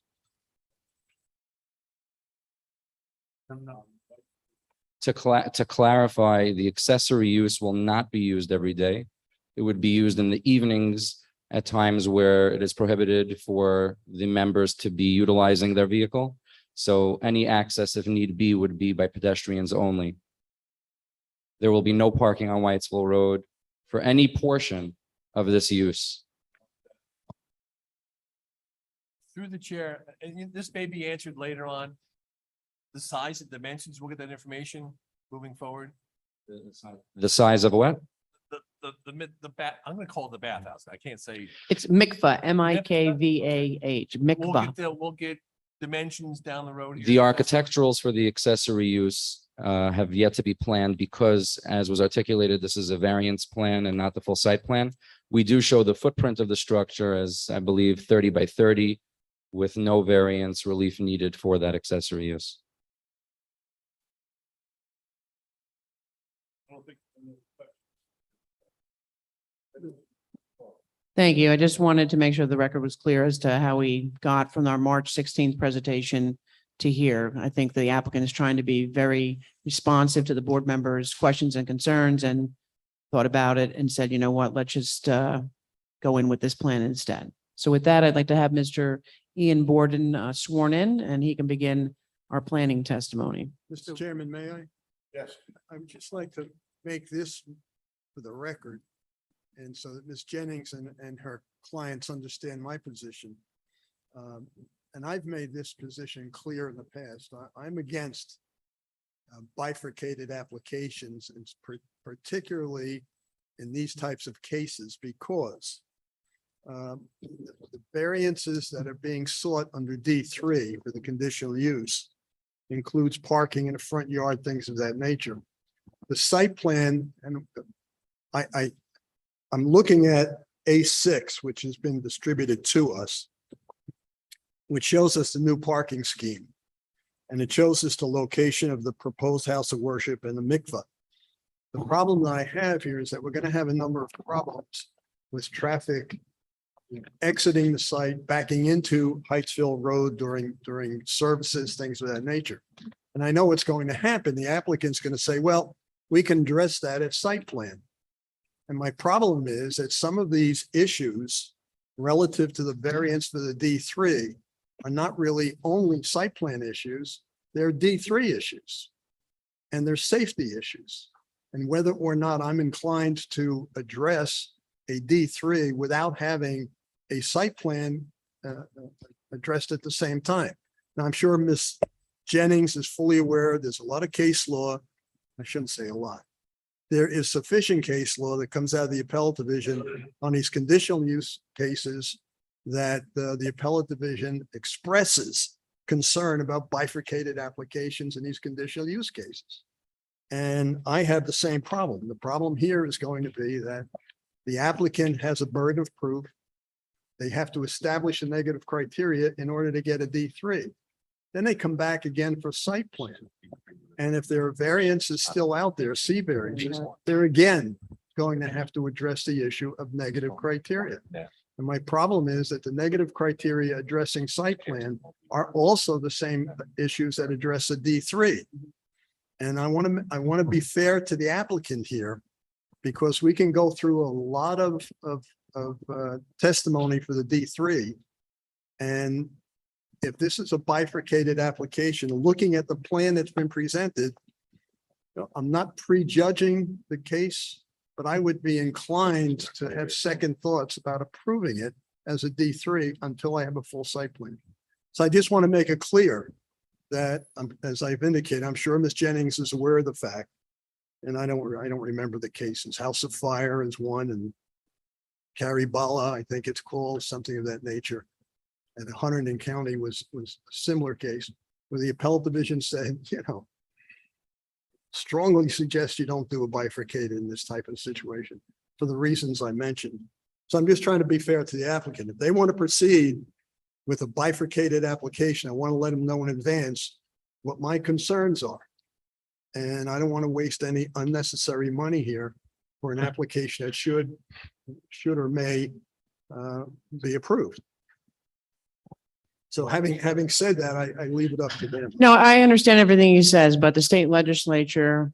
To clarify, the accessory use will not be used every day. It would be used in the evenings at times where it is prohibited for the members to be utilizing their vehicle. So any access, if need be, would be by pedestrians only. There will be no parking on Whitesville Road for any portion of this use. Through the chair, and this may be answered later on. The size and dimensions, we'll get that information moving forward. The size of what? The bath, I'm gonna call it the bathhouse. I can't say. It's mikvah, M-I-K-V-A-H, mikvah. We'll get dimensions down the road. The architecturals for the accessory use have yet to be planned because, as was articulated, this is a variance plan and not the full site plan. We do show the footprint of the structure as, I believe, 30 by 30 with no variance relief needed for that accessory use. Thank you. I just wanted to make sure the record was clear as to how we got from our March 16th presentation to here. I think the applicant is trying to be very responsive to the board members' questions and concerns and thought about it and said, you know what, let's just go in with this plan instead. So with that, I'd like to have Mr. Ian Borden sworn in and he can begin our planning testimony. Mr. Chairman, may I? Yes. I would just like to make this for the record. And so that Ms. Jennings and her clients understand my position. And I've made this position clear in the past. I'm against bifurcated applications, and particularly in these types of cases, because the variances that are being sought under D3 for the conditional use includes parking in the front yard, things of that nature. The site plan, and I'm looking at A6, which has been distributed to us, which shows us the new parking scheme. And it shows us the location of the proposed house of worship and the mikveh. The problem that I have here is that we're going to have a number of problems with traffic exiting the site, backing into Heightsville Road during services, things of that nature. And I know what's going to happen. The applicant's going to say, well, we can address that at site plan. And my problem is that some of these issues relative to the variance for the D3 are not really only site plan issues, they're D3 issues. And they're safety issues. And whether or not I'm inclined to address a D3 without having a site plan addressed at the same time. Now, I'm sure Ms. Jennings is fully aware, there's a lot of case law. I shouldn't say a lot. There is sufficient case law that comes out of the appellate division on these conditional use cases that the appellate division expresses concern about bifurcated applications in these conditional use cases. And I have the same problem. The problem here is going to be that the applicant has a burden of proof. They have to establish a negative criteria in order to get a D3. Then they come back again for site plan. And if there are variances still out there, C variances, they're again going to have to address the issue of negative criteria. And my problem is that the negative criteria addressing site plan are also the same issues that address a D3. And I want to be fair to the applicant here, because we can go through a lot of testimony for the D3. And if this is a bifurcated application, looking at the plan that's been presented, I'm not prejudging the case, but I would be inclined to have second thoughts about approving it as a D3 until I have a full site plan. So I just want to make it clear that, as I've indicated, I'm sure Ms. Jennings is aware of the fact, and I don't remember the cases. House of Fire is one, and Caribala, I think it's called, something of that nature. And Hunterdon County was a similar case where the appellate division said, strongly suggest you don't do a bifurcated in this type of situation for the reasons I mentioned. So I'm just trying to be fair to the applicant. If they want to proceed with a bifurcated application, I want to let them know in advance what my concerns are. And I don't want to waste any unnecessary money here for an application that should or may be approved. So having said that, I leave it up to them. No, I understand everything he says, but the state legislature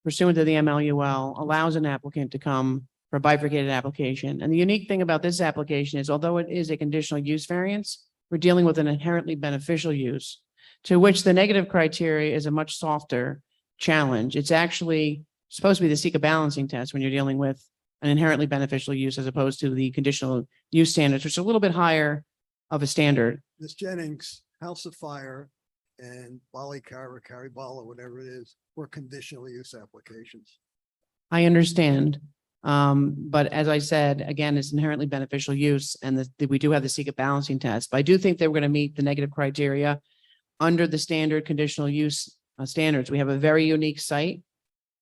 pursuant to the MLUL allows an applicant to come for a bifurcated application. And the unique thing about this application is, although it is a conditional use variance, we're dealing with an inherently beneficial use, to which the negative criteria is a much softer challenge. It's actually supposed to be the seek balancing test when you're dealing with an inherently beneficial use as opposed to the conditional use standards, which is a little bit higher of a standard. Ms. Jennings, House of Fire and Caribala, whatever it is, were conditional use applications. I understand. But as I said, again, it's inherently beneficial use, and we do have the seek balancing test. But I do think they were going to meet the negative criteria under the standard conditional use standards. We have a very unique site.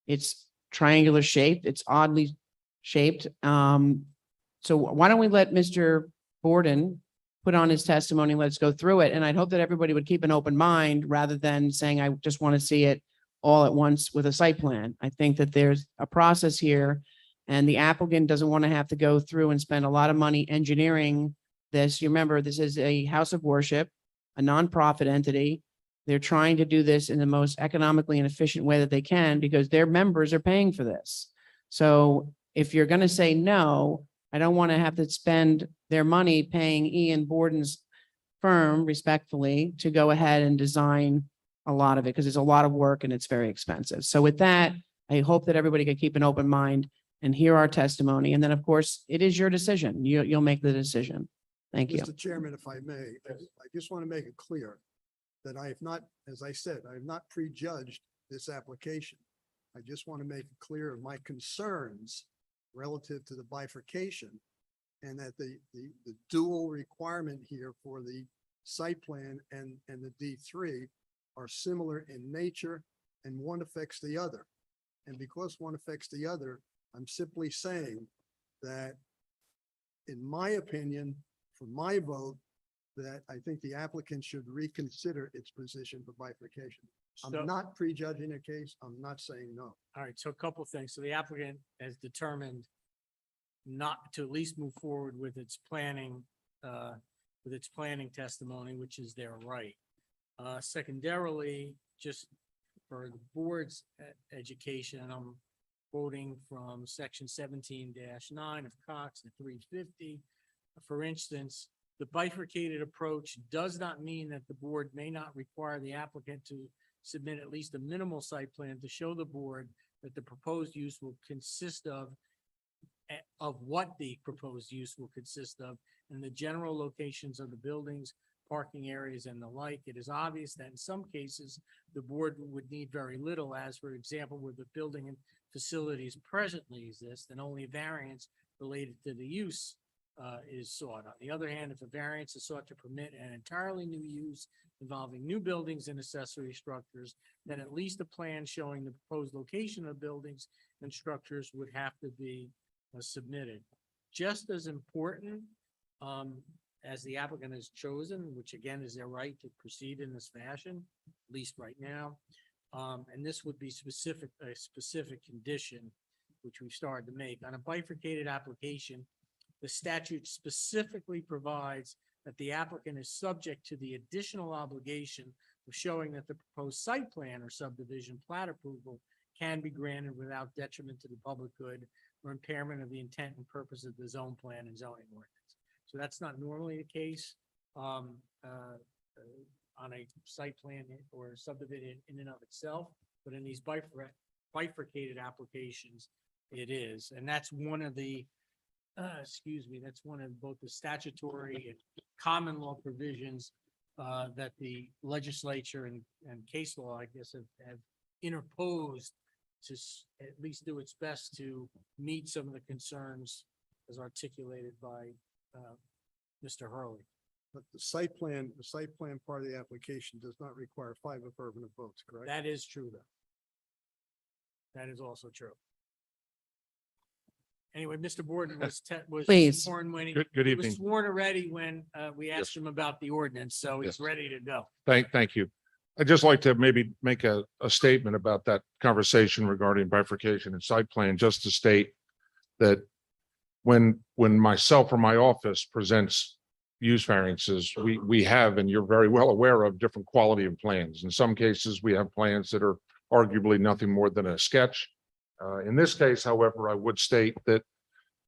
It's triangular shaped. It's oddly shaped. So why don't we let Mr. Borden put on his testimony? Let's go through it. And I'd hope that everybody would keep an open mind rather than saying, I just want to see it all at once with a site plan. I think that there's a process here, and the applicant doesn't want to have to go through and spend a lot of money engineering this. You remember, this is a house of worship, a nonprofit entity. They're trying to do this in the most economically and efficient way that they can because their members are paying for this. So if you're going to say no, I don't want to have to spend their money paying Ian Borden's firm respectfully to go ahead and design a lot of it, because it's a lot of work and it's very expensive. So with that, I hope that everybody can keep an open mind and hear our testimony. And then, of course, it is your decision. You'll make the decision. Thank you. Mr. Chairman, if I may, I just want to make it clear that I have not, as I said, I have not prejudged this application. I just want to make it clear of my concerns relative to the bifurcation, and that the dual requirement here for the site plan and the D3 are similar in nature, and one affects the other. And because one affects the other, I'm simply saying that, in my opinion, for my vote, that I think the applicant should reconsider its position for bifurcation. So- I'm not prejudging a case. I'm not saying no. All right, so a couple of things. So the applicant has determined not to at least move forward with its planning testimony, which is their right. Secondarily, just for the board's education, I'm quoting from section 17-9 of Cox at 350. for instance, the bifurcated approach does not mean that the board may not require the applicant to submit at least a minimal site plan to show the board that the proposed use will consist of what the proposed use will consist of and the general locations of the buildings, parking areas and the like. It is obvious that in some cases, the board would need very little, as for example, where the building and facilities presently exist, and only a variance related to the use is sought. On the other hand, if a variance is sought to permit an entirely new use involving new buildings and accessory structures, then at least a plan showing the proposed location of buildings and structures would have to be submitted. Just as important, as the applicant has chosen, which again is their right to proceed in this fashion, at least right now. And this would be a specific condition, which we've started to make. On a bifurcated application, the statute specifically provides that the applicant is subject to the additional obligation of showing that the proposed site plan or subdivision plat approval can be granted without detriment to the public good or impairment of the intent and purpose of the zone plan and zoning ordinance. So that's not normally the case on a site plan or subdivision in and of itself, but in these bifurcated applications, it is. And that's one of the, that's one of both the statutory and common law provisions that the legislature and case law, I guess, have interposed to at least do its best to meet some of the concerns as articulated by Mr. Hurley. But the site plan part of the application does not require 5 affirmative votes, correct? That is true, though. That is also true. Anyway, Mr. Borden was Please. sworn when he Good he was evening. sworn already when we asked him about the ordinance, so he's Yes. ready to go. Thank you. I'd just like to maybe make a statement about that conversation regarding bifurcation and site plan, just to state that when myself or my office presents use variances, we have, and you're very well aware of, different quality of plans. In some cases, we have plans that are arguably nothing more than a sketch. In this case, however, I would state that,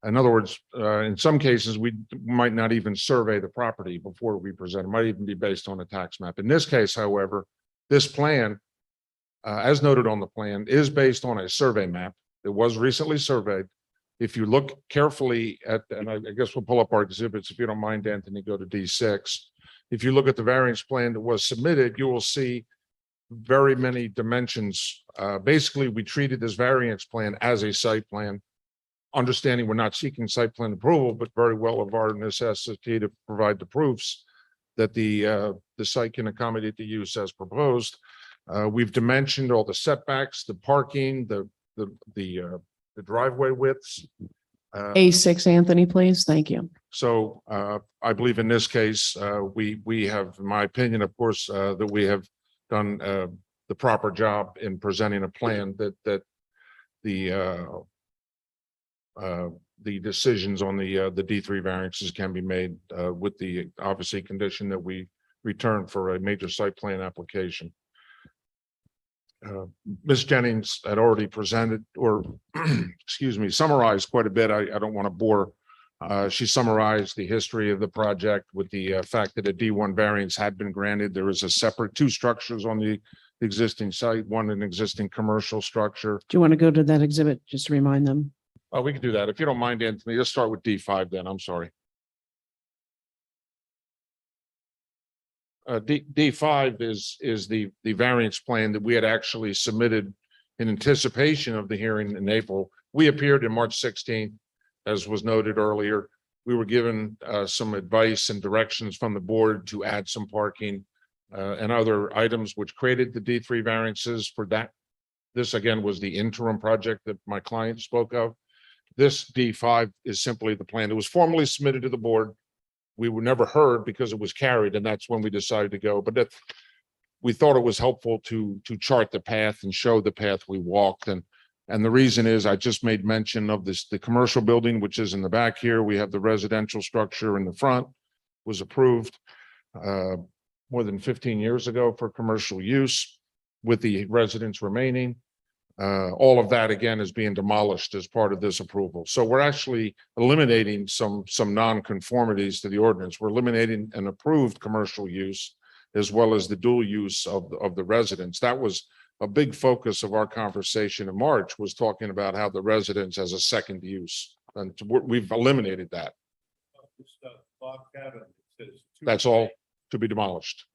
in other words, in some cases, we might not even survey the property before we present. It might even be based on a tax map. In this case, however, this plan, as noted on the plan, is based on a survey map. It was recently surveyed. If you look carefully at, and I guess we'll pull up our exhibits, if you don't mind, Anthony, go to D6. If you look at the variance plan that was submitted, you will see very many dimensions. Basically, we treated this variance plan as a site plan, understanding we're not seeking site plan approval, but very well of our necessity to provide the proofs that the site can accommodate the use as proposed. We've dimensioned all the setbacks, the parking, the driveway widths. A6, Anthony, please. Thank you. So I believe in this case, we have, in my opinion, of course, that we have done the proper job in presenting a plan that the decisions on the D3 variances can be made with the obviously condition that we return for a major site plan application. Ms. Jennings had already presented, or excuse me, summarized quite a bit. I don't want to bore. She summarized the history of the project with the fact that a D1 variance had been granted. There is a separate 2 structures on the existing site, one an existing commercial structure. Do you want to go to that exhibit just to remind them? Oh, we can do that. If you don't mind, Anthony, let's start with D5 then. I'm sorry. D5 is the variance plan that we had actually submitted in anticipation of the hearing in April. We appeared in March 16th, as was noted earlier. We were given some advice and directions from the board to add some parking and other items which created the D3 variances for that. This again was the interim project that my client spoke of. This D5 is simply the plan that was formally submitted to the board. We were never heard because it was carried, and that's when we decided to go. But that we thought it was helpful to chart the path and show the path we walked. And the reason is I just made mention of this, the commercial building, which is in the back here. We have the residential structure in the front, was approved more than 15 years ago for commercial use with the residents remaining. All of that again is being demolished as part of this approval. So we're actually eliminating some non-conformities to the ordinance. We're eliminating an approved commercial use as well as the dual use of the residents. That was a big focus of our conversation in March, was talking about how the residence has a second use. And we've eliminated that. That's all to be demolished.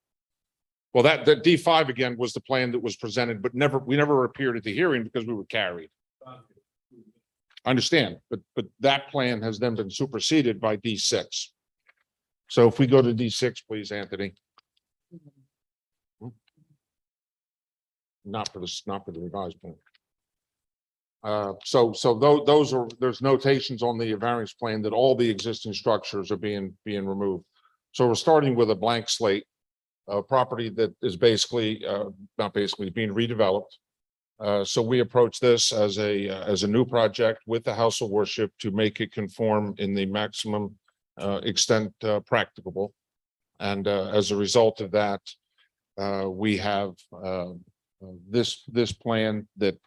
Well, that D5 again was the plan that was presented, but we never appeared at the hearing because we were carried. I understand, but that plan has then been superseded by D6. So if we go to D6, please, Anthony. Not for the revised plan. There's notations on the variance plan that all the existing structures are being removed. So we're starting with a blank slate, a property that is basically, not basically, being redeveloped. So we approach this as a new project with the house of worship to make it conform in the maximum extent practicable. And as a result of that, we have this plan that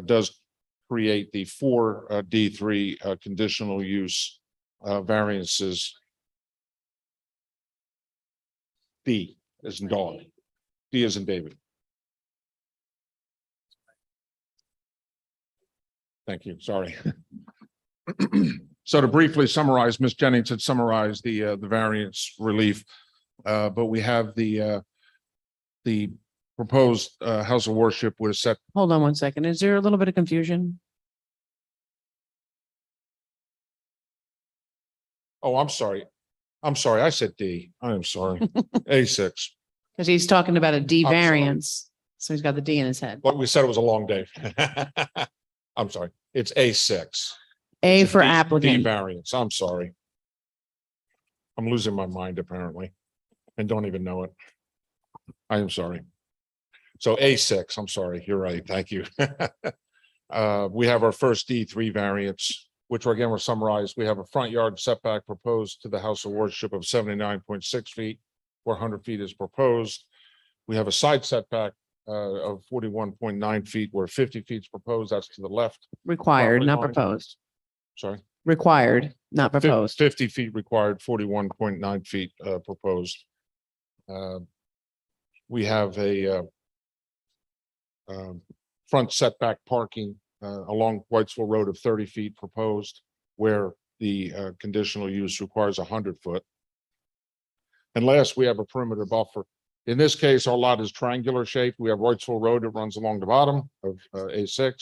does create the 4 D3 conditional use variances. D as in dog, D as in David. Thank you, sorry. So to briefly summarize, Ms. Jennings had summarized the variance relief, but we have the proposed house of worship with a set. Hold on one second. Is there a little bit of confusion? Oh, I'm sorry. I said D. I am sorry. A6. Because he's talking about a D I'm sorry. variance. So he's got the D in his head. Like we said, it was a long day. I'm sorry. It's A6. A It's for D applicant. variance. I'm sorry. I'm losing my mind apparently and don't even know it. I am sorry. So A6, I'm sorry. You're right. Thank you. We have our first D3 variance, which again were summarized. We have a front yard setback proposed to the house of worship of 79.6 feet, where 100 feet is proposed. We have a side setback of 41.9 feet, where 50 feet is proposed. That's to the left. Required, property not line. proposed. Sorry. Required, not proposed. 50 feet required, 41.9 feet proposed. We have a front setback parking along Whitesville Road of 30 feet proposed, where the conditional use requires 100 foot. And last, we have a perimeter buffer. In this case, our lot is triangular shaped. We have Whitesville Road that runs along the bottom of A6.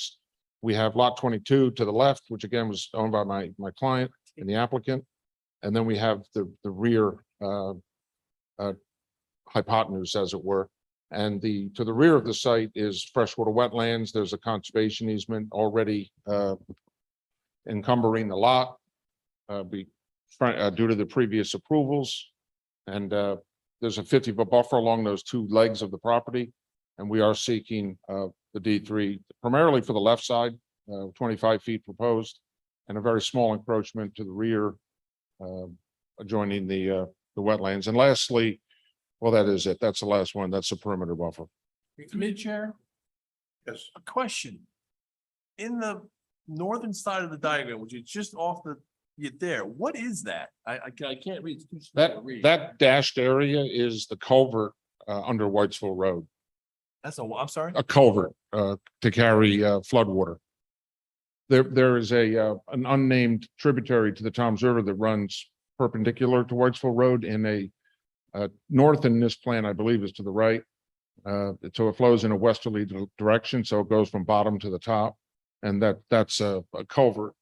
We have lot 22 to the left, which again was owned by my client and the applicant. And then we have the rear hypotenuse, as it were. And to the rear of the site is freshwater wetlands. There's a conservation easement already encumbering the lot due to the previous approvals. And there's a 50-foot buffer along those 2 legs of the property. And we are seeking the D3 primarily for the left side, 25 feet proposed, and a very small encroachment to the rear adjoining the wetlands. And lastly, well, that is it. That's the last one. That's the perimeter buffer. Mid-chair, Yes. a question. In the northern side of the diagram, which is just off there, what is that? I can't read. It's too small to read. That dashed area is the culvert under Whitesville Road, I'm sorry? a culvert to carry flood water. There is an unnamed tributary to the Toms River that runs perpendicular to Whitesville Road in a north in this plan, I believe, is to the right. So it flows in a westerly direction, so it goes from bottom to the top. And that's a culvert.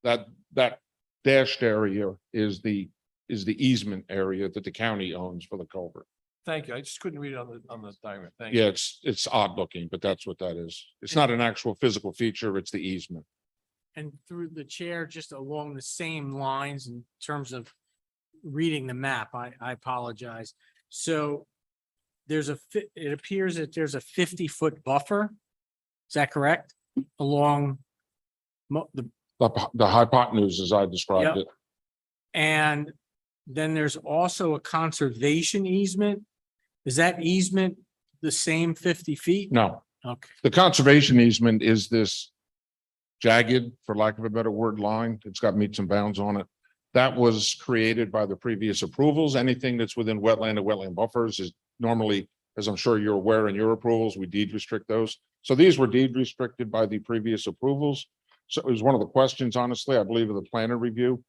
That dashed area is the easement area that the county owns for the culvert. Thank you. I just couldn't read it on the diagram. Thank you. Yeah, it's odd looking, but that's what that is. It's not an actual physical feature, it's the easement. And through the chair, just along the same lines in terms of reading the map, I apologize. So it appears that there's a 50-foot buffer. Is that correct? Along The hypotenuse, as I described Yep. it. and then there's also a conservation easement. Is that easement the same 50 feet? No, Okay, The conservation easement is this jagged, for lack of a better word, line. It's got meets and bounds on it. That was created by the previous approvals. Anything that's within wetland and wetland buffers is normally, as I'm sure you're aware in your approvals, we deed restrict those. So these were deed restricted by the previous approvals. So it was one of the questions, honestly, I believe, of the planner review,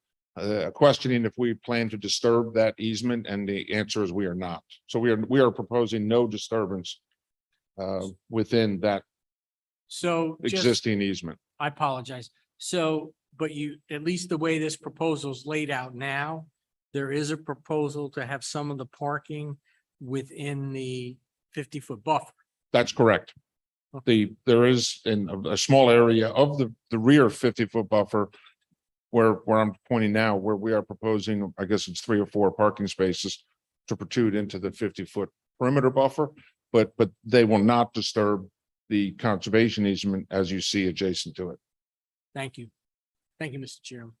questioning if we plan to disturb that easement, and the answer is we are not. So we are proposing no disturbance within that so just, existing easement. I apologize. So, but you, at least the way this proposal is laid out now, there is a proposal to have some of the parking within the 50-foot buffer. That's correct. There is in a small area of the rear 50-foot buffer where I'm pointing now, where we are proposing, I guess it's 3 or 4 parking spaces to protrude into the 50-foot perimeter buffer, but they will not disturb the conservation easement as you see adjacent to it. Thank you. Thank you, Mr. Chairman.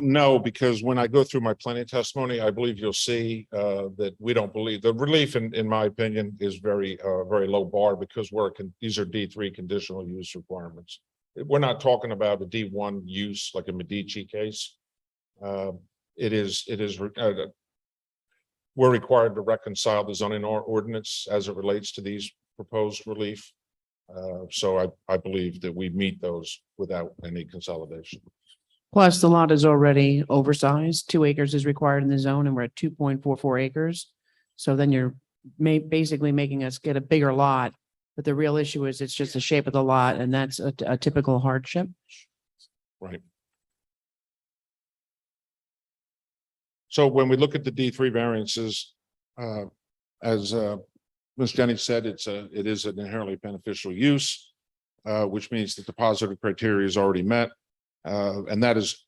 No, because when I go through my planning testimony, I believe you'll see that we don't believe the relief, in my opinion, is very low bar, because these are D3 conditional use requirements. We're not talking about a D1 use like a Medici case. We're required to reconcile the zoning ordinance as it relates to these proposed relief. So I believe that we meet those without any consolidation. Plus, the lot is already oversized. 2 acres is required in the zone and we're at 2.44 acres. So then you're basically making us get a bigger lot. But the real issue is it's just the shape of the lot, and that's a typical hardship. Right. So when we look at the D3 variances, as Ms. Jennings said, it is an inherently beneficial use, which means that the positive criteria is already met. And that is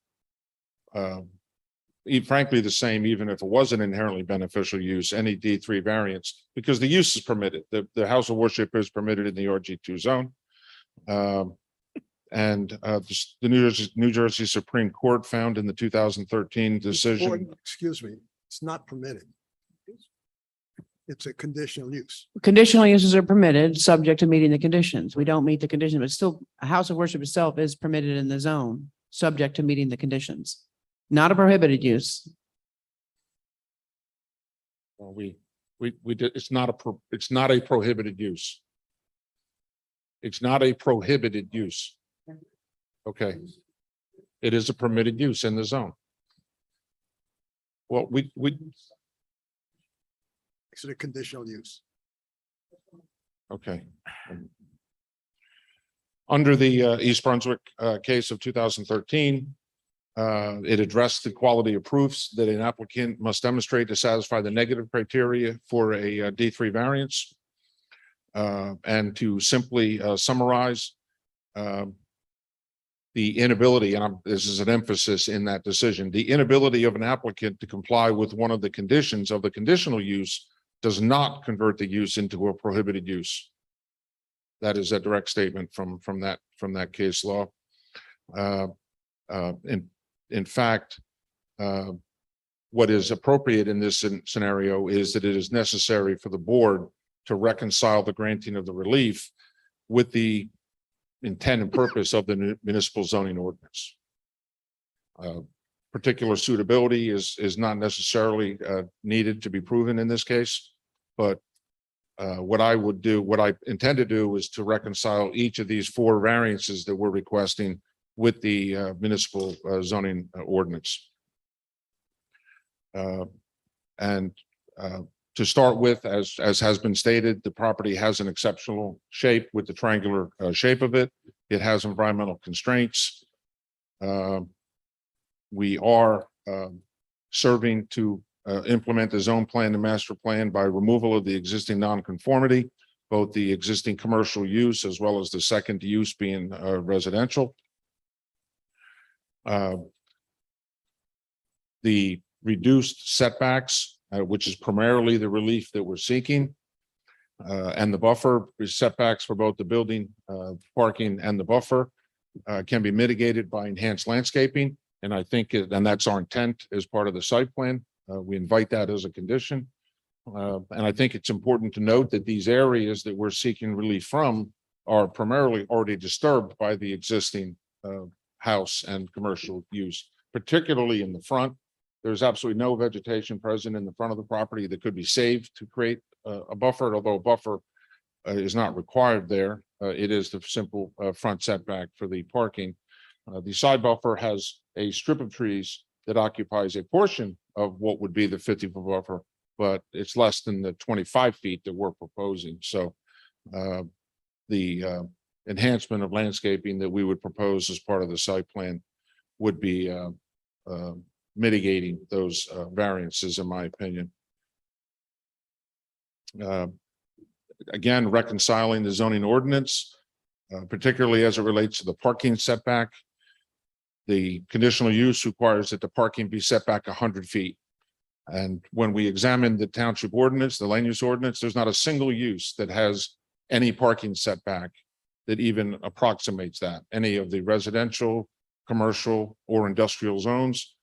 frankly the same, even if it was an inherently beneficial use, any D3 variance, because the use is permitted. The house of worship is permitted in the RG2 zone. And the New Jersey Supreme Court found in the 2013 decision. Excuse me, it's not permitted. It's a conditional use. Conditional uses are permitted, subject to meeting the conditions. We don't meet the condition, but still, a house of worship itself is permitted in the zone, subject to meeting the conditions. Not a prohibited use. Well, we did, it's not a prohibited use. It's not a prohibited use. Okay. It is a permitted use in the zone. Well, It's a conditional use. okay. Under the East Brunswick case of 2013, it addressed the quality of proofs that an applicant must demonstrate to satisfy the negative criteria for a D3 variance. And to simply summarize, the inability, and this is an emphasis in that decision, the inability of an applicant to comply with one of the conditions of the conditional use does not convert the use into a prohibited use. That is a direct statement from that case law. In fact, what is appropriate in this scenario is that it is necessary for the board to reconcile the granting of the relief with the intent and purpose of the municipal zoning ordinance. Particular suitability is not necessarily needed to be proven in this case, but what I intend to do is to reconcile each of these 4 variances that we're requesting with the municipal zoning ordinance. And to start with, as has been stated, the property has an exceptional shape with the triangular shape of it. It has environmental constraints. We are serving to implement the zone plan and master plan by removal of the existing nonconformity, both the existing commercial use as well as the second use being residential. The reduced setbacks, which is primarily the relief that we're seeking, and the buffer setbacks for both the building, parking and the buffer can be mitigated by enhanced landscaping. And I think, and that's our intent as part of the site plan. We invite that as a condition. And I think it's important to note that these areas that we're seeking relief from are primarily already disturbed by the existing house and commercial use, particularly in the front. There's absolutely no vegetation present in the front of the property that could be saved to create a buffer, although a buffer is not required there. It is the simple front setback for the parking. The side buffer has a strip of trees that occupies a portion of what would be the 50-foot buffer, but it's less than the 25 feet that we're proposing. So the enhancement of landscaping that we would propose as part of the site plan would be mitigating those variances, in my opinion. Again, reconciling the zoning ordinance, particularly as it relates to the parking setback. The conditional use requires that the parking be set back 100 feet. And when we examine the township ordinance, the land use ordinance, there's not a single use that has any parking setback that even approximates that. Any of the residential, commercial, or industrial zones,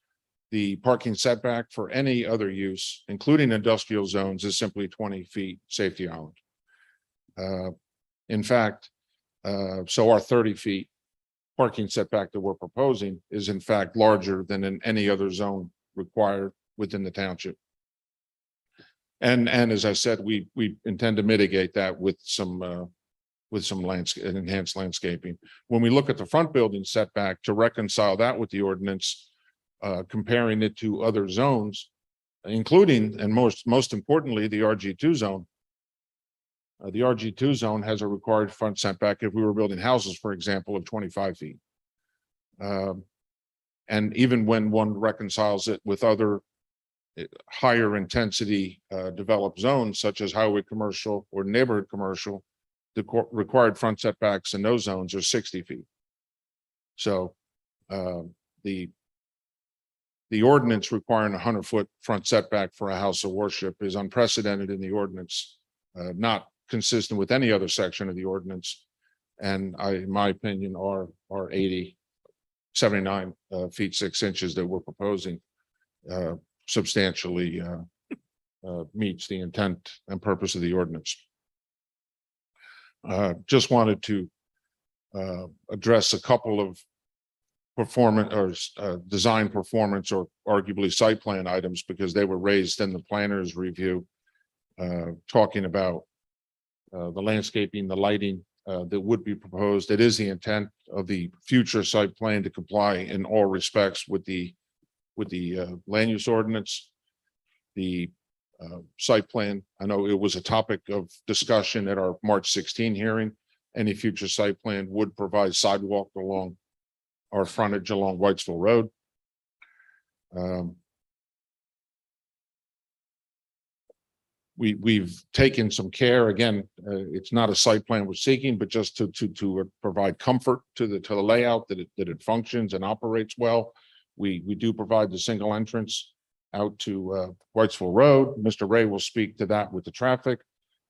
the parking setback for any other use, including industrial zones, is simply 20 feet safety island. In fact, so our 30 feet parking setback that we're proposing is in fact larger than in any other zone required within the township. And as I said, we intend to mitigate that with some enhanced landscaping. When we look at the front building setback to reconcile that with the ordinance, comparing it to other zones, including and most importantly, the RG2 zone. The RG2 zone has a required front setback if we were building houses, for example, of 25 feet. And even when one reconciles it with other higher intensity developed zones, such as highway commercial or neighborhood commercial, the required front setbacks in those zones are 60 feet. So the ordinance requiring 100-foot front setback for a house of worship is unprecedented in the ordinance, not consistent with any other section of the ordinance. And in my opinion, are 79 feet 6 inches that we're proposing substantially meets the intent and purpose of the ordinance. Just wanted to address a couple of performance or design performance or arguably site plan items because they were raised in the planner's review, talking about the landscaping, the lighting that would be proposed. It is the intent of the future site plan to comply in all respects with the land use ordinance. The site plan, I know it was a topic of discussion at our March 16 hearing. Any future site plan would provide sidewalk along our frontage along Whitesville Road. We've taken some care. Again, it's not a site plan we're seeking, but just to provide comfort to the layout that it functions and operates well. We do provide the single entrance out to Whitesville Road. Mr. Ray will speak to that with the traffic.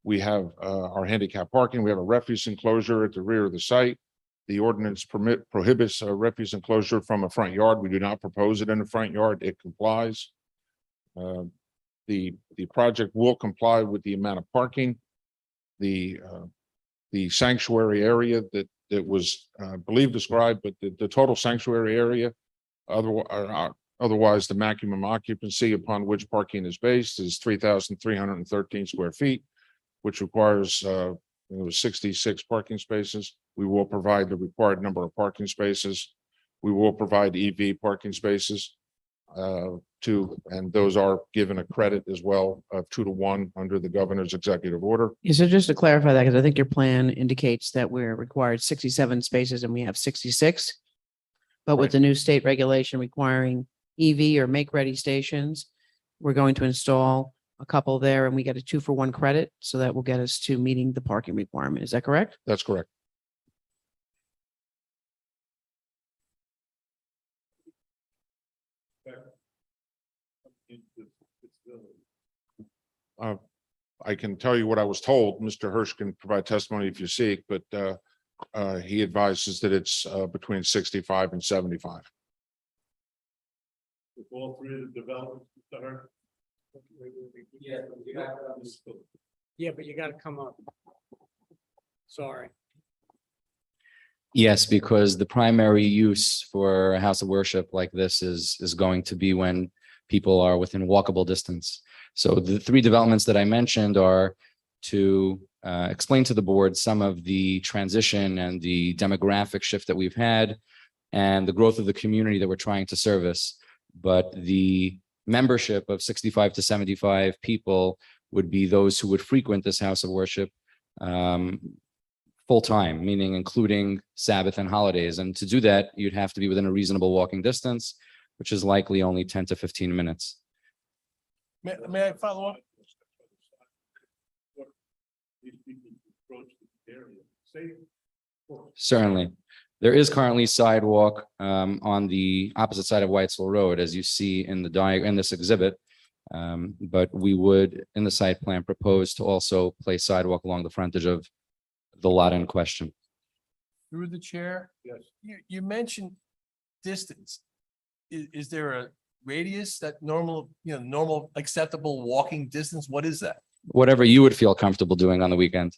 We have our handicap parking. We have a refuse enclosure at the rear of the site. The ordinance prohibits a refuse enclosure from a front yard. We do not propose it in the front yard. It complies. The project will comply with the amount of parking. The sanctuary area that was believed described, but the total sanctuary area, otherwise the maximum occupancy upon which parking is based is 3,313 square feet, which requires 66 parking spaces. We will provide the required number of parking spaces. We will provide EV parking spaces and those are given a credit as well of 2 to 1 under the governor's executive order. So just to clarify that, because I think your plan indicates that we're required 67 spaces and we have 66. But with the new state regulation requiring EV or make-ready stations, we're going to install a couple there and we get a 2-for-1 credit. So that will get us to meeting the parking requirement. Is that correct? That's correct. I can tell you what I was told. Mr. Hirsch can provide testimony if you seek, but he advises that it's between 65 and 75. With all three of the developments, Mr. Hirsch? Yeah, but you gotta come up. Sorry. Yes, because the primary use for a house of worship like this is going to be when people are within walkable distance. So the three developments that I mentioned are to explain to the board some of the transition and the demographic shift that we've had and the growth of the community that we're trying to service. But the membership of 65 to 75 people would be those who would frequent this house of worship full-time, meaning including Sabbath and holidays. And to do that, you'd have to be within a reasonable walking distance, which is likely only 10 to 15 minutes. May I follow up? These people approach the area, safe. Certainly. There is currently sidewalk on the opposite side of Whitesville Road, as you see in the diagram in this exhibit. But we would, in the site plan, propose to also place sidewalk along the frontage of the lot in question. Through the chair? Yes. You mentioned distance. Is there a radius that normal acceptable walking distance? What is that? Whatever you would feel comfortable doing on the weekend.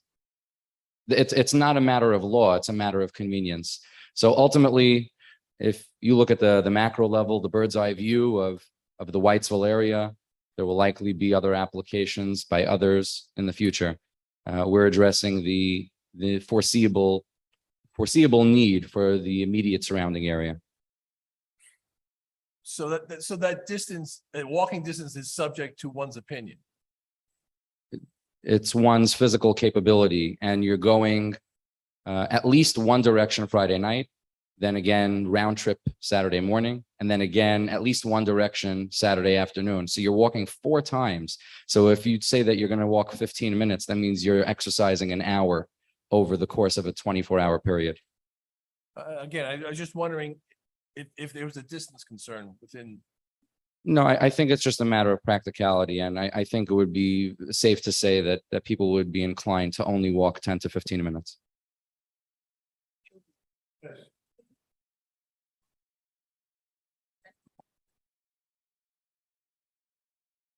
It's not a matter of law, it's a matter of convenience. So ultimately, if you look at the macro level, the bird's eye view of the Whitesville area, there will likely be other applications by others in the future. We're addressing the foreseeable need for the immediate surrounding area. So that distance, walking distance is subject to one's opinion. It's one's physical capability, and you're going at least one direction Friday night, then again round trip Saturday morning, and then again at least one direction Saturday afternoon. So you're walking 4 times. So if you say that you're going to walk 15 minutes, that means you're exercising an hour over the course of a 24-hour period. Again, I was just wondering if there was a distance concern within. No, I think it's just a matter of practicality, and I think it would be safe to say that people would be inclined to only walk 10 to 15 minutes.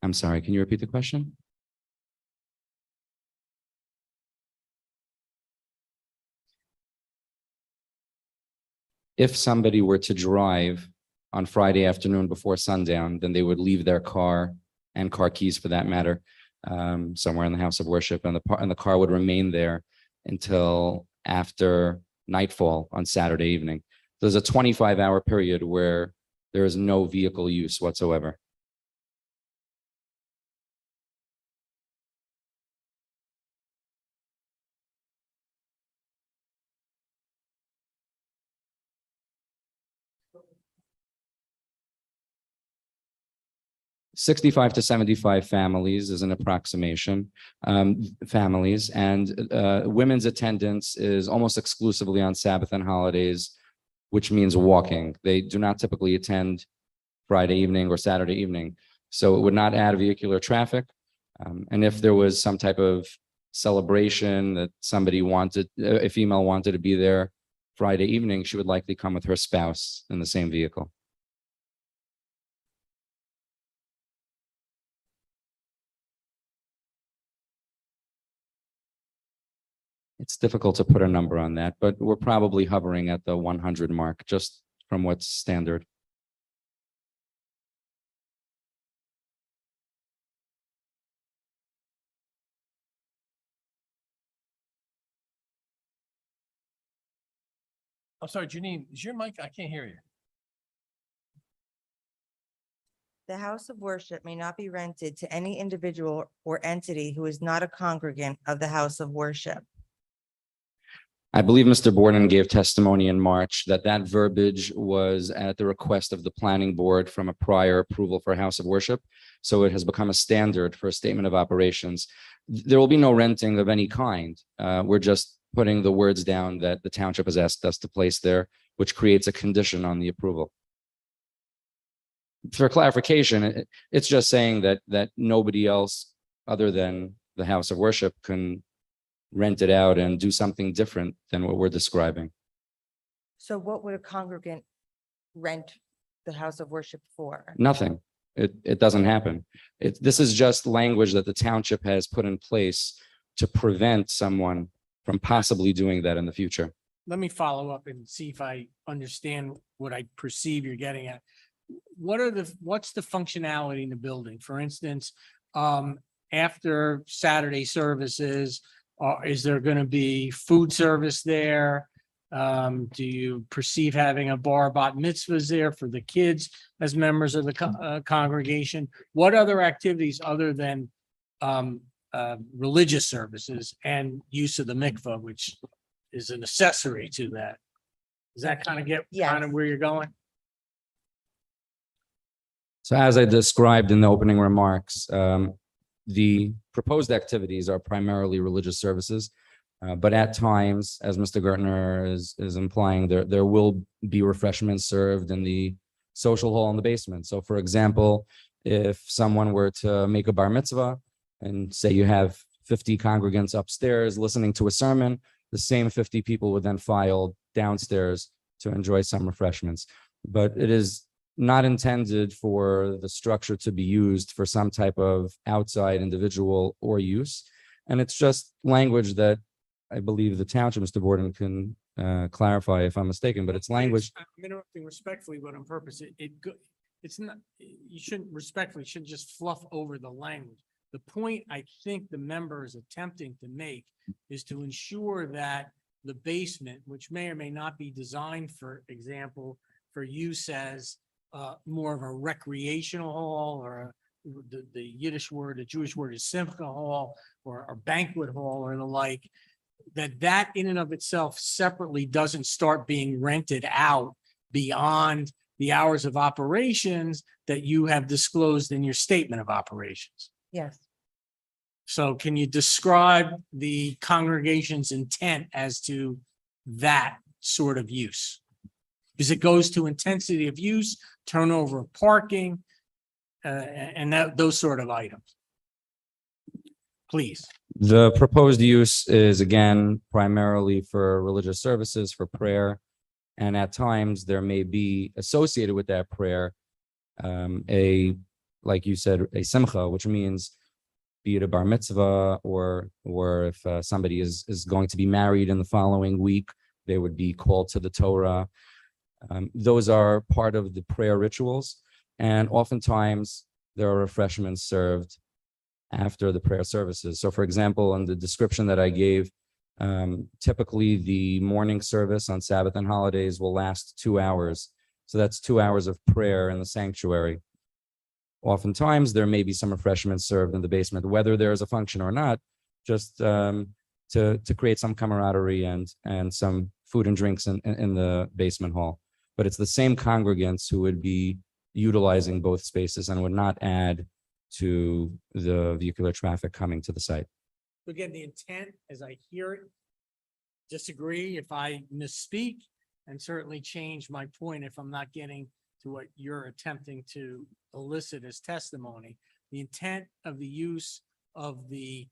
I'm sorry, can you repeat the question? If somebody were to drive on Friday afternoon before sundown, then they would leave their car and car keys for that matter somewhere in the house of worship, and the car would remain there until after nightfall on Saturday evening. There's a 25-hour period where there is no vehicle use whatsoever. '65 to '75 families is an approximation, families, and women's attendance is almost exclusively on Sabbath and holidays, which means walking. They do not typically attend Friday evening or Saturday evening, so it would not add vehicular traffic. And if there was some type of celebration that somebody wanted, a female wanted to be there Friday evening, she would likely come with her spouse in the same vehicle. It's difficult to put a number on that, but we're probably hovering at the 100 mark, just from what's standard. I'm sorry, Janine, is your mic? I can't hear you. The house of worship may not be rented to any individual or entity who is not a congregant of the house of worship. I believe Mr. Borden gave testimony in March that verbiage was at the request of the planning board from a prior approval for a house of worship. So it has become a standard for a statement of operations. There will be no renting of any kind. We're just putting the words down that the township has asked us to place there, which creates a condition on the approval. For clarification, it's just saying that nobody else other than the house of worship can rent it out and do something different than what we're describing. So what would a congregant rent the house of worship for? Nothing. It doesn't happen. This is just language that the township has put in place to prevent someone from possibly doing that in the future. Let me follow up and see if I understand what I perceive you're getting at. What's the functionality in the building? For instance, after Saturday services, is there going to be food service there? Do you perceive having a bar bat mitzvahs there for the kids as members of the congregation? What other activities other than religious services and use of the mikvah, which is an accessory to that? Does that kind of get kind of where you're going? So as I described in the opening remarks, the proposed activities are primarily religious services. But at times, as Mr. Gertner is implying, there will be refreshments served in the social hall in the basement. So for example, if someone were to make a bar mitzvah and say you have 50 congregants upstairs listening to a sermon, the same 50 people would then file downstairs to enjoy some refreshments. But it is not intended for the structure to be used for some type of outside individual or use. And it's just language that I believe the township, Mr. Borden, can clarify if I'm mistaken, but it's language. I'm interrupting respectfully, but on purpose, it's not, you shouldn't just fluff over the language. The point I think the member is attempting to make is to ensure that the basement, which may or may not be designed, for example, for use as more of a recreational hall, or the Yiddish word, the Jewish word is simcha hall, or a banquet hall or the like, that in and of itself separately doesn't start being rented out beyond the hours of operations that you have disclosed in your statement of operations. Yes. So can you describe the congregation's intent as to that sort of use? Because it goes to intensity of use, turnover of parking, and those sort of items. Please. The proposed use is again primarily for religious services, for prayer. And at times there may be associated with that prayer, like you said, a simcha, which means be it a bar mitzvah, or if somebody is going to be married in the following week, they would be called to the Torah. Those are part of the prayer rituals. And oftentimes there are refreshments served after the prayer services. So for example, in the description that I gave, typically the morning service on Sabbath and holidays will last 2 hours. So that's 2 hours of prayer in the sanctuary. Oftentimes there may be some refreshments served in the basement, whether there is a function or not, just to create some camaraderie and some food and drinks in the basement hall. But it's the same congregants who would be utilizing both spaces and would not add to the vehicular traffic coming to the site. Again, the intent, as I hear it, disagree if I misspeak, and certainly change my point if I'm not getting to what you're attempting to elicit as testimony. The intent of the use of the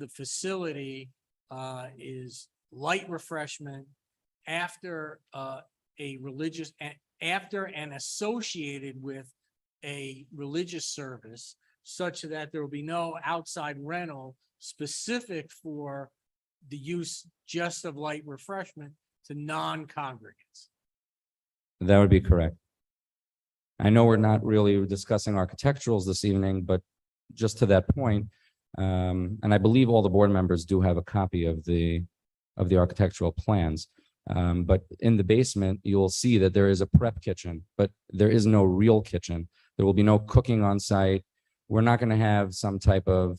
facility is light refreshment after after and associated with a religious service, such that there will be no outside rental specific for the use just of light refreshment to non-congregants. That would be correct. I know we're not really discussing architecturals this evening, but just to that point, and I believe all the board members do have a copy of the architectural plans. But in the basement, you'll see that there is a prep kitchen, but there is no real kitchen. There will be no cooking on site. We're not going to have some type of,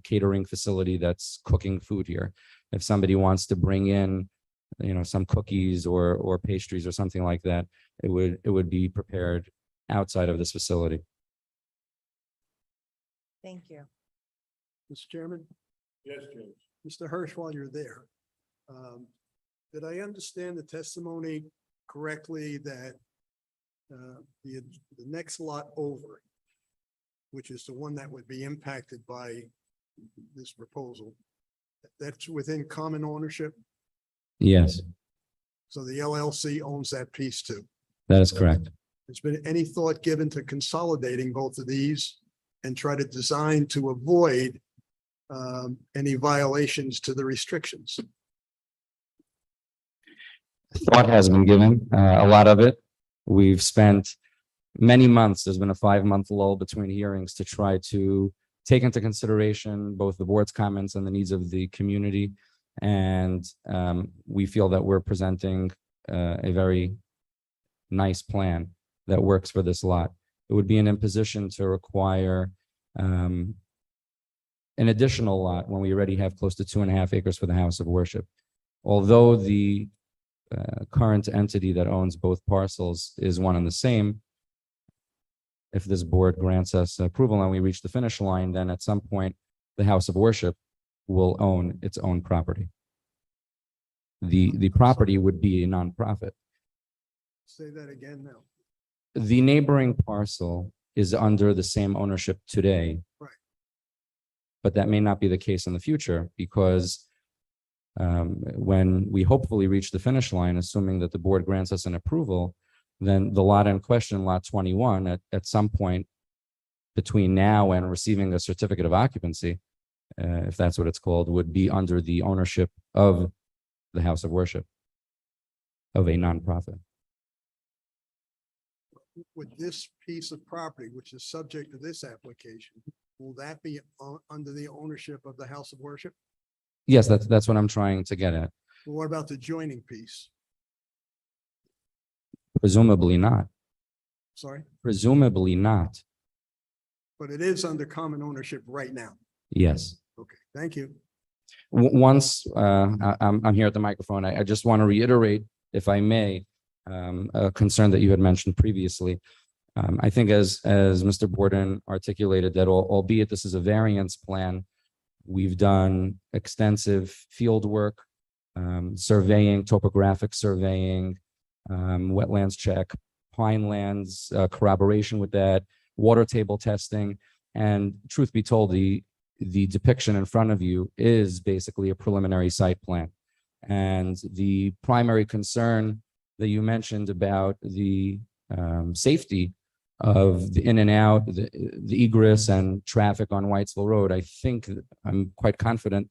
catering facility that's cooking food here. If somebody wants to bring in, some cookies or pastries or something like that, it would be prepared outside of this facility. Thank you. Mr. Chairman, Yes, James. Mr. Hirsch, while you're there, did I understand the testimony correctly that the next lot over which is the one that would be impacted by this proposal, that's within common ownership. Yes, So the LLC owns that piece too. that is correct. Has been any thought given to consolidating both of these and try to design to avoid any violations to the restrictions? Thought has been given, a lot of it. We've spent many months, there's been a 5-month lull between hearings to try to take into consideration both the board's comments and the needs of the community. And we feel that we're presenting a very nice plan that works for this lot. It would be an imposition to require an additional lot when we already have close to 2.5 acres for the house of worship. Although the current entity that owns both parcels is one and the same, if this board grants us approval and we reach the finish line, then at some point, the house of worship will own its own property. The property would be a nonprofit. Say that again now. The neighboring parcel is under the same ownership today. Right. But that may not be the case in the future because when we hopefully reach the finish line, assuming that the board grants us an approval, then the lot in question, lot 21, at some point between now and receiving a certificate of occupancy, if that's what it's called, would be under the ownership of the house of worship of a nonprofit. With this piece of property, which is subject to this application, will that be under the ownership of the house of worship? Yes, that's what I'm trying to get at. Well, what about the joining piece? Presumably not. Sorry, Presumably not. but it is under common ownership right now. Yes. Okay, thank you. Once I'm here at the microphone, I just want to reiterate, if I may, a concern that you had mentioned previously. I think as Mr. Borden articulated that albeit this is a variance plan, we've done extensive field work, surveying, topographic surveying, wetlands check, pinelands, corroboration with that, water table testing. And truth be told, the depiction in front of you is basically a preliminary site plan. And the primary concern that you mentioned about the safety of the in and out, the egress and traffic on Whitesville Road, I think I'm quite confident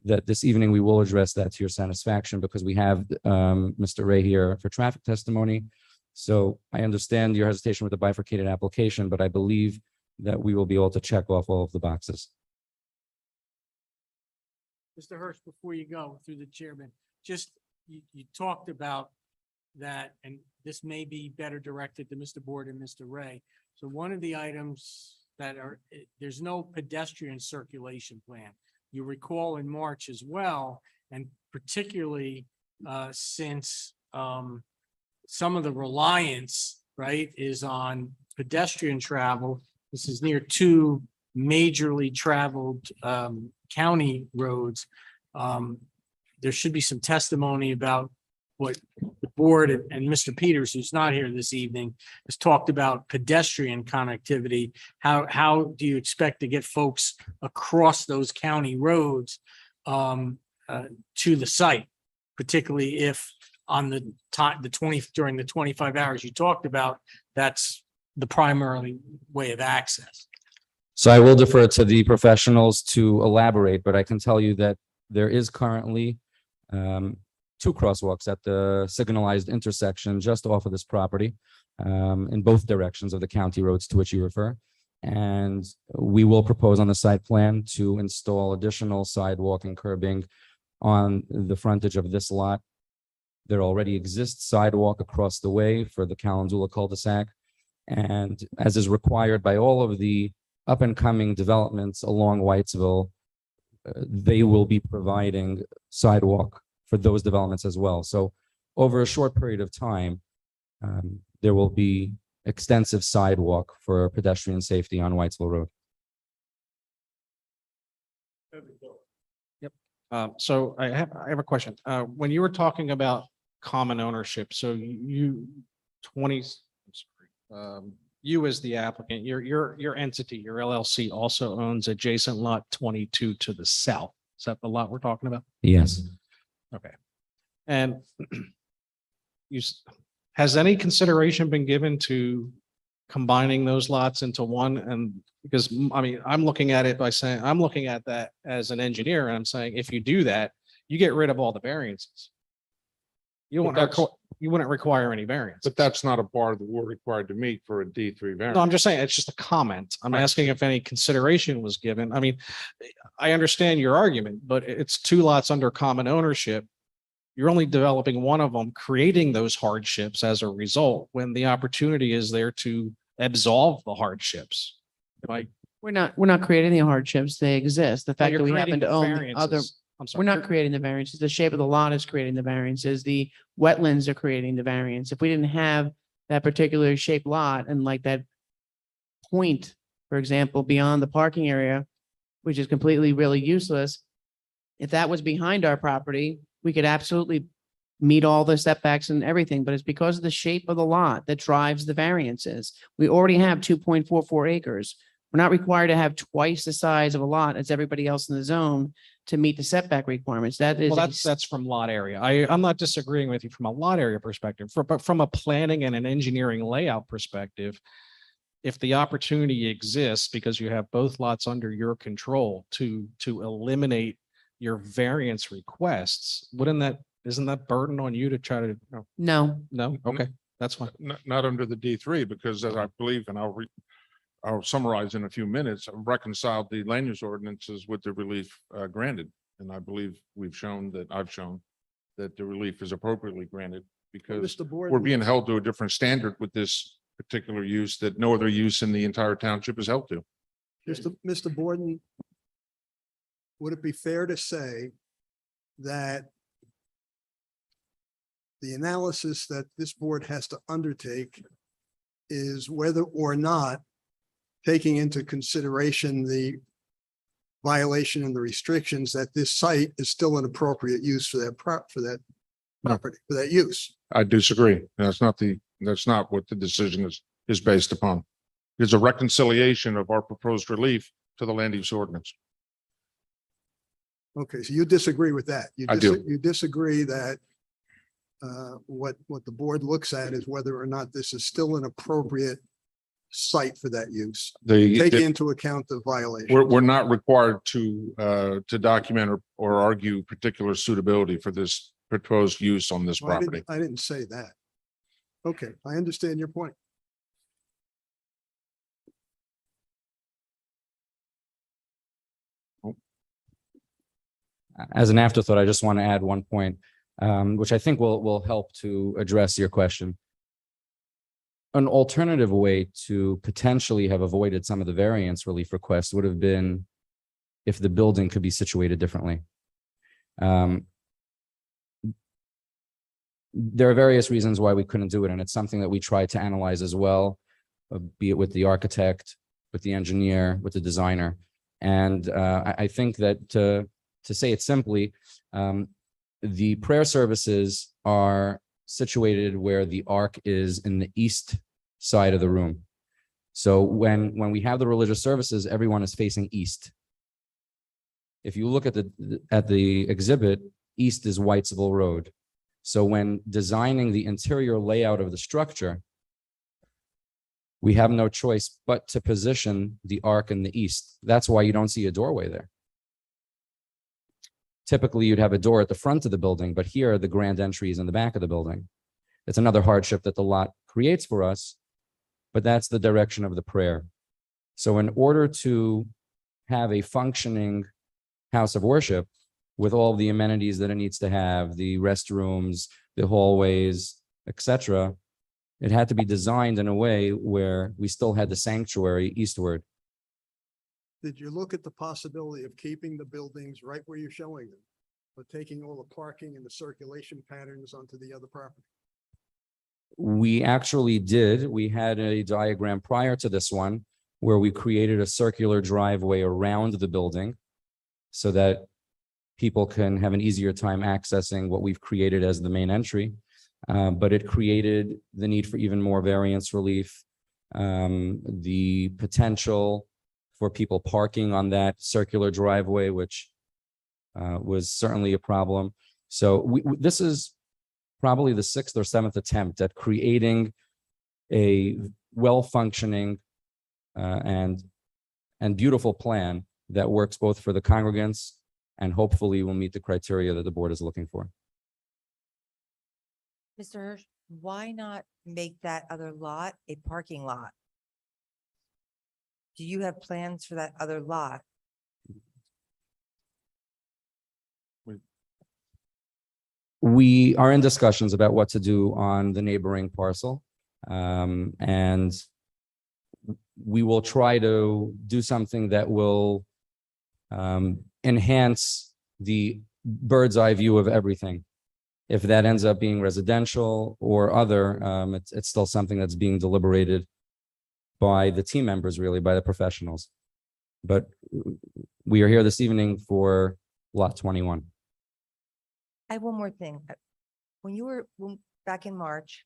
that this evening we will address that to your satisfaction because we have Mr. Ray here for traffic testimony. So I understand your hesitation with the bifurcated application, but I believe that we will be able to check off all of the boxes. Mr. Hirsch, before you go through the chairman, just you talked about that, and this may be better directed to Mr. Board and Mr. Ray. So one of the items that there's no pedestrian circulation plan. You recall in March as well, and particularly since some of the reliance, right, is on pedestrian travel. This is near two majorly traveled county roads. There should be some testimony about what the board and Mr. Peters, who's not here this evening, has talked about pedestrian connectivity. How do you expect to get folks across those county roads to the site, particularly if on the time, during the 25 hours you talked about, that's the primary way of access? So I will defer to the professionals to elaborate, but I can tell you that there is currently two crosswalks at the signalized intersection just off of this property in both directions of the county roads to which you refer. And we will propose on the site plan to install additional sidewalk and curbing on the frontage of this lot. There already exists sidewalk across the way for the Calendula cul-de-sac. And as is required by all of the up and coming developments along Whitesville, they will be providing sidewalk for those developments as well. So over a short period of time, there will be extensive sidewalk for pedestrian safety on Whitesville Road. Yep. So I have a question. When you were talking about common ownership, so you you as the applicant, your entity, your LLC also owns adjacent lot 22 to the south. Is that the lot we're talking about? Yes. Okay. And has any consideration been given to combining those lots into one? And because, I mean, I'm looking at it by saying, I'm looking at that as an engineer, and I'm saying, if you do that, you get rid of all the variances. You wouldn't require any variance. But that's not a bar that we're required to meet for a D3 variance. No, I'm just saying, it's just a comment. I'm asking if any consideration was given. I mean, I understand your argument, but it's two lots under common ownership. You're only developing one of them, creating those hardships as a result, when the opportunity is there to absolve the hardships. Like, We're not creating the hardships. They exist. The fact you're that we creating happen to the own the other, variances. I'm sorry. we're not creating the variances. The shape of the lot is creating the variances. The wetlands are creating the variance. If we didn't have that particular shaped lot and like that point, for example, beyond the parking area, which is completely really useless, if that was behind our property, we could absolutely meet all the setbacks and everything, but it's because of the shape of the lot that drives the variances. We already have 2.44 acres. We're not required to have twice the size of a lot as everybody else in the zone to meet the setback requirements. That is. Well, that's from lot area. I'm not disagreeing with you from a lot area perspective, but from a planning and an engineering layout perspective, if the opportunity exists because you have both lots under your control to eliminate your variance requests, isn't that burden on you to try to? No, No, okay, that's fine. Not under the D3, because as I believe, and I'll summarize in a few minutes, reconciled the land use ordinances with the relief granted. And I believe I've shown that the relief is appropriately granted because Mr. Board, we're being held to a different standard with this particular use that no other use in the entire township is held to. Mr. Borden, would it be fair to say that the analysis that this board has to undertake is whether or not taking into consideration the violation and the restrictions that this site is still an appropriate use for that property, for that use? I disagree. That's not what the decision is based upon. It's a reconciliation of our proposed relief to the land use ordinance. Okay, so you disagree with that? I do. You disagree that what the board looks at is whether or not this is still an appropriate site for that use, taking into account the violation. We're not required to document or argue particular suitability for this proposed use on this Well, property. I didn't say that. Okay, I understand your point. As an afterthought, I just want to add one point, which I think will help to address your question. An alternative way to potentially have avoided some of the variance relief requests would have been if the building could be situated differently. There are various reasons why we couldn't do it, and it's something that we tried to analyze as well, be it with the architect, with the engineer, with the designer. And I think that to say it simply, the prayer services are situated where the ark is in the east side of the room. So when we have the religious services, everyone is facing east. If you look at the exhibit, east is Whitesville Road. So when designing the interior layout of the structure, we have no choice but to position the ark in the east. That's why you don't see a doorway there. Typically, you'd have a door at the front of the building, but here the grand entry is in the back of the building. It's another hardship that the lot creates for us, but that's the direction of the prayer. So in order to have a functioning house of worship with all the amenities that it needs to have, the restrooms, the hallways, etc., it had to be designed in a way where we still had the sanctuary eastward. Did you look at the possibility of keeping the buildings right where you're showing them, but taking all the parking and the circulation patterns onto the other property? We actually did. We had a diagram prior to this one where we created a circular driveway around the building so that people can have an easier time accessing what we've created as the main entry. But it created the need for even more variance relief. the potential for people parking on that circular driveway, which was certainly a problem. So this is probably the 6th or 7th attempt at creating a well-functioning and beautiful plan that works both for the congregants and hopefully will meet the criteria that the board is looking for. Mr. Hirsch, why not make that other lot a parking lot? Do you have plans for that other lot? We are in discussions about what to do on the neighboring parcel. And we will try to do something that will enhance the bird's eye view of everything. If that ends up being residential or other, it's still something that's being deliberated by the team members, really, by the professionals. But we are here this evening for lot 21. I have one more thing. Back in March,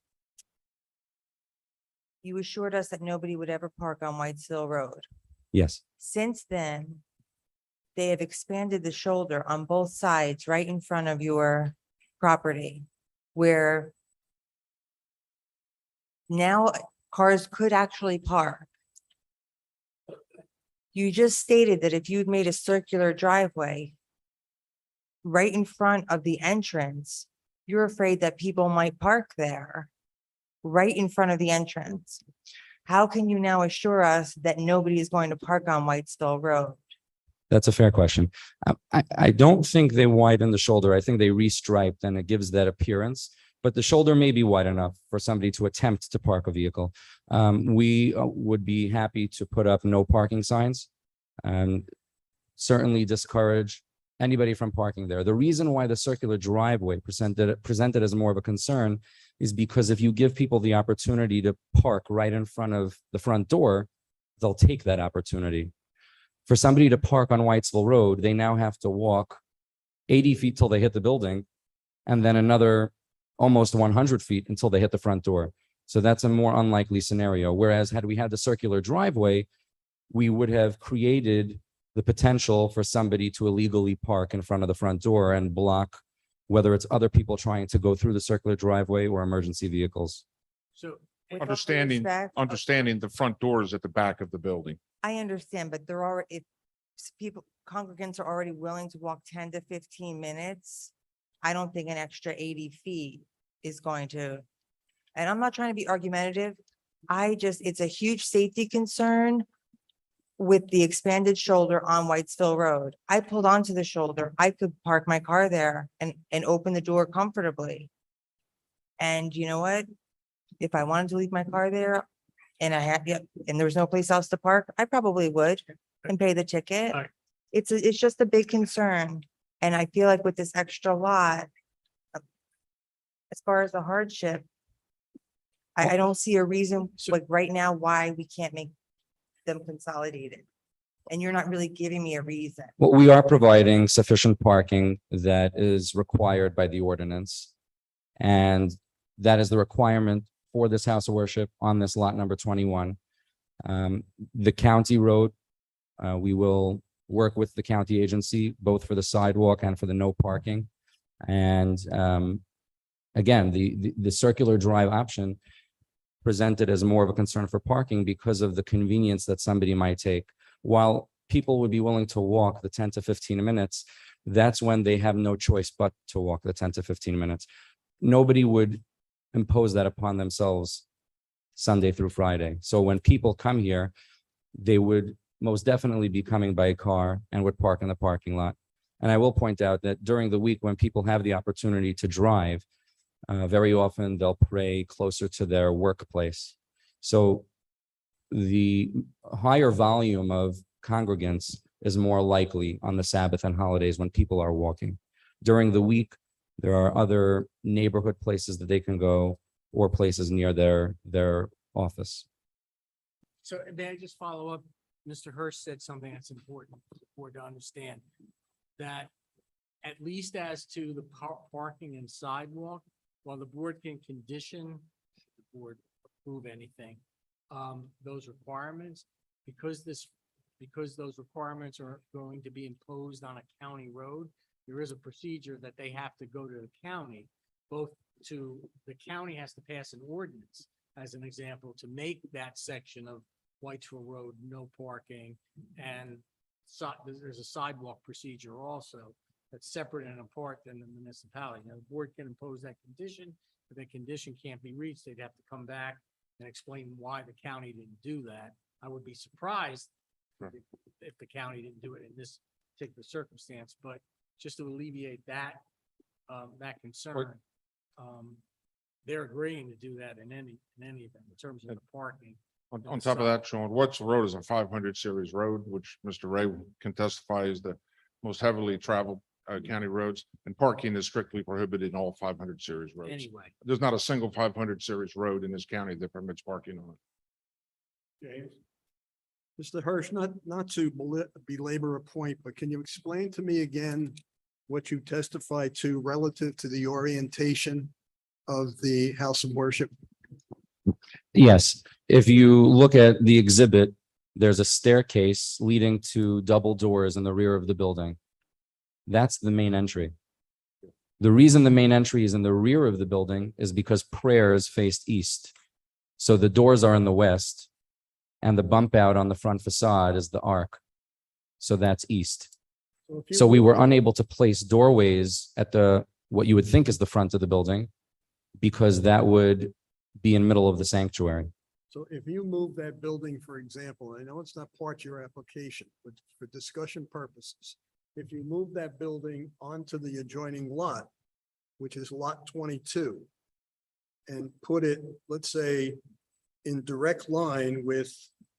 you assured us that nobody would ever park on Whitesville Road. Yes. Since then, they have expanded the shoulder on both sides, right in front of your property, where now cars could actually park. You just stated that if you'd made a circular driveway right in front of the entrance, you're afraid that people might park there, right in front of the entrance. How can you now assure us that nobody is going to park on Whitesville Road? That's a fair question. I don't think they widen the shoulder. I think they restriped and it gives that appearance, but the shoulder may be wide enough for somebody to attempt to park a vehicle. We would be happy to put up no parking signs and certainly discourage anybody from parking there. The reason why the circular driveway presented as more of a concern is because if you give people the opportunity to park right in front of the front door, they'll take that opportunity. For somebody to park on Whitesville Road, they now have to walk 80 feet till they hit the building and then another almost 100 feet until they hit the front door. So that's a more unlikely scenario. Whereas had we had the circular driveway, we would have created the potential for somebody to illegally park in front of the front door and block whether it's other people trying to go through the circular driveway or emergency vehicles. So With all due Understanding, respect, understanding the front door is at the back of the building. I understand, but there are, if congregants are already willing to walk 10 to 15 minutes, I don't think an extra 80 feet is going to, and I'm not trying to be argumentative. It's a huge safety concern with the expanded shoulder on Whitesville Road. I pulled onto the shoulder. I could park my car there and open the door comfortably. And you know what? If I wanted to leave my car there and and there was no place else to park, I probably would and pay the ticket. All right. It's just a big concern. And I feel like with this extra lot, as far as the hardship, I don't see a reason, like right now, why we can't make them consolidated. And you're not really giving me a reason. Well, we are providing sufficient parking that is required by the ordinance. And that is the requirement for this house of worship on this lot number 21. The county road, we will work with the county agency, both for the sidewalk and for the no parking. And again, the circular drive option presented as more of a concern for parking because of the convenience that somebody might take. While people would be willing to walk the 10 to 15 minutes, that's when they have no choice but to walk the 10 to 15 minutes. Nobody would impose that upon themselves Sunday through Friday. So when people come here, they would most definitely be coming by car and would park in the parking lot. And I will point out that during the week when people have the opportunity to drive, very often they'll pray closer to their workplace. So the higher volume of congregants is more likely on the Sabbath and holidays when people are walking. During the week, there are other neighborhood places that they can go or places near their office. So may I just follow up? Mr. Hirsch said something that's important for the board to understand, that at least as to the parking and sidewalk, while the board can condition, the board approve anything, those requirements, because those requirements are going to be imposed on a county road, there is a procedure that they have to go to the county, the county has to pass an ordinance, as an example, to make that section of Whitesville Road no parking. And there's a sidewalk procedure also that's separate and apart than the municipality. Now, the board can impose that condition. If that condition can't be reached, they'd have to come back and explain why the county didn't do that. I would be surprised if the county didn't do it in this particular circumstance, but just to alleviate that concern, they're agreeing to do that in any event, in terms of the parking. On top of that, Sean, What's Road is a 500 series road, which Mr. Ray can testify is the most heavily traveled county roads, and parking is strictly prohibited in all 500 series roads. Anyway, There's not a single 500 series road in this county that permits parking on it. James? Mr. Hirsch, not to belabor a point, but can you explain to me again what you testified to relative to the orientation of the house of worship? Yes, if you look at the exhibit, there's a staircase leading to double doors in the rear of the building. That's the main entry. The reason the main entry is in the rear of the building is because prayers faced east. So the doors are in the west, and the bump out on the front facade is the arc. So that's east. So we were unable to place doorways at what you would think is the front of the building, because that would be in the middle of the sanctuary. So if you move that building, for example, I know it's not part of your application, but for discussion purposes, if you move that building onto the adjoining lot, which is lot 22, and put it, let's say, in direct line with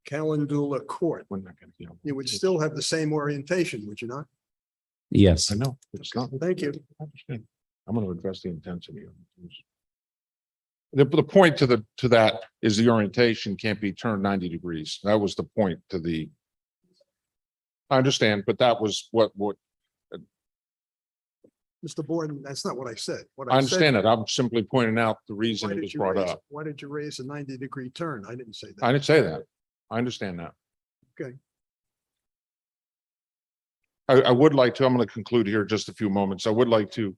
Calendula Court, you would still have the same orientation, would you not? Yes. I know, it's not. Thank you. I understand. I'm going to address the intensity of it. The point to that is the orientation can't be turned 90 degrees. That was the point I understand, but that was what Mr. Borden, that's not what I said. What I said- understand it. I'm simply pointing out the Why reason it did was you brought raise- up. Why did you raise a 90-degree turn? I didn't say that. I didn't say that. I understand that. Okay. I would like to, I'm going to conclude here just a few moments. I would like to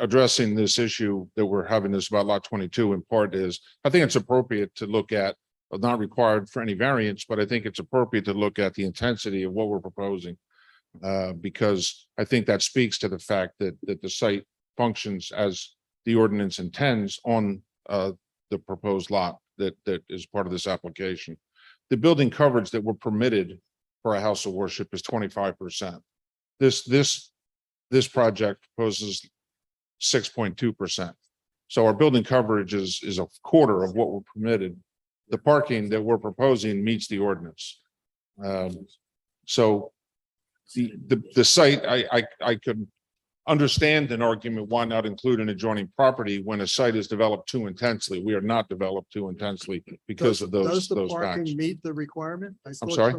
addressing this issue that we're having this about lot 22 in part is, I think it's appropriate to look at, not required for any variance, but I think it's appropriate to look at the intensity of what we're proposing. Because I think that speaks to the fact that the site functions as the ordinance intends on the proposed lot that is part of this application. The building coverage that we're permitted for a house of worship is 25%. This project proposes 6.2%. So our building coverage is a quarter of what we're permitted. The parking that we're proposing meets the ordinance. So the site, I could understand an argument why not include an adjoining property when a site is developed too intensely. We are not developed too intensely because of Does those the facts. parking meet the requirement? I'm sorry?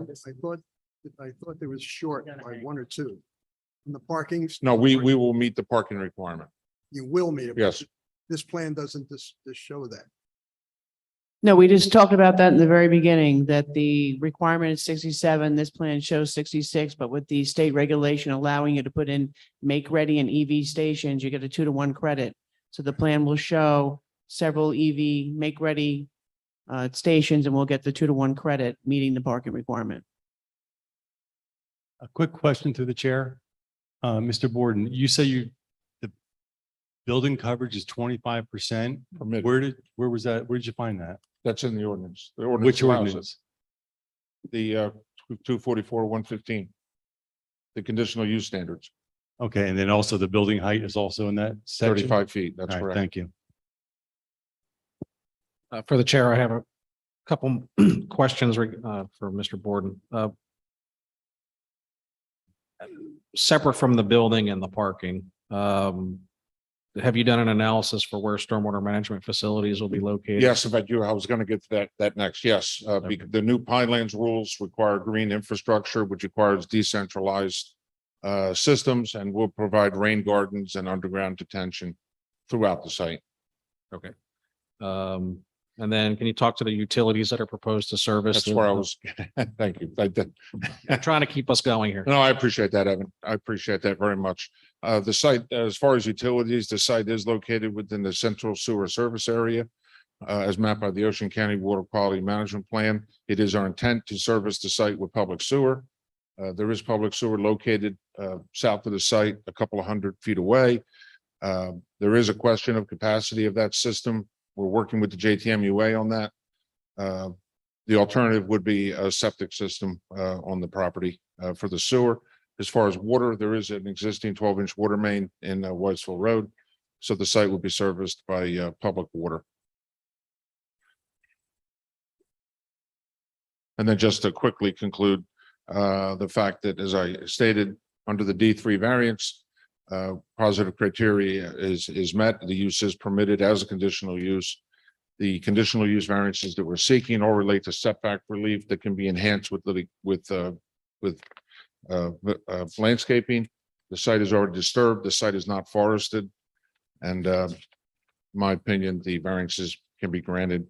I thought there was short by 1 or 2. And the parking. No, we will meet the parking requirement. You will meet it. but Yes. This plan doesn't this show that. No, we just talked about that in the very beginning, that the requirement is 67, this plan shows 66, but with the state regulation allowing you to put in make-ready and EV stations, you get a 2-to-1 credit. So the plan will show several EV make-ready stations, and we'll get the 2-to-1 credit, meeting the parking requirement. A quick question to the chair. Mr. Borden, you say the building coverage is 25%. Permitted. Where was that? Where did you find that? That's in the ordinance. The ordinance Which allows it. ordinance? The 244-115. The conditional use standards, Okay, and then also the building height is also in that section? 35 feet. That's All right, correct. thank you. For the chair, I have a couple questions for Mr. Borden. Separate from the building and the parking, have you done an analysis for where stormwater management facilities will be located? Yes, in fact, I was going to get to that next. Yes, because the new Pinelands rules require green infrastructure, which requires decentralized systems, and will provide rain gardens and underground detention throughout the site. Okay. And then can you talk to the utilities that are proposed to service? That's the- where I was, thank you. I did. I'm trying to keep us going here. No, I appreciate that, Evan. I appreciate that very much. The site, as far as utilities, the site is located within the central sewer service area. As mapped by the Ocean County Water Quality Management Plan. It is our intent to service the site with public sewer. There is public sewer located south of the site, a couple of 100 feet away. There is a question of capacity of that system. We're working with the JTMUA on that. The alternative would be a septic system on the property for the sewer. As far as water, there is an existing 12-inch water main in Whitesville Road. So the site will be serviced by public water. And then just to quickly conclude, the fact that, as I stated, under the D3 variance, positive criteria is met. The use is permitted as a conditional use. The conditional use variances that we're seeking all relate to setback relief that can be enhanced with landscaping. The site is already disturbed. The site is not forested. And in my opinion, the variances can be granted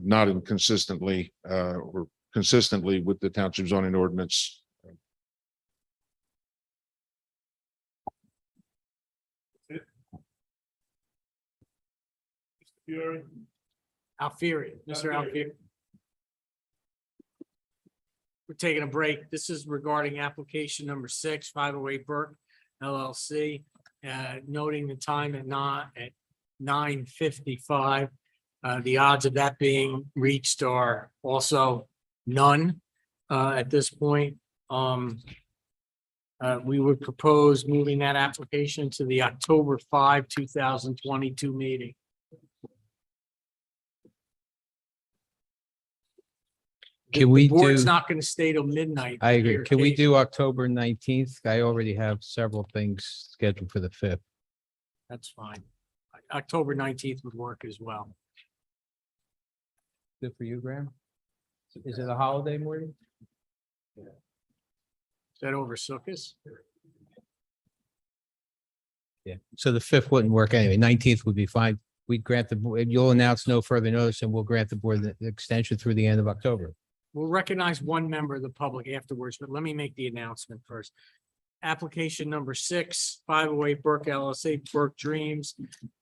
not inconsistently or consistently with the township zoning ordinance. Alfieri, Mr. Alfieri. We're taking a break. This is regarding application number 6, 508 Burke LLC, noting the time at 9:55. The odds of that being reached are also none at this point. We would propose moving that application to the October 5, 2022 meeting. Can we The board's do- not going to stay till midnight. I for agree. your Can we case. do October 19th? I already have several things scheduled for the 5th. That's fine. October 19th would work as well. Good for you, Graham? Is it a holiday morning? Is that over Sukkot? Yeah, so the 5th wouldn't work anyway. 19th would be fine. We'd grant the, you'll announce no further notice and we'll grant the board the extension through the end of October. We'll recognize one member of the public afterwards, but let me make the announcement first. Application number 6, 508 Burke LLC, Burke Dreams,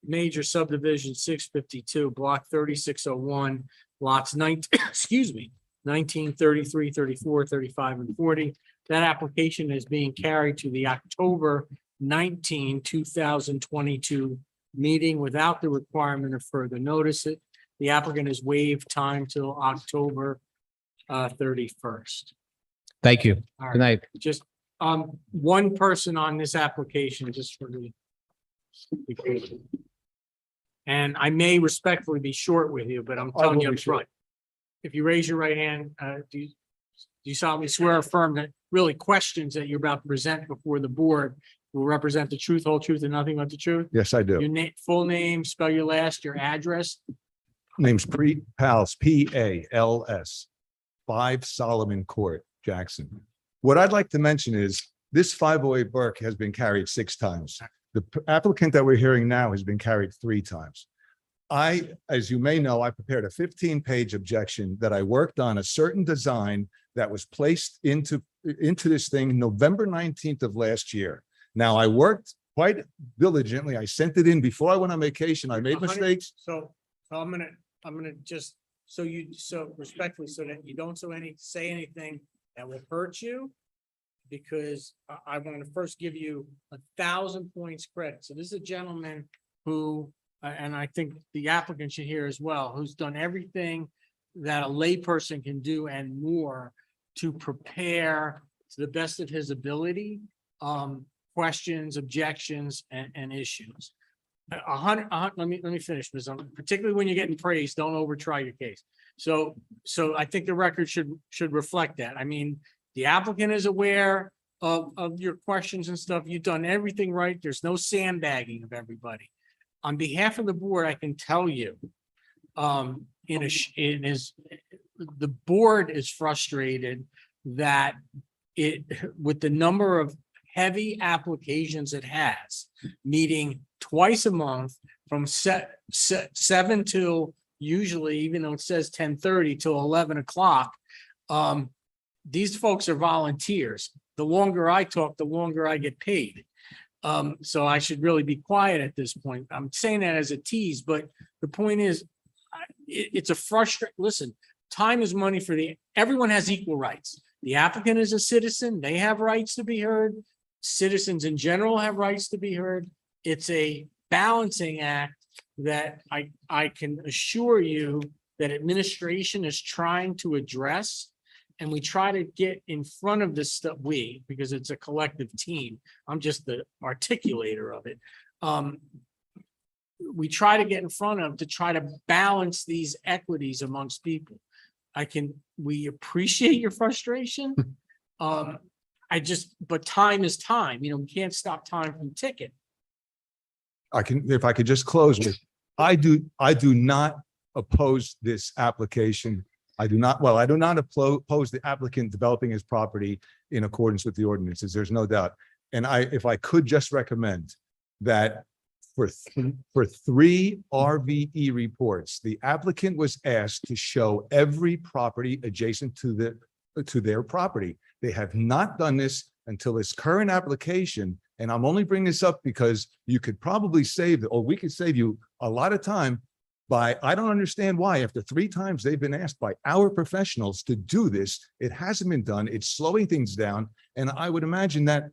major subdivision 652, block 3601, lots 19, excuse me, 19, 33, 34, 35, and 40. That application is being carried to the October 19, 2022 meeting without the requirement of further notice. The applicant has waived time till October 31st. Thank you. All Good right, night. just one person on this application, just for the. And I may respectfully be short with you, but I'm telling you up front. If you raise your right hand, do you solemnly swear or affirm that really questions that you're about to present before the board will represent the truth, whole truth, and nothing but the truth? Yes, I do. Your name, full name, spell your last, your address. Name's Pals, P-A-L-S, 5 Solomon Court, Jackson. What I'd like to mention is this 508 Burke has been carried 6 times. The applicant that we're hearing now has been carried 3 times. As you may know, I prepared a 15-page objection that I worked on a certain design that was placed into this thing November 19th of last year. Now, I worked quite diligently. I sent it in before I went on vacation. I made mistakes. So I'm gonna just, so respectfully, so that you don't say anything that will hurt you. Because I want to first give you 1,000 points credit. So this is a gentleman who, and I think the applicant should hear as well, who's done everything that a layperson can do and more to prepare to the best of his ability, questions, objections, and issues. Let me finish, Ms. Particularly when you're getting praised, don't overtry your case. So I think the record should reflect that. I mean, the applicant is aware of your questions and stuff. You've done everything right. There's no sandbagging of everybody. On behalf of the board, I can tell you, the board is frustrated that with the number of heavy applications it has, meeting twice a month from 7 till usually, even though it says 10:30 till 11 o'clock, these folks are volunteers. The longer I talk, the longer I get paid. So I should really be quiet at this point. I'm saying that as a tease, but the point is, it's a listen, time is money everyone has equal rights. The applicant is a citizen, they have rights to be heard. Citizens in general have rights to be heard. It's a balancing act that I can assure you that administration is trying to address. And we try to get in front of this stuff, because it's a collective team. I'm just the articulator of it. We try to get in front of to try to balance these equities amongst people. We appreciate your frustration. But time is time, we can't stop time from ticking. If I could just close with, I do not oppose this application. I do not oppose the applicant developing his property in accordance with the ordinances. There's no doubt. And if I could just recommend that for 3 RVE reports, the applicant was asked to show every property adjacent to their property. They have not done this until this current application. And I'm only bringing this up because you could probably we could save you a lot of time I don't understand why after 3 times they've been asked by our professionals to do this, it hasn't been done. It's slowing things down. And I would imagine that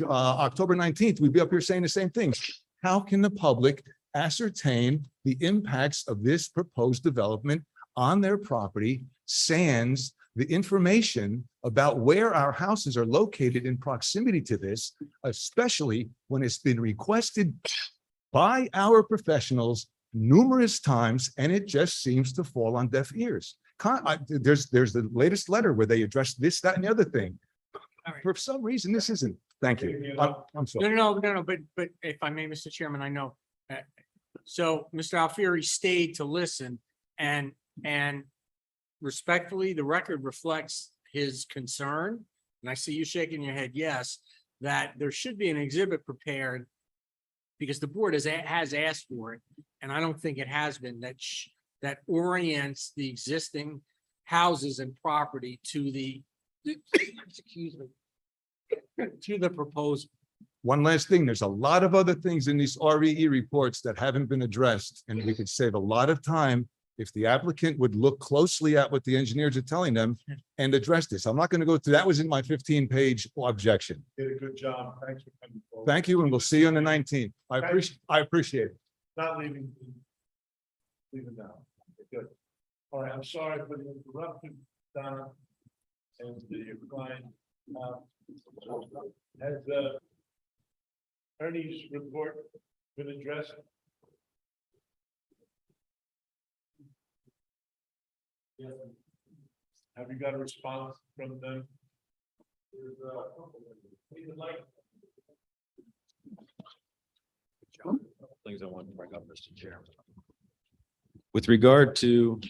October 19th, we'd be up here saying the same things. How can the public ascertain the impacts of this proposed development on their property, sans the information about where our houses are located in proximity to this, especially when it's been requested by our professionals numerous times, and it just seems to fall on deaf ears. There's the latest letter where they address this, that, and the other thing. For some reason, this isn't. Thank you. I'm sorry. No, but if I may, Mr. Chairman, I know. So Mr. Alfieri stayed to listen, and respectfully, the record reflects his concern. And I see you shaking your head, yes, that there should be an exhibit prepared because the board has asked for it. And I don't think it has been that orients the existing houses and property to the, excuse me, to the proposal. One last thing, there's a lot of other things in these REE reports that haven't been addressed, and we could save a lot of time if the applicant would look closely at what the engineers are telling them and address this. I'm not going to go through, that was in my 15-page objection. Did a good job. Thanks for coming forward. Thank you, and we'll see you on the 19th. I appreciate it. Not leaving now. Okay, good. All right, I'm sorry for the interruption, Donna, and your client. Has Ernie's report been addressed? Yeah. Have you got a response from them? Things I want to bring up, Mr. Chairman. With regard to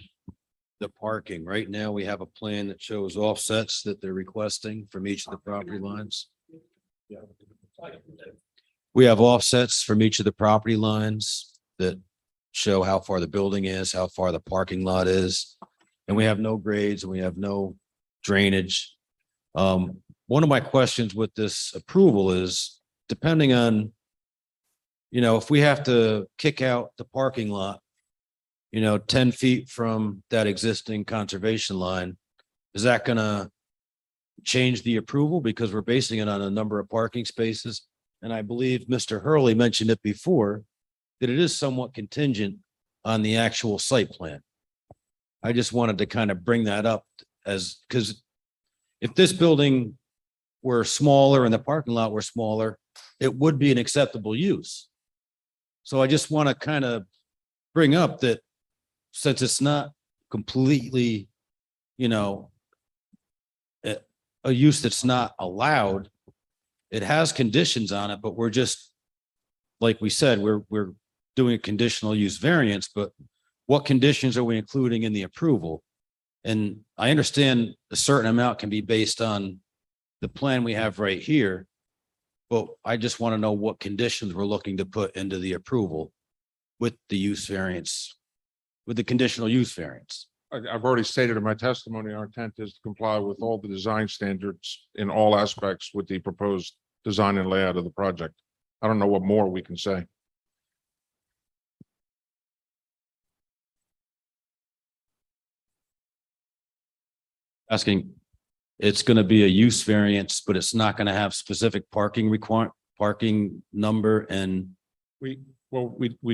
the parking, right now we have a plan that shows offsets that they're requesting from each of the property lines. Yeah. We have offsets from each of the property lines that show how far the building is, how far the parking lot is. And we have no grades and we have no drainage. One of my questions with this approval is depending on, if we have to kick out the parking lot, 10 feet from that existing conservation line, is that gonna change the approval? Because we're basing it on a number of parking spaces. And I believe Mr. Hurley mentioned it before, that it is somewhat contingent on the actual site plan. I just wanted to kind of bring that up because if this building were smaller and the parking lot were smaller, it would be an acceptable use. So I just want to kind of bring up that since it's not completely, a use that's not allowed, it has conditions on it, but we're just, like we said, we're doing a conditional use variance, but what conditions are we including in the approval? And I understand a certain amount can be based on the plan we have right here, but I just want to know what conditions we're looking to put into the approval with the use variance with the conditional use variance. I've already stated in my testimony, our intent is to comply with all the design standards in all aspects with the proposed design and layout of the project. I don't know what more we can say. Asking, it's going to be a use variance, but it's not going to have specific parking number and We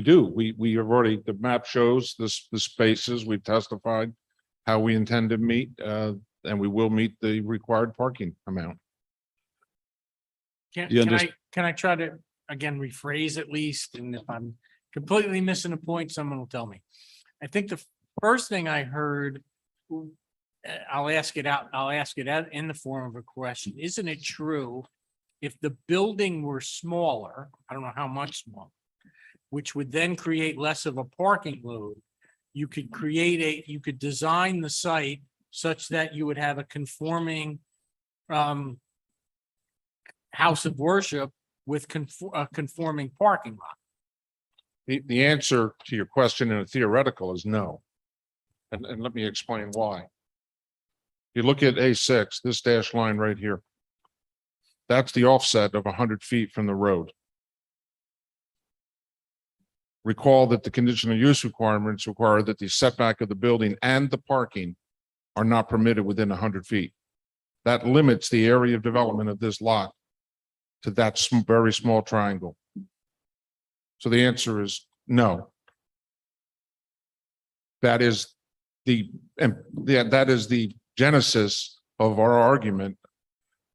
do. We have already, the map shows the spaces. We've testified how we intend to meet, and we will meet the required parking amount. Can, You can I try to, again, rephrase at least, and if I'm completely missing a point, someone will tell me. I think the first thing I heard, I'll ask it out in the form of a question. Isn't it true if the building were smaller, I don't know how much smaller, which would then create less of a parking load, you could you could design the site such that you would have a conforming house of worship with a conforming parking lot? The answer to your question in a theoretical is no. And let me explain why. You look at A6, this dashed line right here. That's the offset of 100 feet from the road. Recall that the conditional use requirements require that the setback of the building and the parking are not permitted within 100 feet. That limits the area of development of this lot to that very small triangle. So the answer is no. That is the genesis of our argument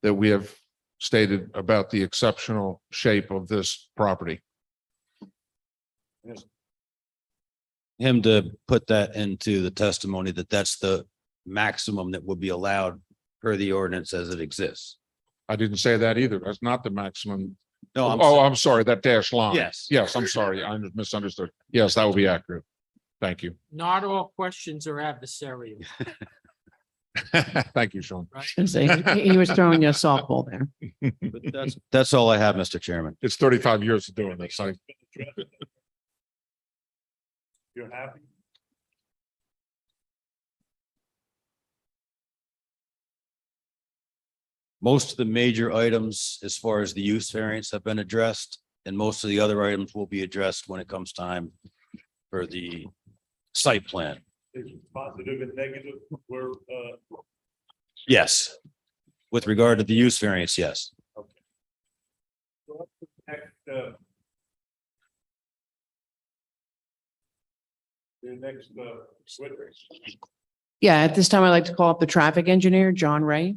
that we have stated about the exceptional shape of this property. him to put that into the testimony that that's the maximum that would be allowed per the ordinance as it exists. I didn't say that either. That's not the maximum. No, I'm sorry, that dash line. Yes. Yes, I'm sorry. I misunderstood. Yes, that would be accurate. Thank you. Not all questions are adversarial. Thank you, Sean. He was throwing you a softball there. But that's all I have, Mr. Chairman. It's 35 years of doing this. You're happy? Most of the major items as far as the use variance have been addressed, and most of the other items will be addressed when it comes time for the site plan. Positive and negative were, Yes. With regard to the use variance, yes. next, the next, witness. Yeah, at this time, I'd like to call up the traffic engineer, John Ray.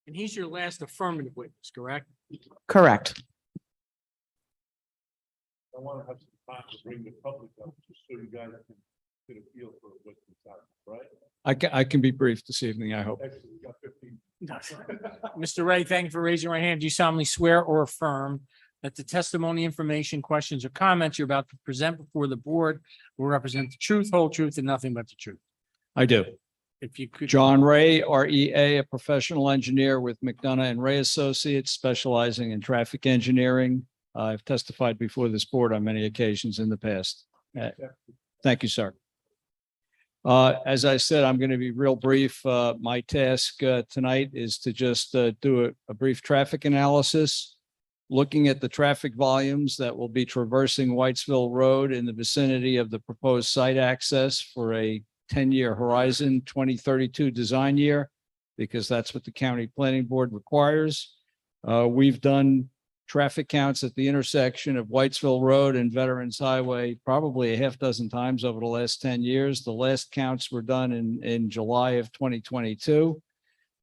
And he's your last affirmative witness, correct? Correct. I want to have some time to bring the public up, just so you guys can get a feel for what's inside, right? I can be brief this evening, I hope. Excellent, you got 15. Mr. Ray, thank you for raising your hand. Do you solemnly swear or affirm that the testimony, information, questions, or comments you're about to present before the board will represent the truth, whole truth, and nothing but the truth? I do. If you could. John Ray, REA, a professional engineer with McDonough and Ray Associates, specializing in traffic engineering. I've testified before this board on many occasions in the past. Thank you, sir. As I said, I'm going to be real brief. My task tonight is to just do a brief traffic analysis, looking at the traffic volumes that will be traversing Whitesville Road in the vicinity of the proposed site access for a 10-year horizon, 2032 design year, because that's what the county planning board requires. We've done traffic counts at the intersection of Whitesville Road and Veterans Highway probably a half dozen times over the last 10 years. The last counts were done in July of 2022.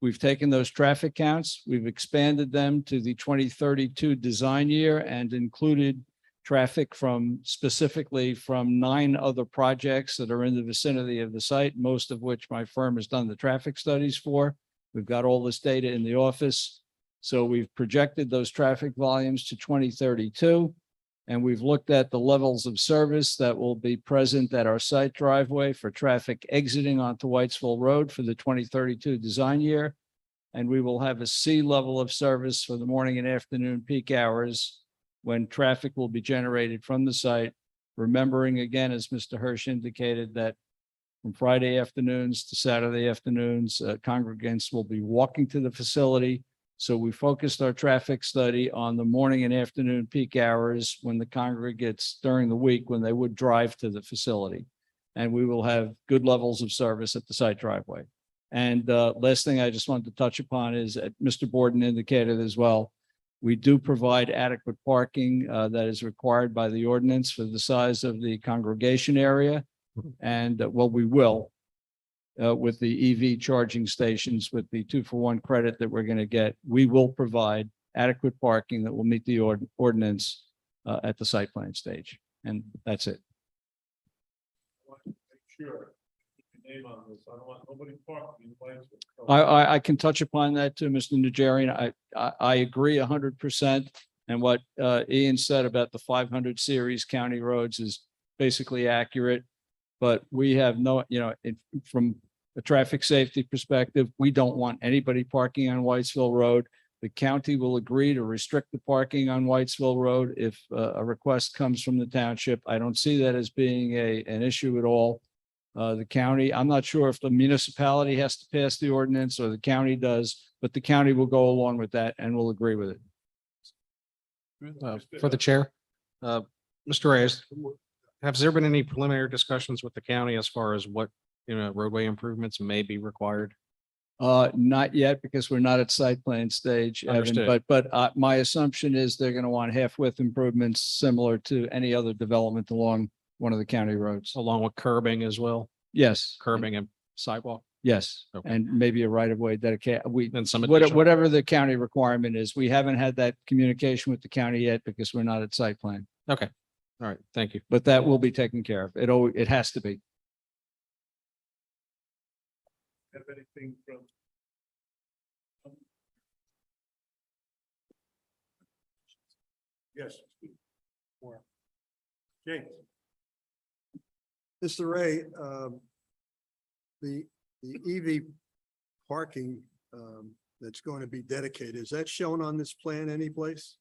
We've taken those traffic counts, we've expanded them to the 2032 design year and included traffic specifically from 9 other projects that are in the vicinity of the site, most of which my firm has done the traffic studies for. We've got all this data in the office. So we've projected those traffic volumes to 2032, and we've looked at the levels of service that will be present at our site driveway for traffic exiting onto Whitesville Road for the 2032 design year. And we will have a C level of service for the morning and afternoon peak hours when traffic will be generated from the site remembering again, as Mr. Hirsch indicated, that from Friday afternoons to Saturday afternoons, congregants will be walking to the facility. So we focused our traffic study on the morning and afternoon peak hours when the congregants during the week, when they would drive to the facility. And we will have good levels of service at the site driveway. And last thing I just wanted to touch upon is, Mr. Borden indicated as well, we do provide adequate parking that is required by the ordinance for the size of the congregation area. And well, we will with the EV charging stations, with the 2-for-1 credit that we're going to get, we will provide adequate parking that will meet the ordinance at the site plan stage. And that's it. Sure. Keep your name on this. I don't want nobody parking in Whitesville. I can touch upon that too, Mr. Najarian. I agree 100%. And what Ian said about the 500 series county roads is basically accurate. But we have no, from a traffic safety perspective, we don't want anybody parking on Whitesville Road. The county will agree to restrict the parking on Whitesville Road if a request comes from the township. I don't see that as being an issue at all. The county, I'm not sure if the municipality has to pass the ordinance or the county does, but the county will go along with that and will agree with it. For the chair, Mr. Reyes, has there been any preliminary discussions with the county as far as what, roadway improvements may be required? Not yet, because we're not at site plan stage, Evan, Understood. but my assumption is they're going to want half-width improvements similar to any other development along one of the county roads. Along with curbing as well, Yes. curbing and sidewalk? Yes, Okay. and maybe a right of way dedicated. And some additional- Whatever the county requirement is, we haven't had that communication with the county yet because we're not at site plan, Okay, all right, thank you. but that will be taken care of. It has to be. Have anything from? Yes. James. Mr. Ray, the EV parking that's going to be dedicated, is that shown on this plan anyplace?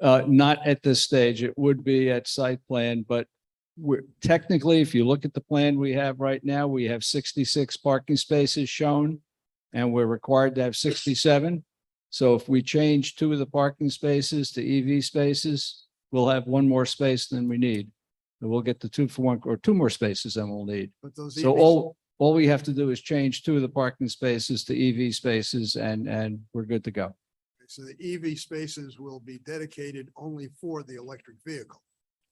Not at this stage. It would be at site plan, but we're technically, if you look at the plan we have right now, we have 66 parking spaces shown and we're required to have 67. So if we change 2 of the parking spaces to EV spaces, we'll have 1 more space than we need. And we'll get the 2-for-1 or 2 more spaces than we'll need. But those So EVs all we have to do is change 2 of the parking spaces to EV spaces and we're good to go. So the EV spaces will be dedicated only for the electric vehicle.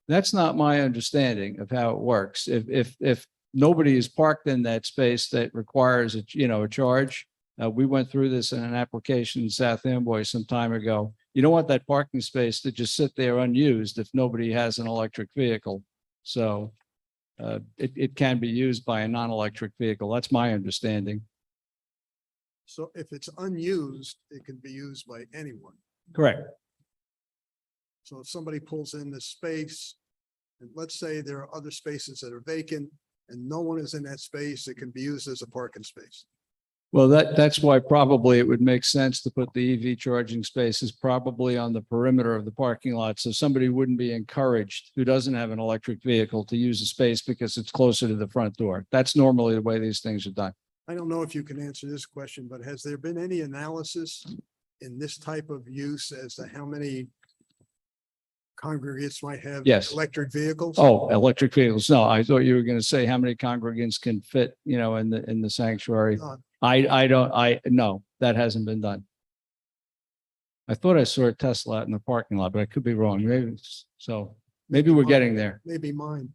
That's not my understanding of how it works. If nobody is parked in that space that requires a charge, we went through this in an application in South Amboy some time ago. You don't want that parking space to just sit there unused if nobody has an electric vehicle. So it can be used by a non-electric vehicle. That's my understanding. So if it's unused, it can be used by anyone. Correct. So if somebody pulls in this space, and let's say there are other spaces that are vacant and no one is in that space, it can be used as a parking space. Well, that's why probably it would make sense to put the EV charging spaces probably on the perimeter of the parking lot. So somebody wouldn't be encouraged who doesn't have an electric vehicle to use a space because it's closer to the front door. That's normally the way these things are done. I don't know if you can answer this question, but has there been any analysis in this type of use as to how many congregants might have Yes. electric vehicles? Oh, electric vehicles. No, I thought you were going to say how many congregants can fit, in the sanctuary. No, that hasn't been done. I thought I saw a Tesla out in the parking lot, but I could be wrong. Maybe we're getting there. Maybe mine.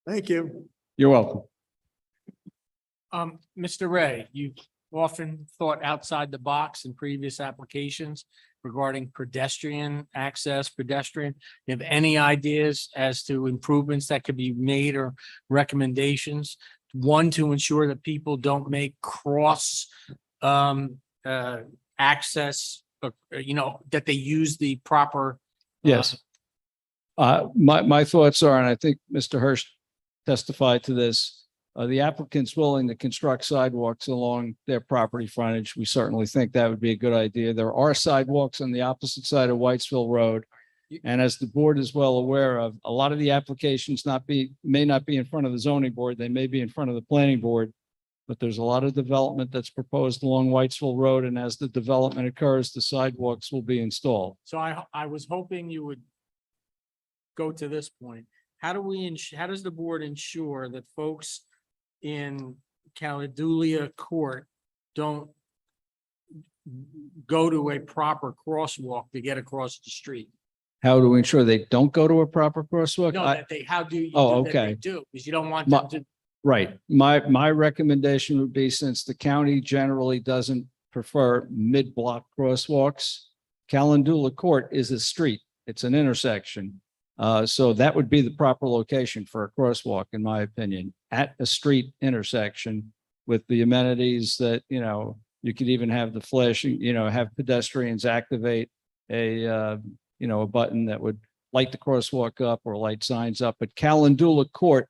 Thank you. You're welcome. Mr. Ray, you've often thought outside the box in previous applications regarding pedestrian access, You have any ideas as to improvements that could be made or recommendations? One, to ensure that people don't make cross access, that they use the proper. Yes. My thoughts are, and I think Mr. Hirsch testified to this, the applicant's willing to construct sidewalks along their property frontage. We certainly think that would be a good idea. There are sidewalks on the opposite side of Whitesville Road. And as the board is well aware of, a lot of the applications may not be in front of the zoning board, they may be in front of the planning board. But there's a lot of development that's proposed along Whitesville Road, and as the development occurs, the sidewalks will be installed. So I was hoping you would go to this point. How does the board ensure that folks in Caledonia Court don't go to a proper crosswalk to get across the street? How do we ensure they don't go to a proper crosswalk? No, how do you? Oh, that they okay. do, because you don't want My- them to. Right. My recommendation would be, since the county generally doesn't prefer mid-block crosswalks, Calendula Court is a street. It's an intersection. So that would be the proper location for a crosswalk, in my opinion, at a street intersection with the amenities that, you could even have the flashing, have pedestrians activate a button that would light the crosswalk up or light signs up. But Calendula Court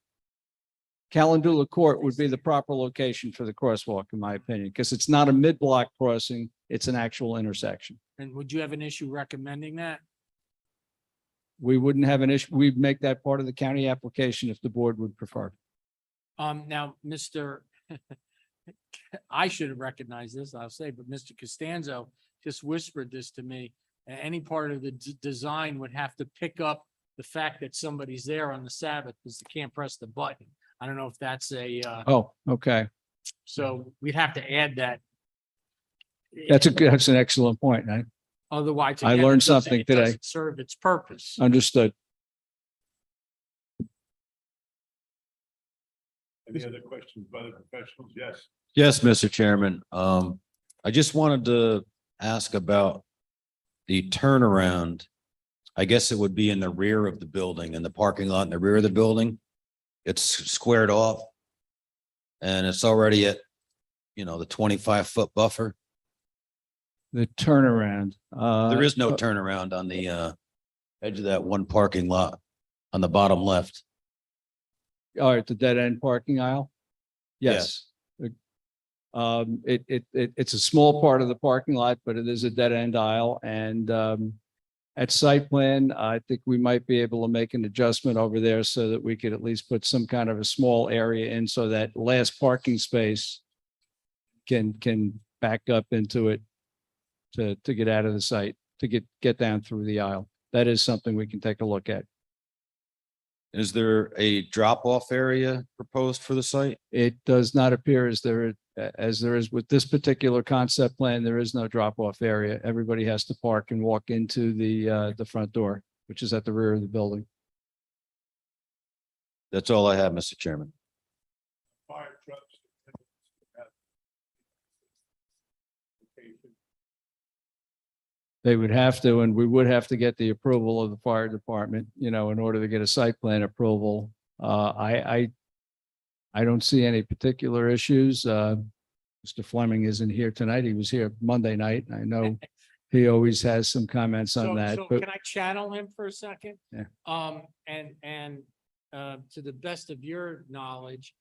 would be the proper location for the crosswalk, in my opinion, because it's not a mid-block crossing, it's an actual intersection. And would you have an issue recommending that? We wouldn't have an issue. We'd make that part of the county application if the board would prefer. Now, Mr. I should have recognized this, I'll say, but Mr. Costanzo just whispered this to me. Any part of the design would have to pick up the fact that somebody's there on the Sabbath because they can't press the button. I don't know if that's Oh, okay. so we'd have to add that. That's an excellent point. Otherwise. I again, learned it doesn't- something it today. doesn't serve its purpose. Understood. Any other questions by the professionals? Yes. Yes, Mr. Chairman. I just wanted to ask about the turnaround. I guess it would be in the rear of the building, in the parking lot in the rear of the building. It's squared off. And it's already at, the 25-foot buffer. The turnaround. There is no turnaround on the edge of that one parking lot on the bottom left. All right, the dead end parking aisle? Yes. It's a small part of the parking lot, but it is a dead end aisle, and at site plan, I think we might be able to make an adjustment over there so that we could at least put some kind of a small area in so that last parking space can back up into it to get out of the site, to get down through the aisle. That is something we can take a look at. Is there a drop-off area proposed for the site? It does not appear as there is with this particular concept plan. There is no drop-off area. Everybody has to park and walk into the front door, which is at the rear of the building. That's all I have, Mr. Chairman. Fire trucks. They would have to, and we would have to get the approval of the fire department, in order to get a site plan approval. I don't see any particular issues. Mr. Fleming isn't here tonight. He was here Monday night. I know he always has some comments on that, So but can I channel him for a second? Yeah. And to the best of your knowledge,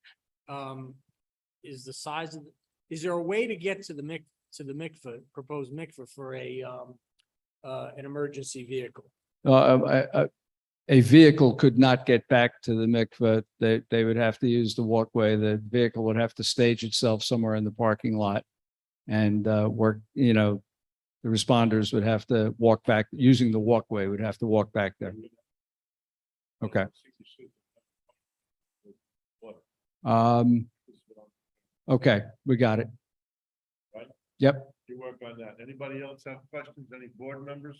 is the size of, is there a way to get to the mikveh, proposed mikveh for an emergency vehicle? a vehicle could not get back to the mikveh. They would have to use the walkway. The vehicle would have to stage itself somewhere in the parking lot and work, the responders would have to walk back using the walkway, would have to walk back there. Okay. Okay, we got it. Right? Yep. You work on that. Anybody else have questions? Any board members?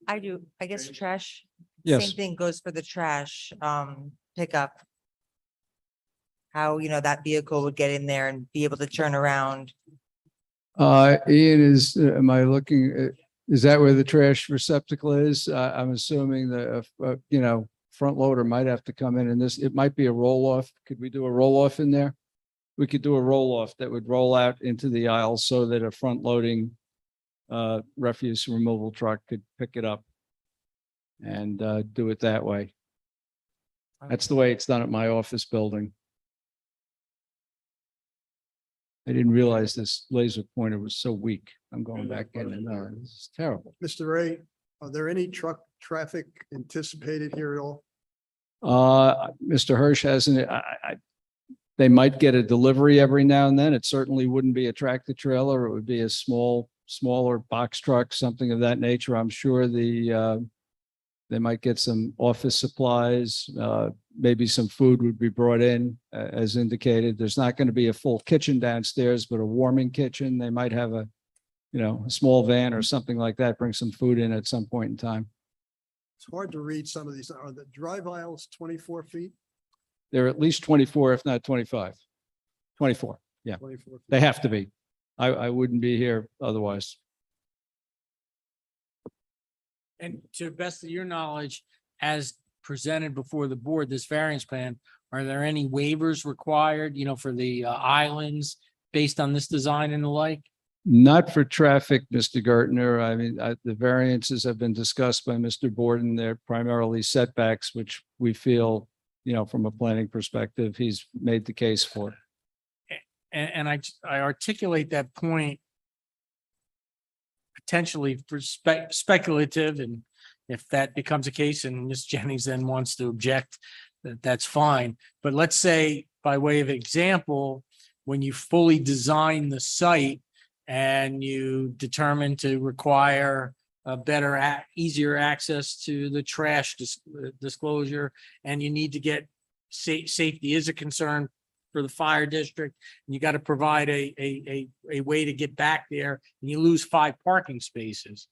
I do, I guess trash. Yes. Same thing goes for the trash, pickup. How, that vehicle would get in there and be able to turn around. Ian am I looking, is that where the trash receptacle is? I'm assuming the, front loader might have to come in and it might be a roll off. Could we do a roll off in there? We could do a roll off that would roll out into the aisle so that a front loading refuse removal truck could pick it up and do it that way. That's the way it's done at my office building. I didn't realize this laser pointer was so weak. I'm going back in and this is terrible. Mr. Ray, are there any traffic anticipated here at all? Mr. Hirsch hasn't, they might get a delivery every now and then. It certainly wouldn't be a tractor trailer. It would be a smaller box truck, something of that nature. I'm sure they might get some office supplies, maybe some food would be brought in, as indicated. There's not going to be a full kitchen downstairs, but a warming kitchen. They might have a small van or something like that, bring some food in at some point in time. It's hard to read some of these. Are the drive aisles 24 feet? They're at least 24, if not 25. 24, yeah. 24 feet. They have to be. I wouldn't be here otherwise. And to the best of your knowledge, as presented before the board, this variance plan, are there any waivers required, for the islands based on this design and the like? Not for traffic, Mr. Gertner. I mean, the variances have been discussed by Mr. Borden. They're primarily setbacks, which we feel, from a planning perspective, he's made the case for. And I articulate that point potentially for speculative, and if that becomes a case and Ms. Jennings then wants to object, that's fine. But let's say, by way of example, when you fully design the site and you determine to require a better, easier access to the trash disclosure, and you need to get safety is a concern for the fire district, and you got to provide a way to get back there, and you lose 5 parking spaces.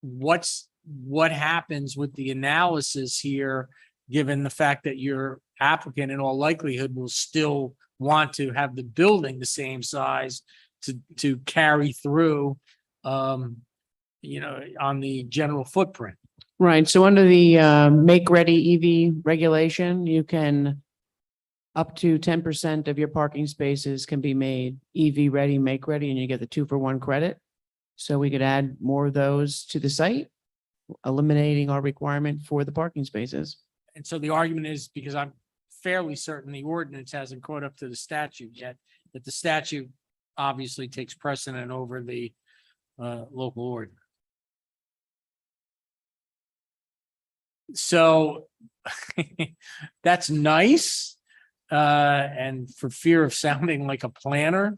What happens with the analysis here, given the fact that your applicant in all likelihood will still want to have the building the same size to carry through, on the general footprint? Right. So under the make-ready EV regulation, you can up to 10% of your parking spaces can be made EV ready, make ready, and you get the 2-for-1 credit. So we could add more of those to the site, eliminating our requirement for the parking spaces. And so the argument is, because I'm fairly certain the ordinance hasn't caught up to the statute yet, that the statute obviously takes precedent over the local ordinance. So that's nice. And for fear of sounding like a planner,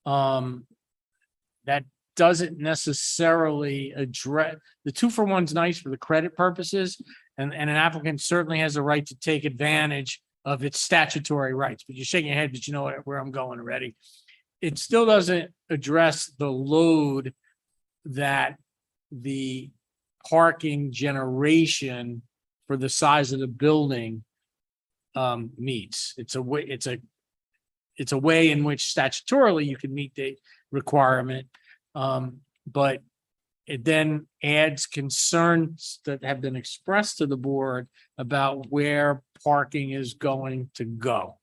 that doesn't necessarily address the 2-for-1's nice for the credit purposes, and an applicant certainly has a right to take advantage of its statutory rights. But you're shaking your head, but you know where I'm going already. It still doesn't address the load that the parking generation for the size of the building meets. It's a way in which statutorily you can meet the requirement, but it then adds concerns that have been expressed to the board about where parking is going to go.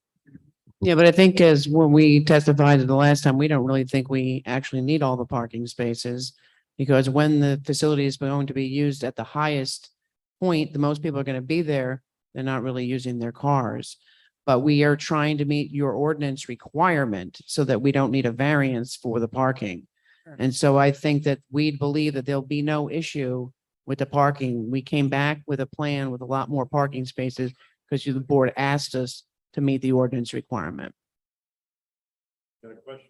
Yeah, but I think as when we testified the last time, we don't really think we actually need all the parking spaces, because when the facility is going to be used at the highest point, the most people are going to be there. They're not really using their cars. But we are trying to meet your ordinance requirement so that we don't need a variance for the parking. And so I think that we believe that there'll be no issue with the parking. We came back with a plan with a lot more parking spaces because the board asked us to meet the ordinance requirement. Got a question?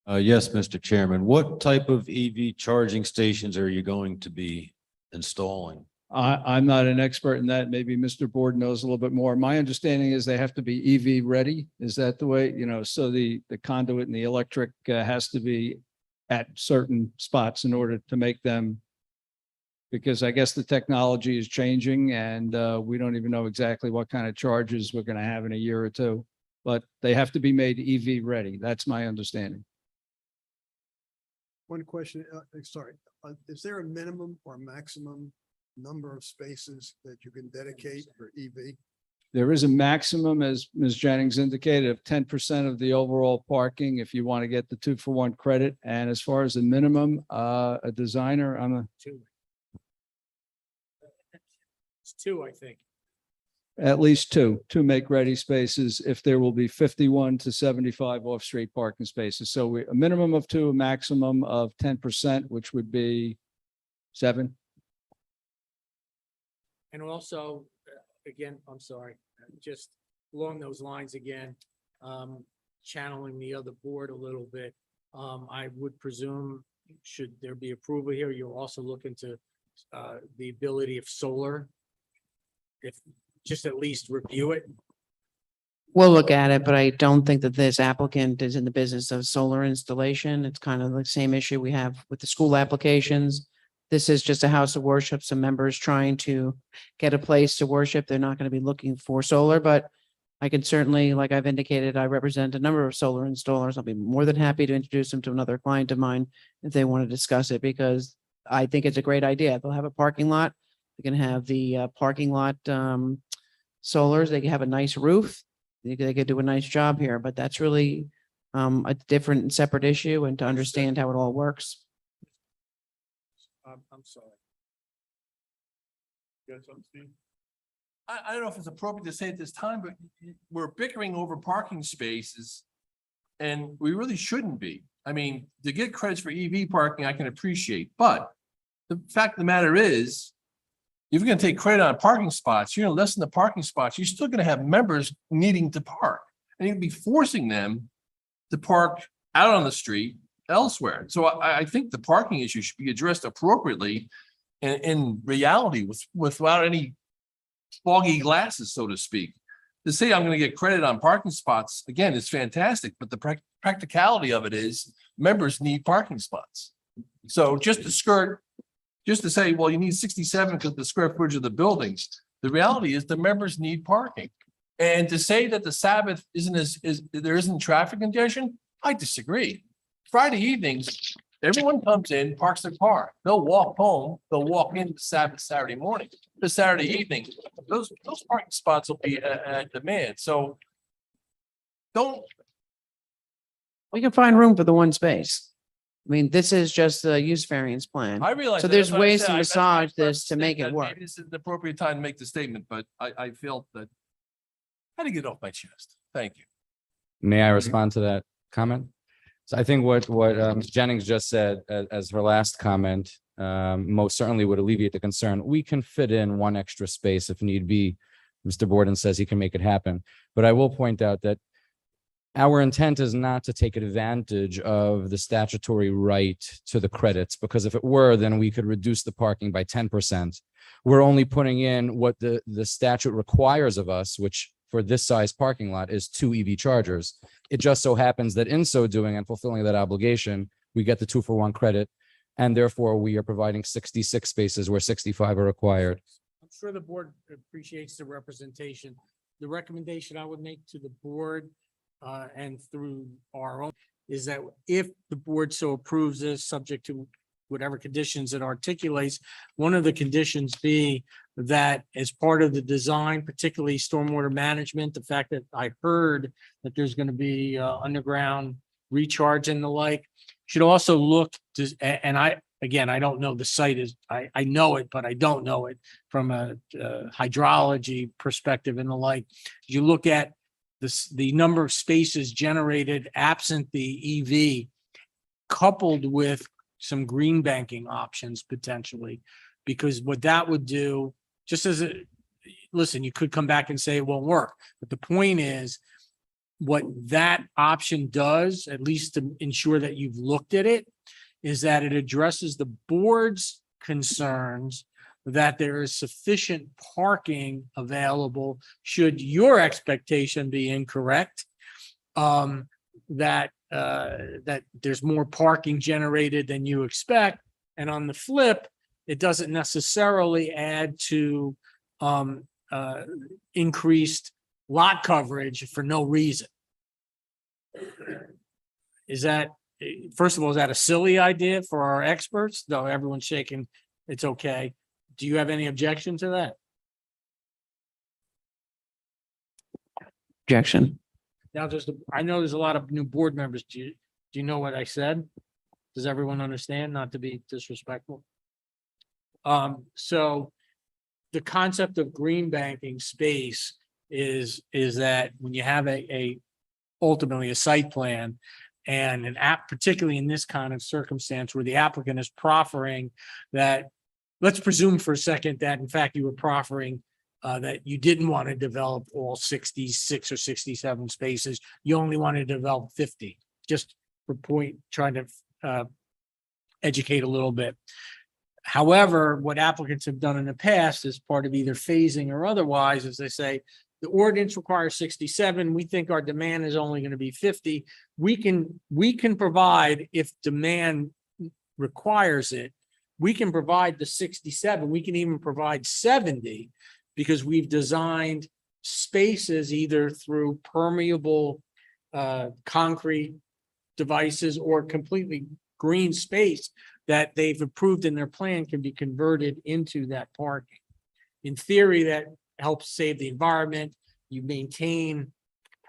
Yes, Mr. Chairman, what type of EV charging stations are you going to be installing? I'm not an expert in that. Maybe Mr. Board knows a little bit more. My understanding is they have to be EV ready. Is that the way, so the conduit and the electric has to be at certain spots in order to make them, because I guess the technology is changing and we don't even know exactly what kind of charges we're going to have in a year or two, but they have to be made EV ready. That's my understanding. One question, sorry, is there a minimum or maximum number of spaces that you can dedicate for EV? There is a maximum, as Ms. Jennings indicated, of 10% of the overall parking if you want to get the 2-for-1 credit. And as far as the minimum, a designer, It's 2, I think. At least two make-ready spaces if there will be 51 to 75 off-street parking spaces. So a minimum of two, a maximum of 10%, which would be 7. And also, again, I'm sorry, just along those lines again, channeling the other board a little bit. I would presume, should there be approval here, you'll also look into the ability of solar. If, just at least review it. We'll look at it, but I don't think that this applicant is in the business of solar installation. It's kind of the same issue we have with the school applications. This is just a house of worship, some members trying to get a place to worship. They're not going to be looking for solar, but I can certainly, like I've indicated, I represent a number of solar installers. I'll be more than happy to introduce them to another client of mine if they want to discuss it, because I think it's a great idea. They'll have a parking lot. They can have the parking lot solars. They can have a nice roof. They could do a nice job here, but that's really a different and separate issue, and to understand how it all works. I'm sorry. You got something, Steve? I don't know if it's appropriate to say at this time, but we're bickering over parking spaces. And we really shouldn't be. I mean, to get credits for EV parking, I can appreciate, but the fact of the matter is, if you're gonna take credit on parking spots, you're gonna lessen the parking spots, you're still gonna have members needing to park. And you'll be forcing them to park out on the street elsewhere. So I think the parking issue should be addressed appropriately in reality without any foggy glasses, so to speak. To say I'm gonna get credit on parking spots, again, is fantastic, but the practicality of it is members need parking spots. So just to say, well, you need 67 because the square footage of the buildings. The reality is the members need parking. And to say that the Sabbath there isn't traffic congestion, I disagree. Friday evenings, everyone comes in, parks their car. They'll walk home, they'll walk in Sabbath, Saturday morning. The Saturday evening, those parking spots will be at demand. So We can find room for the one space. I mean, this is just the use variance plan. I realize. So that. there's That's what I ways said. to I- massage I- I- this to make it that work. Maybe this is the appropriate time to make the statement, but I felt that I had to get it off my chest. Thank you. May I respond to that comment? So I think what Ms. Jennings just said as her last comment most certainly would alleviate the concern. We can fit in one extra space if need be. Mr. Borden says he can make it happen. But I will point out that our intent is not to take advantage of the statutory right to the credits, because if it were, then we could reduce the parking by 10%. We're only putting in what the statute requires of us, which for this size parking lot is 2 EV chargers. It just so happens that in so doing and fulfilling that obligation, we get the 2-for-1 credit. And therefore we are providing 66 spaces where 65 are required. I'm sure the board appreciates the representation. The recommendation I would make to the board and through our own is that if the board so approves this, subject to whatever conditions it articulates, one of the conditions be that as part of the design, particularly stormwater management, the fact that I heard that there's going to be underground recharge and the like, should also look to, and I don't know the site is, I know it, but I don't know it from a hydrology perspective and the like. You look at the number of spaces generated absent the EV, coupled with some green banking options potentially, because what that would do, just as listen, you could come back and say it won't work, but the point is, what that option does, at least to ensure that you've looked at it, is that it addresses the board's concerns that there is sufficient parking available should your expectation be incorrect, that there's more parking generated than you expect. And on the flip, it doesn't necessarily add to increased lot coverage for no reason. Is that, first of all, is that a silly idea for our experts? Though everyone's shaking, it's okay. Do you have any objection to that? Objection. Now, I know there's a lot of new board members. Do you know what I said? Does everyone understand? Not to be disrespectful. So the concept of green banking space is that when you have ultimately a site plan and an app, particularly in this kind of circumstance where the applicant is proffering that, let's presume for a second that in fact you were proffering that you didn't want to develop all 66 or 67 spaces, you only want to develop 50, just for point, trying to educate a little bit. However, what applicants have done in the past as part of either phasing or otherwise, is they say, the ordinance requires 67. We think our demand is only going to be 50. We can provide, if demand requires it, we can provide the 67. We can even provide 70 because we've designed spaces either through permeable concrete devices or completely green space that they've approved in their plan can be converted into that parking. In theory, that helps save the environment. You maintain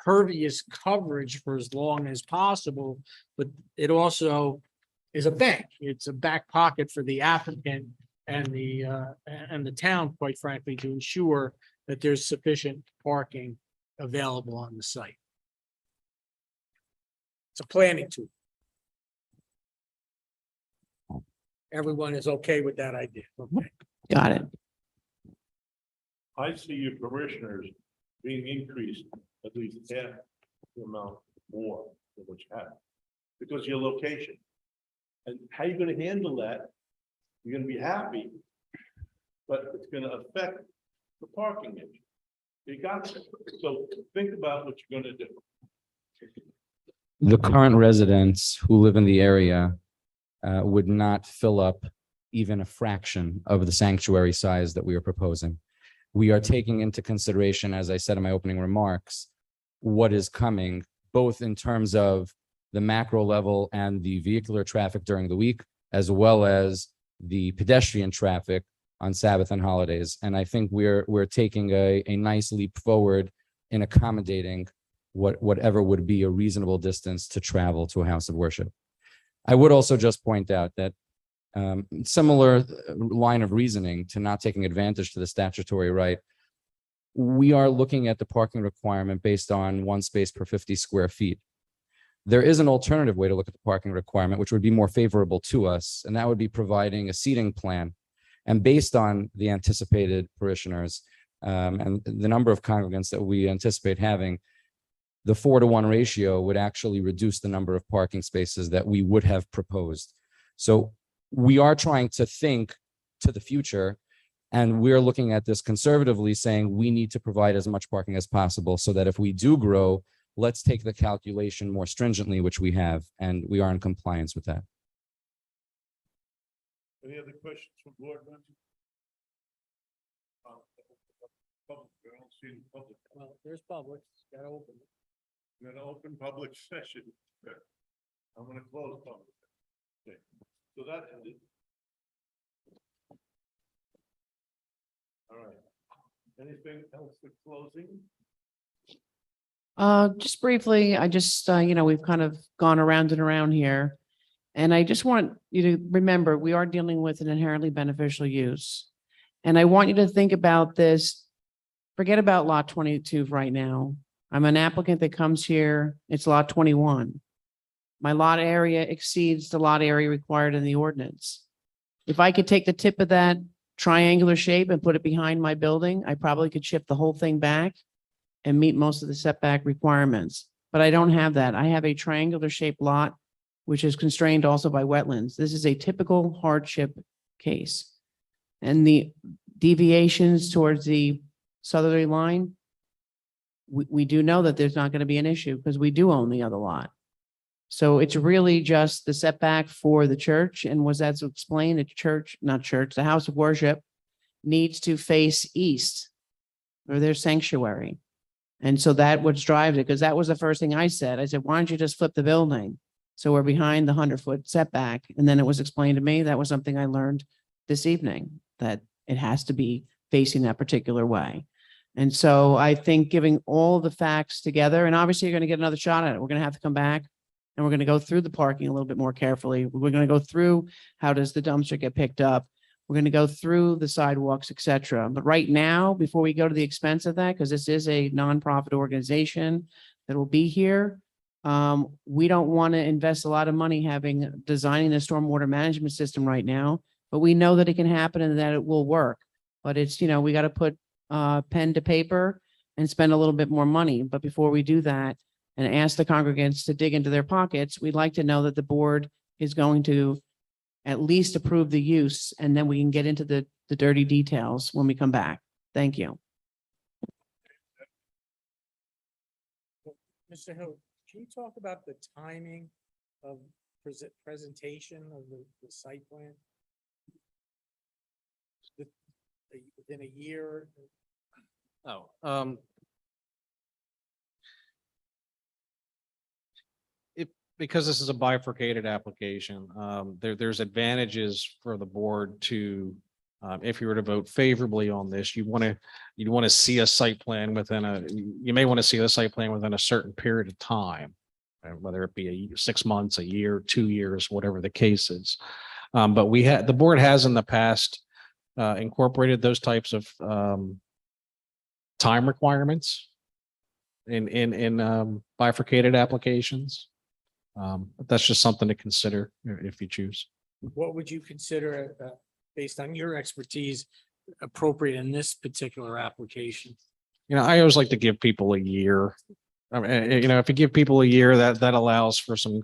pervious coverage for as long as possible, but it also is a bank. It's a back pocket for the applicant and the town, quite frankly, to ensure that there's sufficient parking available on the site. It's a planning tool. Everyone is okay with that idea. Okay. Got it. I see your parishioners being increased at least half the amount more than what you have. Because of your location. And how are you gonna handle that? You're gonna be happy, but it's gonna affect the parking issue. You got to. So think about what you're gonna do. The current residents who live in the area would not fill up even a fraction of the sanctuary size that we are proposing. We are taking into consideration, as I said in my opening remarks, what is coming, both in terms of the macro level and the vehicular traffic during the week, as well as the pedestrian traffic on Sabbath and holidays. And I think we're taking a nice leap forward in accommodating whatever would be a reasonable distance to travel to a house of worship. I would also just point out that similar line of reasoning to not taking advantage to the statutory right, we are looking at the parking requirement based on 1 space per 50 square feet. There is an alternative way to look at the parking requirement, which would be more favorable to us, and that would be providing a seating plan. And based on the anticipated parishioners and the number of congregants that we anticipate having, the 4-to-1 ratio would actually reduce the number of parking spaces that we would have proposed. So we are trying to think to the future, and we're looking at this conservatively, saying we need to provide as much parking as possible so that if we do grow, let's take the calculation more stringently, which we have, and we are in compliance with that. Any other questions from board members? Public, I don't see any public. Well, there's public, gotta open it. I'm gonna open public session. I'm gonna close public. Okay, so that ended. All right. Anything else for closing? Just briefly, I just, we've kind of gone around and around here. And I just want you to remember, we are dealing with an inherently beneficial use. And I want you to think about this. Forget about lot 22 right now. I'm an applicant that comes here. It's lot 21. My lot area exceeds the lot area required in the ordinance. If I could take the tip of that triangular shape and put it behind my building, I probably could shift the whole thing back and meet most of the setback requirements. But I don't have that. I have a triangular shaped lot, which is constrained also by wetlands. This is a typical hardship case. And the deviations towards the southerly line, we do know that there's not going to be an issue because we do own the other lot. So it's really just the setback for the church. And was that explained? The house of worship needs to face east or their sanctuary. And so that what drives it, because that was the first thing I said. I said, why don't you just flip the building? So we're behind the 100-foot setback. And then it was explained to me, that was something I learned this evening, that it has to be facing that particular way. And so I think giving all the facts together, and obviously you're going to get another shot at it. We're going to have to come back and we're going to go through the parking a little bit more carefully. We're going to go through how does the dumpster get picked up. We're going to go through the sidewalks, et cetera. But right now, before we go to the expense of that, because this is a nonprofit organization that will be here, we don't want to invest a lot of money designing the stormwater management system right now, but we know that it can happen and that it will work. But it's, we got to put pen to paper and spend a little bit more money. But before we do that and ask the congregants to dig into their pockets, we'd like to know that the board is going to at least approve the use, and then we can get into the dirty details when we come back. Thank you. Mr. Hill, can you talk about the timing of presentation of the site plan? Within a year? Because this is a bifurcated application, there's advantages for the board to, if you were to vote favorably on this, you'd want to see a site plan you may want to see the site plan within a certain period of time, whether it be 6 months, a year, 2 years, whatever the case is. But the board has in the past incorporated those types of time requirements in bifurcated applications. But that's just something to consider if you choose. What would you consider, based on your expertise, appropriate in this particular application? I always like to give people a year. I mean, if you give people a year, that allows for some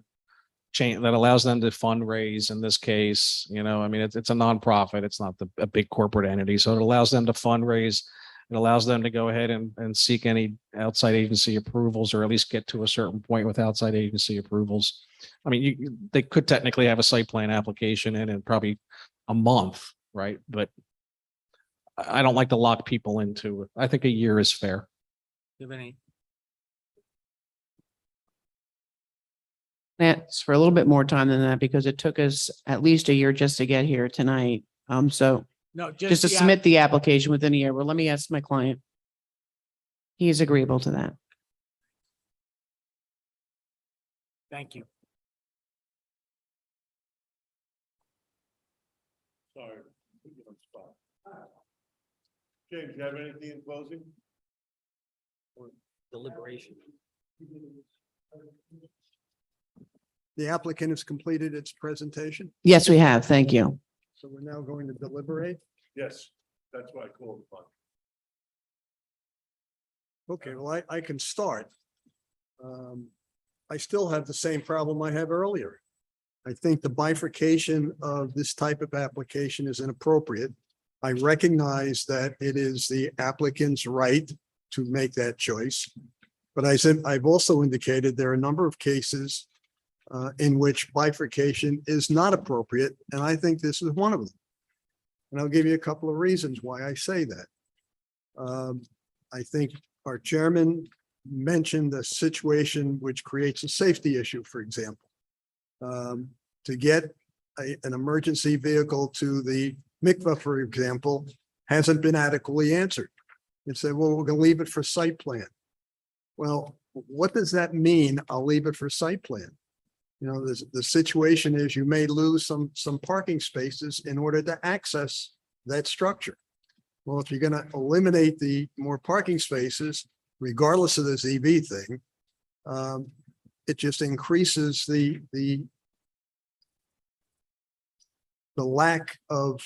change, that allows them to fundraise in this case. I mean, it's a nonprofit. It's not a big corporate entity. So it allows them to fundraise. It allows them to go ahead and seek any outside agency approvals, or at least get to a certain point with outside agency approvals. I mean, they could technically have a site plan application in probably a month, right? But I don't like to lock people into it. I think a year is fair. Do you have any? That's for a little bit more time than that, because it took us at least a year just to get here tonight. So No, just to the submit the application within a year. Well, let me ask my client. He is agreeable to that. Thank you. Sorry. put you on the spot. James, you have anything in closing? Deliberation. The applicant has completed its presentation, Yes, we have. Thank you. so we're now going to deliberate. Yes, that's why I called upon. Okay, well, I can start. I still have the same problem I had earlier. I think the bifurcation of this type of application is inappropriate. I recognize that it is the applicant's right to make that choice. But I've also indicated there are a number of cases in which bifurcation is not appropriate, and I think this is one of them. And I'll give you a couple of reasons why I say that. I think our chairman mentioned a situation which creates a safety issue, for example. To get an emergency vehicle to the mikvah, for example, hasn't been adequately answered. You say, well, we're going to leave it for site plan. Well, what does that mean? I'll leave it for site plan. The situation is you may lose some parking spaces in order to access that structure. Well, if you're going to eliminate the more parking spaces, regardless of this EV thing, it just increases the lack of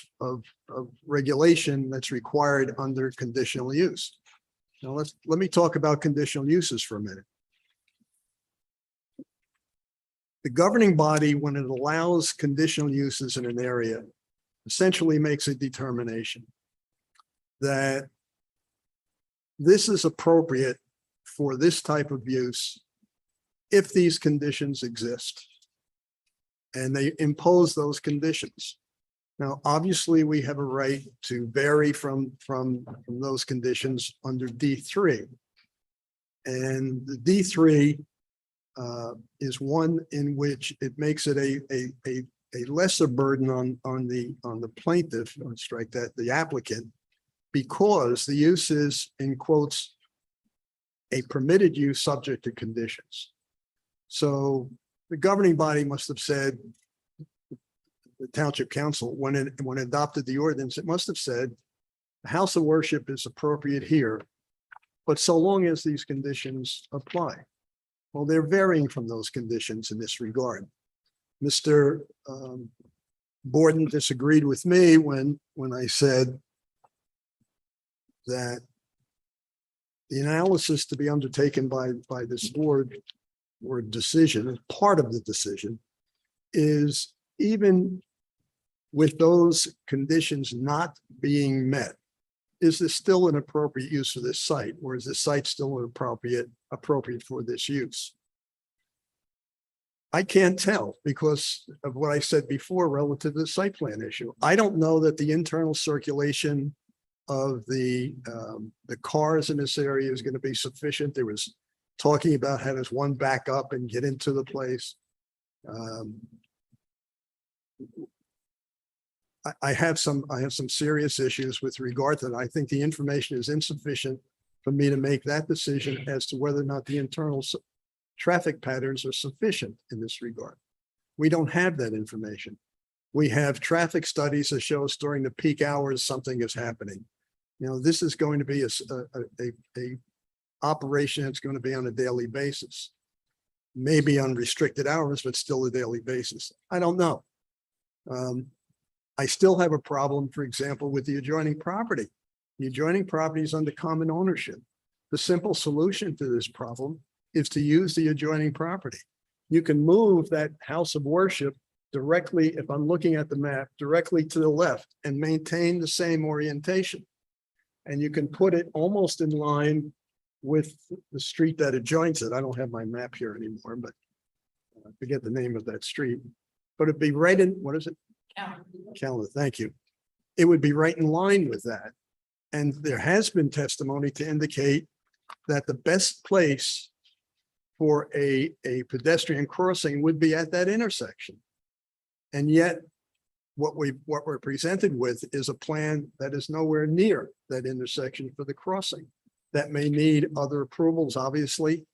regulation that's required under conditional use. Now let me talk about conditional uses for a minute. The governing body, when it allows conditional uses in an area, essentially makes a determination that this is appropriate for this type of use if these conditions exist. And they impose those conditions. Now, obviously, we have a right to vary from those conditions under D3. And the D3 is one in which it makes it a lesser burden on the plaintiff, or strike that, the applicant, because the use is, in quotes, a permitted use subject to conditions. So the governing body must have said the township council, when it adopted the ordinance, it must have said the house of worship is appropriate here, but so long as these conditions apply. Well, they're varying from those conditions in this regard. Mr. Borden disagreed with me when I said that the analysis to be undertaken by this board or decision, part of the decision, is even with those conditions not being met, is this still an appropriate use for this site, or is this site still appropriate for this use? I can't tell because of what I said before relative to the site plan issue. I don't know that the internal circulation of the cars in this area is going to be sufficient. There was talking about how does one back up and get into the place. I have some serious issues with regard to that. I think the information is insufficient for me to make that decision as to whether or not the internal traffic patterns are sufficient in this regard. We don't have that information. We have traffic studies that show us during the peak hours something is happening. You know, this is going to be a operation that's going to be on a daily basis. Maybe on restricted hours, but still a daily basis. I don't know. I still have a problem, for example, with the adjoining property. The adjoining property is under common ownership. The simple solution to this problem is to use the adjoining property. You can move that house of worship directly, if I'm looking at the map, directly to the left and maintain the same orientation. And you can put it almost in line with the street that adjoins it. I don't have my map here anymore, but I forget the name of that street. But it'd be right in, what is it? Calendar, thank you. It would be right in line with that. And there has been testimony to indicate that the best place for a pedestrian crossing would be at that intersection. And yet what we're presented with is a plan that is nowhere near that intersection for the crossing. That may need other approvals, obviously,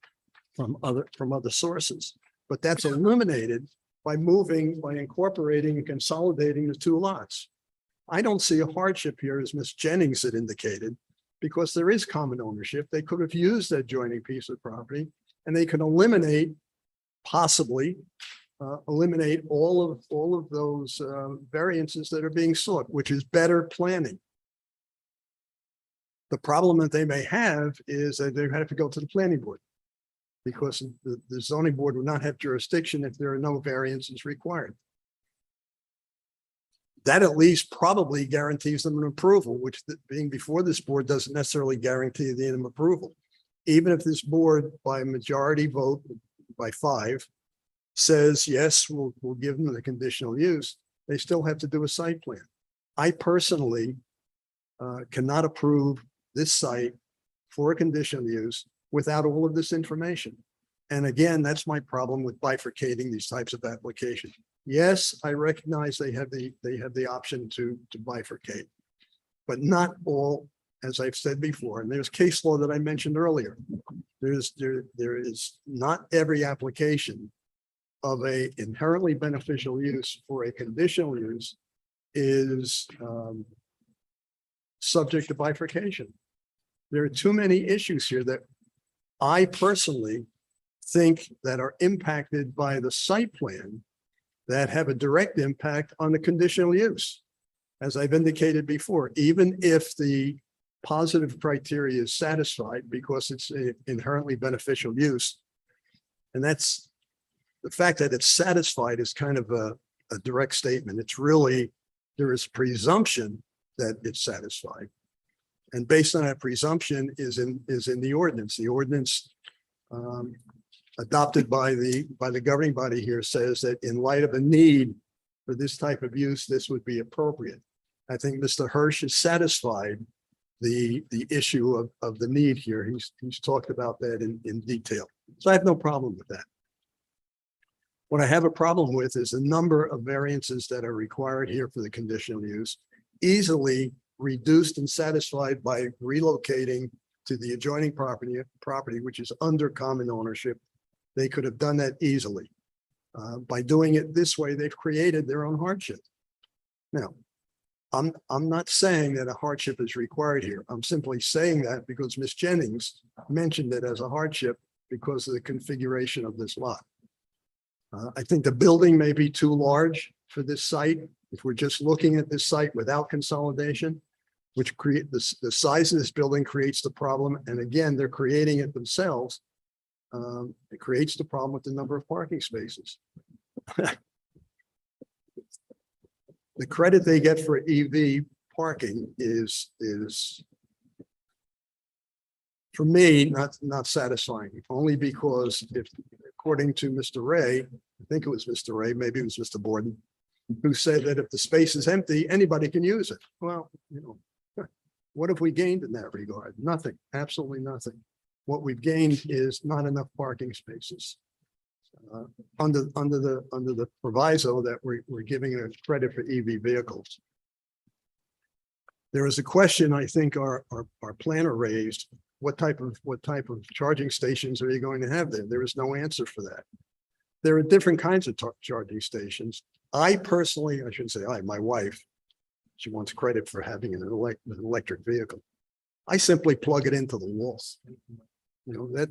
from other sources, but that's eliminated by incorporating and consolidating the two lots. I don't see a hardship here, as Ms. Jennings had indicated, because there is common ownership. They could have used that adjoining piece of property and they could possibly eliminate all of those variances that are being sought, which is better planning. The problem that they may have is that they have to go to the planning board because the zoning board would not have jurisdiction if there are no variances required. That at least probably guarantees them an approval, which being before this board doesn't necessarily guarantee them approval. Even if this board by a majority vote by 5 says, yes, we'll give them the conditional use, they still have to do a site plan. I personally cannot approve this site for a conditional use without all of this information. And again, that's my problem with bifurcating these types of applications. Yes, I recognize they have the option to bifurcate, but not all, as I've said before, and there's case law that I mentioned earlier. There is not every application of a inherently beneficial use for a conditional use is subject to bifurcation. There are too many issues here that I personally think that are impacted by the site plan that have a direct impact on the conditional use. As I've indicated before, even if the positive criteria is satisfied because it's an inherently beneficial use, and that's the fact that it's satisfied is kind of a direct statement. It's really, there is presumption that it's satisfied. And based on that presumption is in the ordinance. The ordinance adopted by the governing body here says that in light of a need for this type of use, this would be appropriate. I think Mr. Hirsch has satisfied the issue of the need here. He's talked about that in detail. So I have no problem with that. What I have a problem with is the number of variances that are required here for the conditional use, easily reduced and satisfied by relocating to the adjoining property, which is under common ownership. They could have done that easily. By doing it this way, they've created their own hardship. Now, I'm not saying that a hardship is required here. I'm simply saying that because Ms. Jennings mentioned it as a hardship because of the configuration of this lot. I think the building may be too large for this site. If we're just looking at this site without consolidation, which create the size of this building creates the problem. And again, they're creating it themselves. It creates the problem with the number of parking spaces. The credit they get for EV parking is for me, not satisfying, only because if, according to Mr. Ray, I think it was Mr. Ray, maybe it was Mr. Borden, who said that if the space is empty, anybody can use it. Well, what have we gained in that regard? Nothing, absolutely nothing. What we've gained is not enough parking spaces. Under the proviso that we're giving a credit for EV vehicles. There is a question I think our planner raised. What type of charging stations are you going to have there? There is no answer for that. There are different kinds of charging stations. I personally, I shouldn't say my wife, she wants credit for having an electric vehicle. I simply plug it into the walls.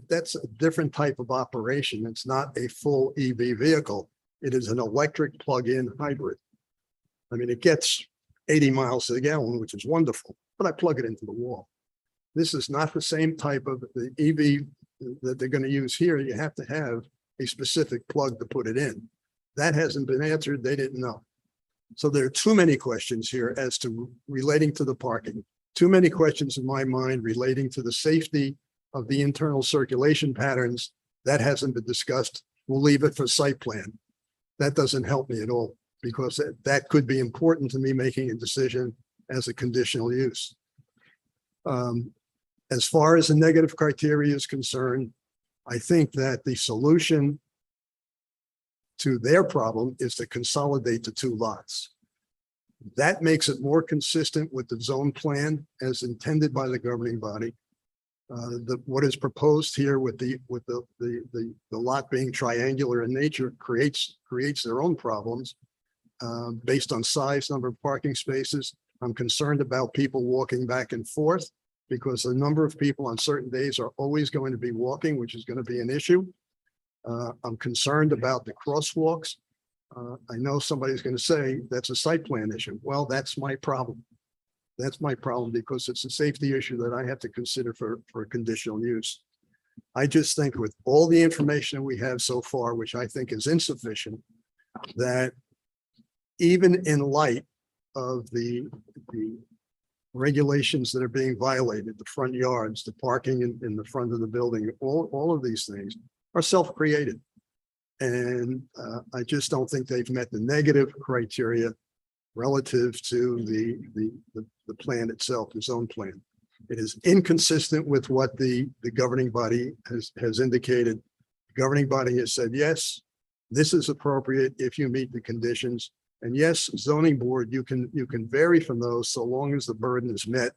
That's a different type of operation. It's not a full EV vehicle. It is an electric plug-in hybrid. I mean, it gets 80 miles to the gallon, which is wonderful, but I plug it into the wall. This is not the same type of the EV that they're going to use here. You have to have a specific plug to put it in. That hasn't been answered. They didn't know. So there are too many questions here as to relating to the parking. Too many questions in my mind relating to the safety of the internal circulation patterns. That hasn't been discussed. We'll leave it for site plan. That doesn't help me at all because that could be important to me making a decision as a conditional use. As far as the negative criteria is concerned, I think that the solution to their problem is to consolidate the two lots. That makes it more consistent with the zone plan as intended by the governing body. What is proposed here with the lot being triangular in nature creates their own problems based on size, number of parking spaces. I'm concerned about people walking back and forth because the number of people on certain days are always going to be walking, which is going to be an issue. I'm concerned about the crosswalks. I know somebody's going to say that's a site plan issue. Well, that's my problem. That's my problem because it's a safety issue that I have to consider for conditional use. I just think with all the information we have so far, which I think is insufficient, that even in light of the regulations that are being violated, the front yards, the parking in the front of the building, all of these things are self-created. And I just don't think they've met the negative criteria relative to the plan itself, the zone plan. It is inconsistent with what the governing body has indicated. The governing body has said, yes, this is appropriate if you meet the conditions. And yes, zoning board, you can vary from those so long as the burden is met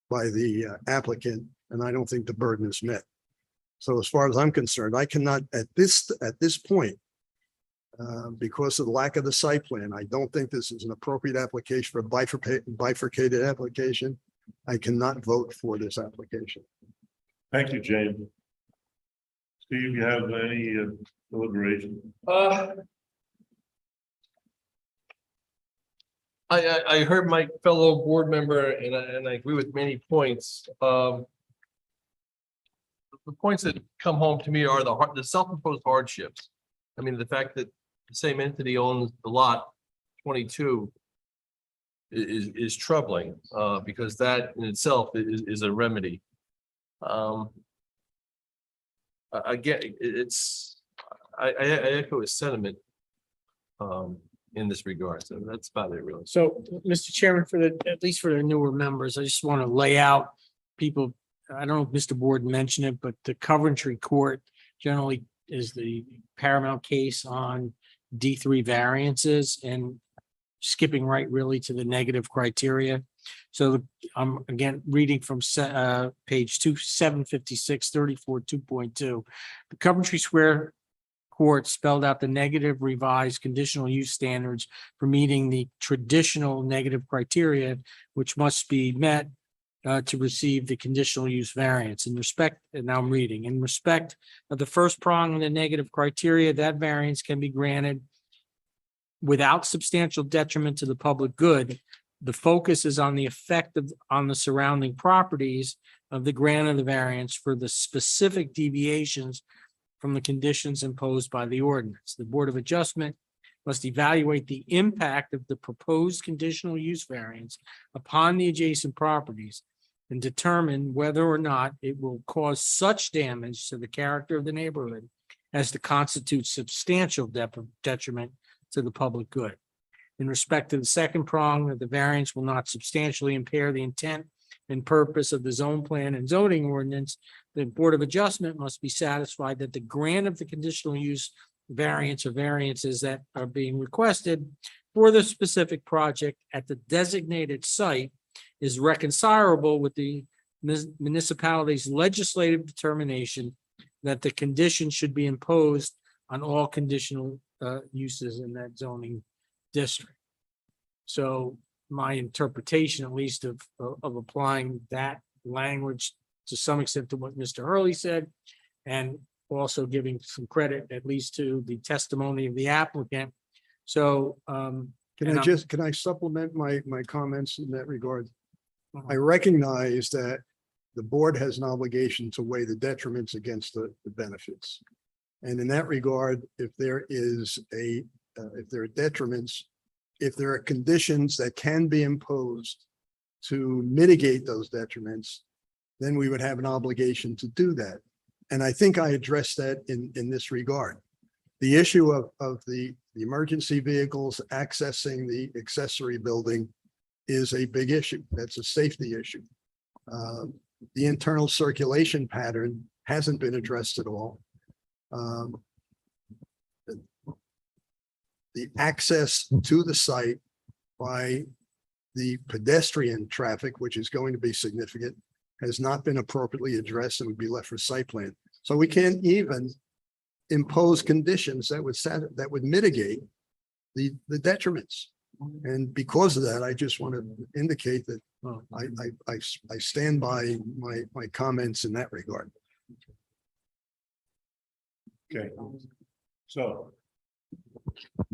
by the applicant. And I don't think the burden is met. So as far as I'm concerned, I cannot at this point, because of the lack of the site plan, I don't think this is an appropriate application for a bifurcated application. I cannot vote for this application. Thank you, James. Steve, you have any deliberation? I heard my fellow board member and I agree with many points. The points that come home to me are the self-imposed hardships. I mean, the fact that the same entity owns the lot 22 is troubling because that in itself is a remedy. Again, I echo his sentiment in this regard. So that's about it, really. So, Mr. Chairman, at least for the newer members, I just want to lay out people. I don't know if Mr. Borden mentioned it, but the Coventry Court generally is the paramount case on D3 variances and skipping right really to the negative criteria. So I'm again reading from page 756, 34, 2.2. The Coventry Square court spelled out the negative revised conditional use standards for meeting the traditional negative criteria, which must be met to receive the conditional use variance. In respect, and now I'm reading, in respect of the first prong of the negative criteria, that variance can be granted without substantial detriment to the public good. The focus is on the effect on the surrounding properties of the grant of the variance for the specific deviations from the conditions imposed by the ordinance. The Board of Adjustment must evaluate the impact of the proposed conditional use variance upon the adjacent properties and determine whether or not it will cause such damage to the character of the neighborhood as to constitute substantial detriment to the public good. In respect to the second prong, that the variance will not substantially impair the intent and purpose of the zone plan and zoning ordinance, the Board of Adjustment must be satisfied that the grant of the conditional use variance or variances that are being requested for the specific project at the designated site is reconcilable with the municipality's legislative determination that the condition should be imposed on all conditional uses in that zoning district. So my interpretation, at least of applying that language to some extent to what Mr. Hurley said, and also giving some credit at least to the testimony of the applicant. So Can I supplement my comments in that regard? I recognize that the board has an obligation to weigh the detriments against the benefits. And in that regard, if there are detriments, if there are conditions that can be imposed to mitigate those detriments, then we would have an obligation to do that. And I think I addressed that in this regard. The issue of the emergency vehicles accessing the accessory building is a big issue. That's a safety issue. The internal circulation pattern hasn't been addressed at all. The access to the site by the pedestrian traffic, which is going to be significant, has not been appropriately addressed and would be left for site plan. So we can't even impose conditions that would mitigate the detriments. And because of that, I just want to indicate that I stand by my comments in that regard. Okay. So.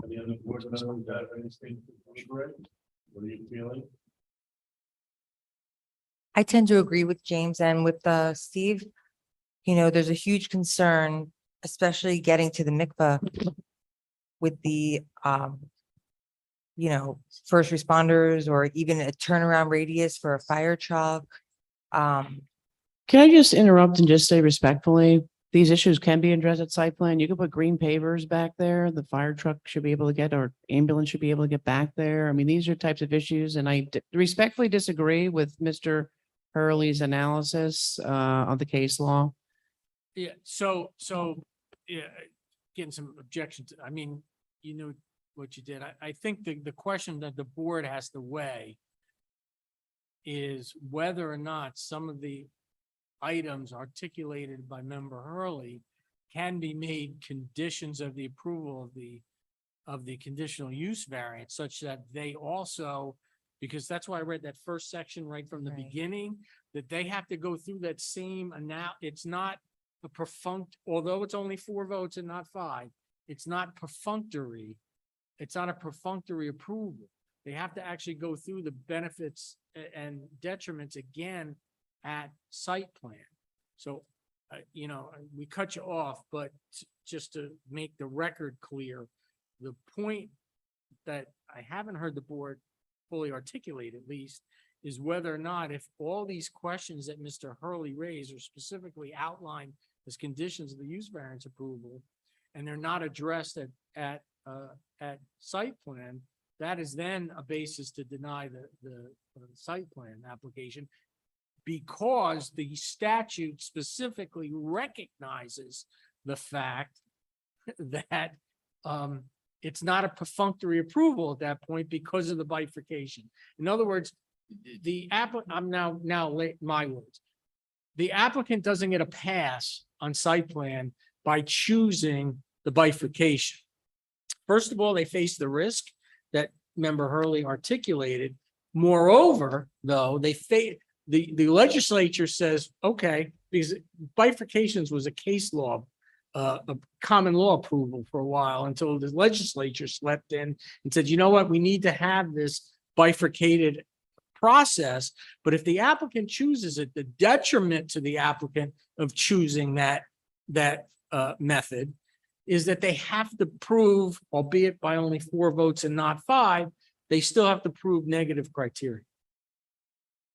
Any other board members got anything? What are you feeling? I tend to agree with James and with Steve. You know, there's a huge concern, especially getting to the mikvah with the, first responders or even a turnaround radius for a fire truck. Can I just interrupt and just say respectfully, these issues can be addressed at site plan. You can put green pavers back there. The fire truck should be able to get, or ambulance should be able to get back there. I mean, these are types of issues, and I respectfully disagree with Mr. Hurley's analysis of the case law. yeah, yeah, getting some objections. I mean, you know what you did. I think the question that the board has to weigh is whether or not some of the items articulated by Member Hurley can be made conditions of the approval of the conditional use variance, such that they also, because that's why I read that first section right from the beginning, that they have to go through that same it's not a perfunct, although it's only 4 votes and not 5, it's not perfunctory. It's not a perfunctory approval. They have to actually go through the benefits and detriments again at site plan. So, we cut you off, but just to make the record clear, the point that I haven't heard the board fully articulate, at least, is whether or not, if all these questions that Mr. Hurley raised are specifically outlined as conditions of the use variance approval, and they're not addressed at site plan, that is then a basis to deny the site plan application, because the statute specifically recognizes the fact that it's not a perfunctory approval at that point because of the bifurcation. In other words, I'm now my words. The applicant doesn't get a pass on site plan by choosing the bifurcation. First of all, they face the risk that Member Hurley articulated. Moreover, though, the legislature says, okay, because bifurcations was a case law, a common law approval for a while until the legislature slept in and said, you know what, we need to have this bifurcated process. But if the applicant chooses it, the detriment to the applicant of choosing that method is that they have to prove, albeit by only 4 votes and not 5, they still have to prove negative criteria.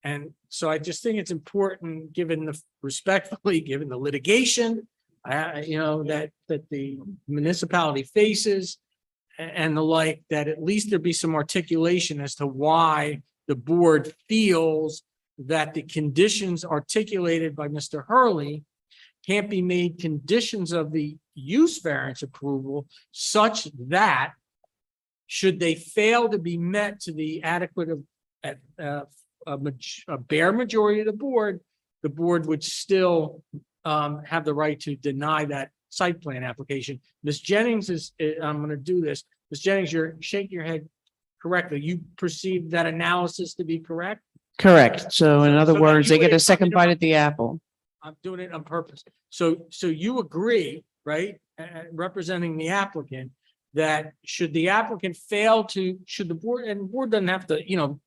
And so I just think it's important, given the respectfully, given the litigation, that the municipality faces and the like, that at least there be some articulation as to why the board feels that the conditions articulated by Mr. Hurley can't be made conditions of the use variance approval, such that should they fail to be met to the adequate a bare majority of the board would still have the right to deny that site plan application. Ms. Jennings I'm going to do this. Ms. Jennings, you're shaking your head correctly. You perceive that analysis to be correct? Correct. So in other so words, you they get a would- second bite at the apple. I'm doing it on purpose. So you agree, right? Representing the applicant, that should the applicant fail to, should the board, and the board doesn't have to,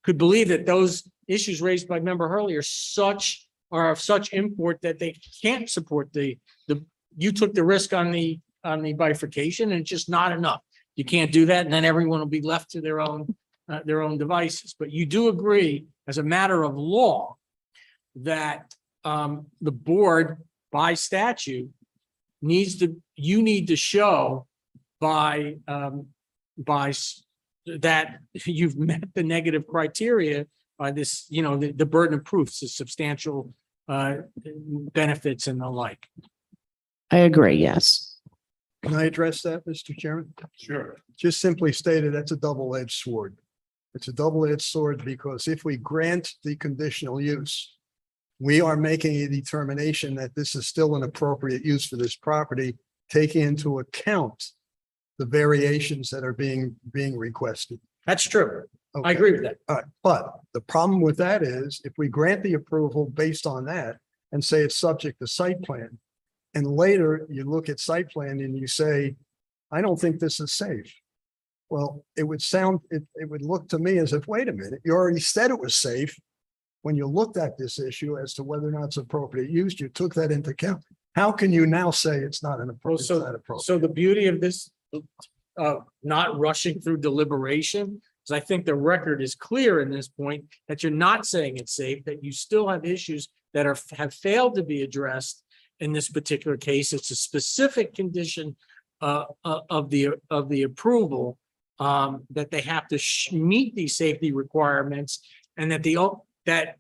could believe that those issues raised by Member Hurley are of such import that they can't support you took the risk on the bifurcation, and it's just not enough. You can't do that, and then everyone will be left to their own devices. But you do agree, as a matter of law, that the board by statute you need to show by that you've met the negative criteria by this, the burden of proof, the substantial benefits and the like. I agree, yes. Can I address that, Mr. Chairman? Sure. Just simply stated, that's a double-edged sword. It's a double-edged sword because if we grant the conditional use, we are making a determination that this is still an appropriate use for this property, taking into account the variations that are being requested. That's true. Okay. I agree with that. All right, but the problem with that is if we grant the approval based on that and say it's subject to site plan, and later you look at site plan and you say, I don't think this is safe. Well, it would look to me as if, wait a minute, you already said it was safe. When you looked at this issue as to whether or not it's appropriate use, you took that into account. How can you now say it's not an appropriate? So the beauty of this, not rushing through deliberation, is I think the record is clear in this point that you're not saying it's safe, that you still have issues that have failed to be addressed in this particular case. It's a specific condition of the approval that they have to meet these safety requirements, and that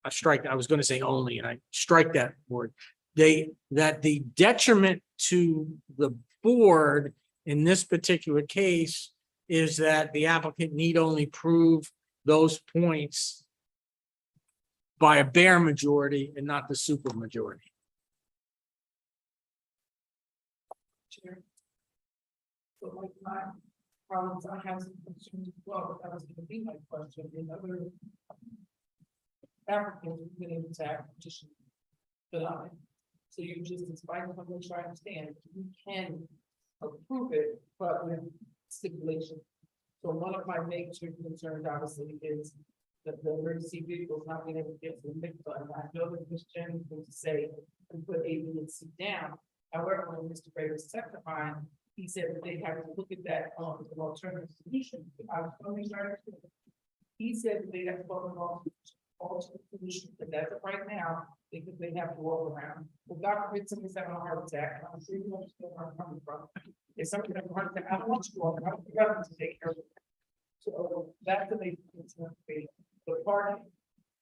I was going to say only, and I strike that word. That the detriment to the board in this particular case is that the applicant need only prove those points by a bare majority and not the super majority. So like my problems, I have some concerns as well, but that was gonna be my question. In other applicants, we've been able to have petition denied. So you just, despite how much I understand, you can approve it, but with stipulation. So one of my major concerns obviously is that the emergency vehicles not being able to get to the mix button. I know that Ms. Jennings was to say, and put A, B, and C down. However, when Mr. Gray was testifying, he said that they have to look at that as an alternative solution. I was only trying to. He said that they have to look at alternative solution, but that's it right now, because they have to walk around. Well, God forbid somebody's having a heart attack, and I'm sure you understand where I'm coming from. If somebody has a heart attack, I don't want you to walk, I want the government to take care of it. So that's the main concern for me. The parking,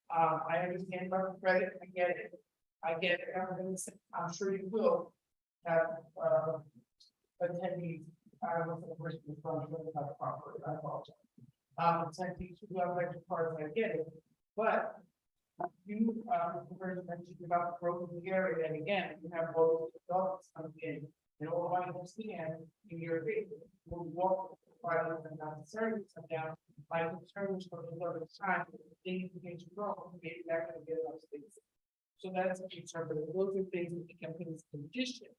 I understand about the credit, I get it. I'm sure you will have, attendees, I don't know if the person in front of you have property, I apologize. Attendees who have electric cars, I get it, but You, mentioned about the growth of the area, and again, you have both adults coming in, and all I understand in your opinion, will walk by them and not necessarily come down. My concerns for the other time, things begin to grow, maybe they're gonna get those things. So that's a concern, but those are things that can be conditioned.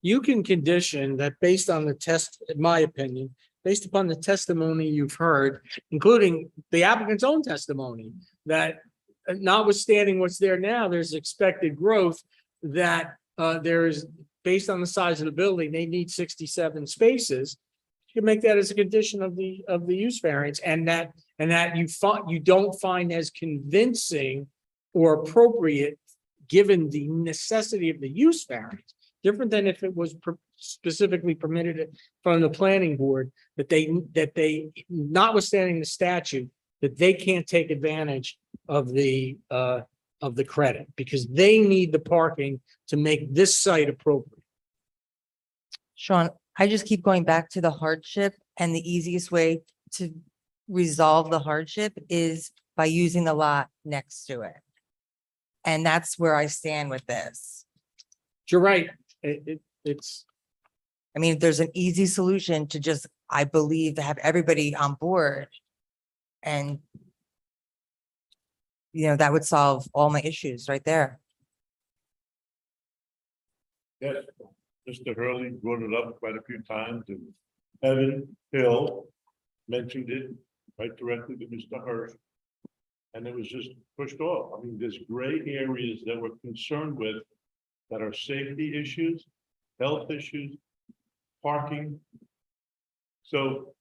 You can condition that based on the test, in my opinion, based upon the testimony you've heard, including the applicant's own testimony, that notwithstanding what's there now, there's expected growth, that there's, based on the size of the building, they need 67 spaces. You can make that as a condition of the use variance, and that you don't find as convincing or appropriate, given the necessity of the use variance. Different than if it was specifically permitted from the planning board, that they, notwithstanding the statute, that they can't take advantage of the credit, because they need the parking to make this site appropriate. Sean, I just keep going back to the hardship, and the easiest way to resolve the hardship is by using the lot next to it. And that's where I stand with this. You're right. It's. I mean, there's an easy solution to just, I believe, to have everybody on board. And that would solve all my issues right there. Yes, Mr. Hurley brought it up quite a few times, and Evan Hill mentioned it right directly to Mr. Hirsch. And it was just pushed off. I mean, there's gray areas that we're concerned with that are safety issues, health issues, parking. So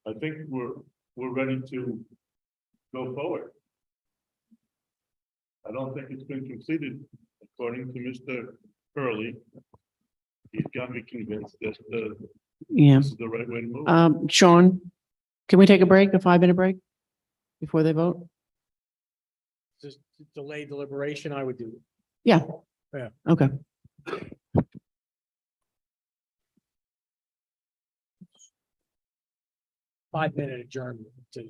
I think we're ready to go forward. I don't think it's been completed, according to Mr. Hurley. He's got me convinced that Yeah. this is the right way to move. Sean, can we take a break, a 5-minute break before they vote? Just delay deliberation, I would do. Yeah. Yeah. Okay. 5-minute adjournment to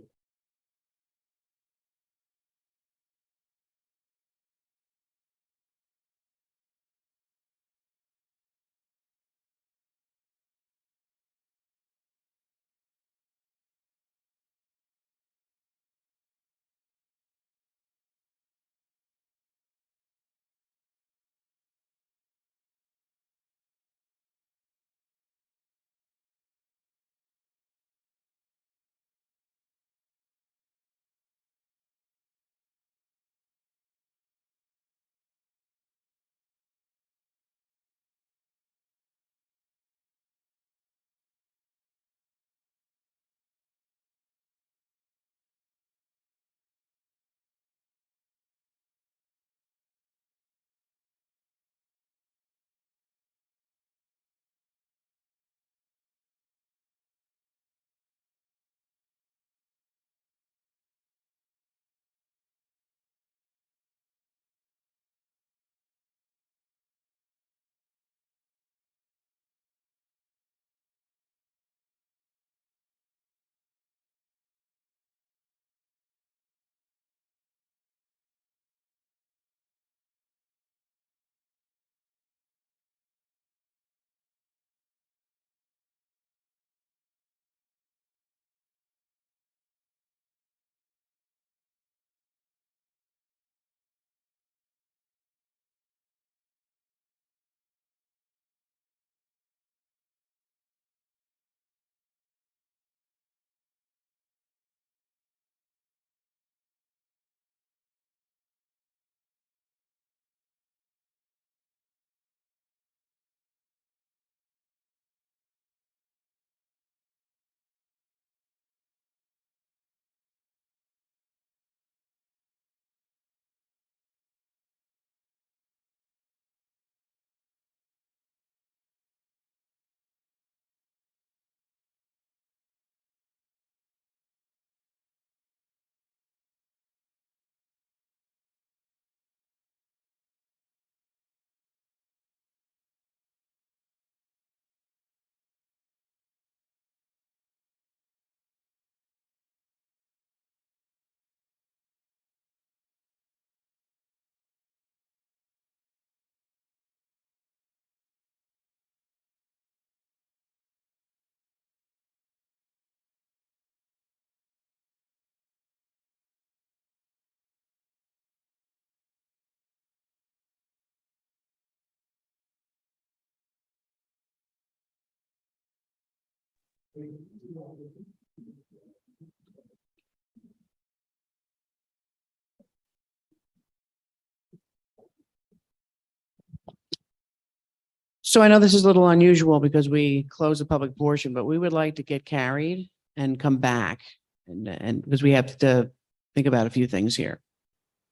So I know this is a little unusual because we close the public portion, but we would like to get carried and come back. And because we have to think about a few things here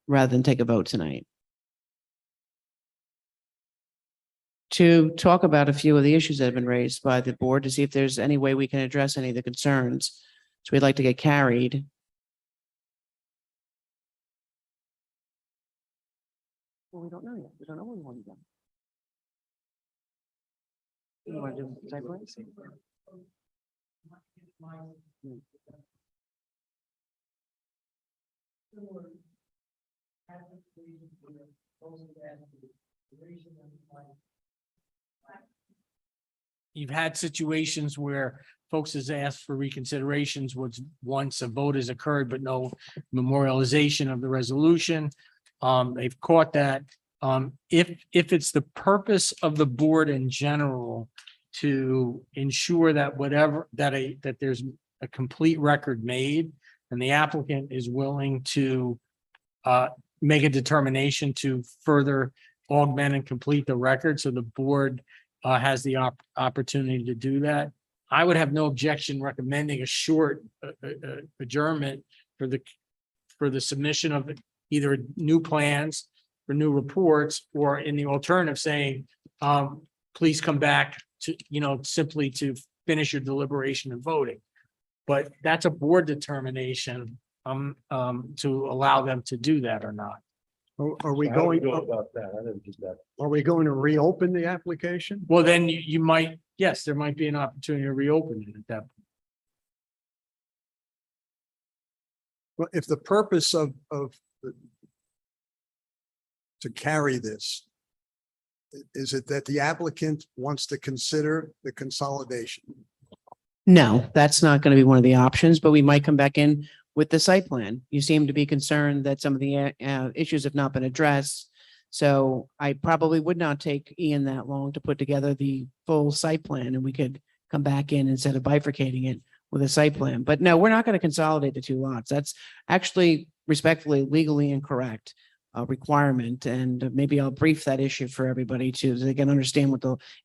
rather than take a vote tonight. To talk about a few of the issues that have been raised by the board to see if there's any way we can address any of the concerns. So we'd like to get carried. Well, we don't know yet. We don't know what we want to do. You want to do site plan? You've had situations where folks has asked for reconsiderations was once a vote has occurred, but no memorialization of the resolution. They've caught that. If it's the purpose of the board in general to ensure that that there's a complete record made and the applicant is willing to make a determination to further augment and complete the record, so the board has the opportunity to do that. I would have no objection recommending a short adjournment for the submission of either new plans or new reports, or in the alternative saying, please come back to, simply to finish your deliberation and voting. But that's a board determination to allow them to do that or not. Are we How do going, go about that? I never did that. are we going to reopen the application? Well, then you might, yes, there might be an opportunity to reopen it at that point. Well, if the purpose of to carry this, is it that the applicant wants to consider the consolidation? No, that's not going to be one of the options, but we might come back in with the site plan. You seem to be concerned that some of the issues have not been addressed. So I probably would not take Ian that long to put together the full site plan, and we could come back in instead of bifurcating it with a site plan. But no, we're not going to consolidate the two lots. That's actually respectfully legally incorrect requirement. And maybe I'll brief that issue for everybody too, so they can understand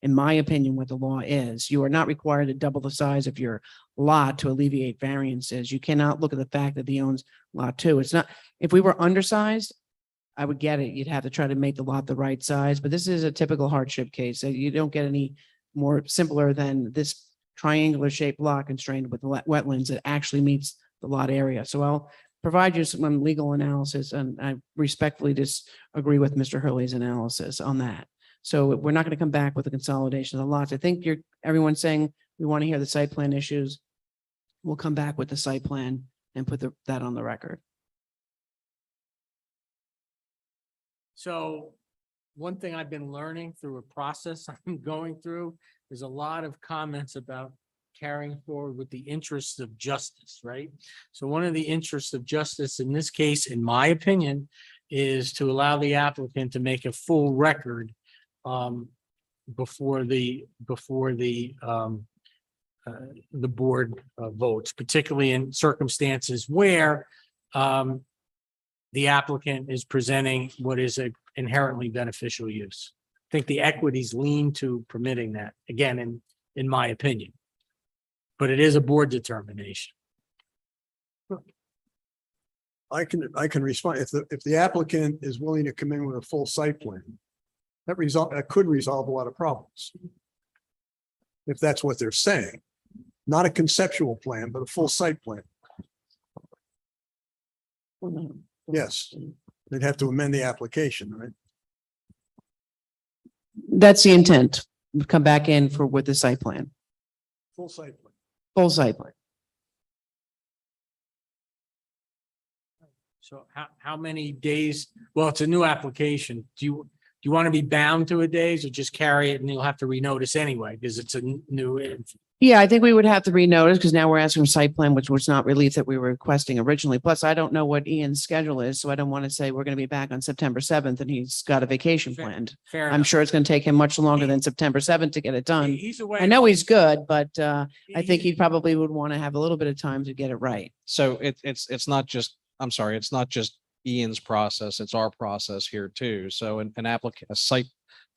in my opinion, what the law is. You are not required to double the size of your lot to alleviate variances. You cannot look at the fact that he owns lot 2. It's not, if we were undersized, I would get it. You'd have to try to make the lot the right size, but this is a typical hardship case. So you don't get any more simpler than this triangular shaped lot constrained with wetlands that actually meets the lot area. So I'll provide you some legal analysis, and I respectfully disagree with Mr. Hurley's analysis on that. So we're not going to come back with a consolidation of the lots. I think everyone's saying we want to hear the site plan issues. We'll come back with the site plan and put that on the record. So one thing I've been learning through a process I'm going through, there's a lot of comments about carrying forward with the interests of justice, right? So one of the interests of justice in this case, in my opinion, is to allow the applicant to make a full record before the board votes, particularly in circumstances where the applicant is presenting what is an inherently beneficial use. I think the equities lean to permitting that, again, in my opinion. But it is a board determination. I can respond if the applicant is willing to come in with a full site plan. That could resolve a lot of problems. If that's what they're saying, not a conceptual plan, but a full site plan. Yes, they'd have to amend the application, right? That's the intent. We'll come back in with the site plan, Full site plan. full site plan. So how many days? Well, it's a new application. Do you want to be bound to a days or just carry it and you'll have to renotice anyway because it's a new? Yeah, I think we would have to renotice because now we're asking for site plan, which was not relief that we were requesting originally. Plus, I don't know what Ian's schedule is, so I don't want to say we're going to be back on September 7th and he's got a vacation Fair- planned. Fair I'm enough. sure it's going to take him much longer than September 7th to get it done. He's away. I know he's good, but I think He- he probably would want to have a little bit of time to get it right. So it's not just, I'm sorry, it's not just Ian's process, it's our process here too. So a site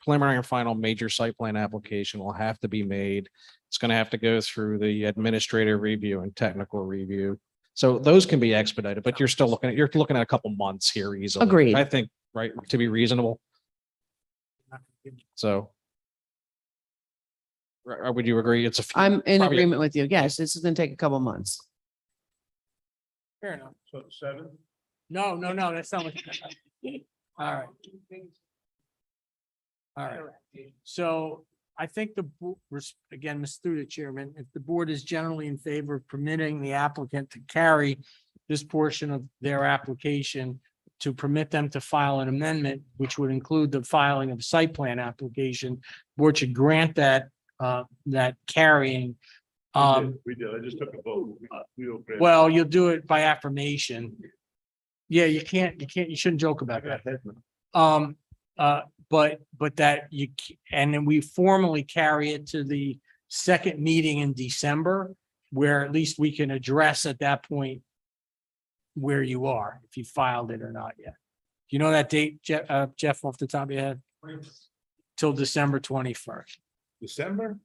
preliminary and final major site plan application will have to be made. It's going to have to go through the administrative review and technical review. So those can be expedited, but you're looking at a couple months here easily. Agreed. I think, right, to be reasonable. So. Would you agree? It's I'm in probably- agreement with you. Yes, this is going to take a couple months. Fair enough. So 7? No, that's not what. All right. All right. So I think again, through the chairman, if the board is generally in favor of permitting the applicant to carry this portion of their application to permit them to file an amendment, which would include the filing of a site plan application, board should grant that carrying. We did. I just took a vote. We don't grant- Well, you'll do it by affirmation. Yeah, you shouldn't joke about that. But that and then we formally carry it to the second meeting in December, where at least we can address at that point where you are, if you filed it or not yet. Do you know that date, Jeff, off the top of your head? Till December 21st. December?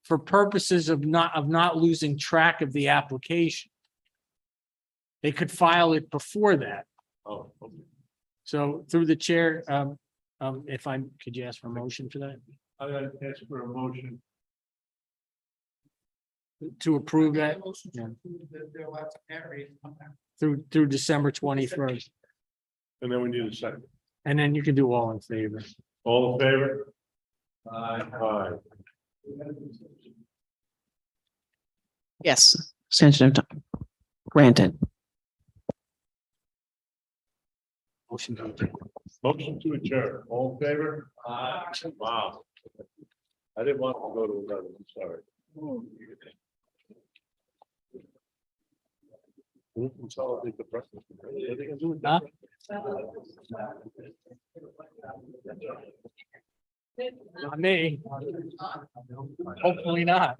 For purposes of not losing track of the application. They could file it before that. Oh, okay. So through the chair, could you ask for a motion for that? I gotta ask for a motion. To approve that? Yeah. Through December 21st. And then we need a second. And then you can do all in favor. All in favor? Aye. Yes, extension of time. Granted. Motion to adjourn. Motion to adjourn. All in favor? Wow. I didn't want to go to 11. I'm sorry. We'll consolidate the breakfast. What are they gonna do with that? Not me. Hopefully not.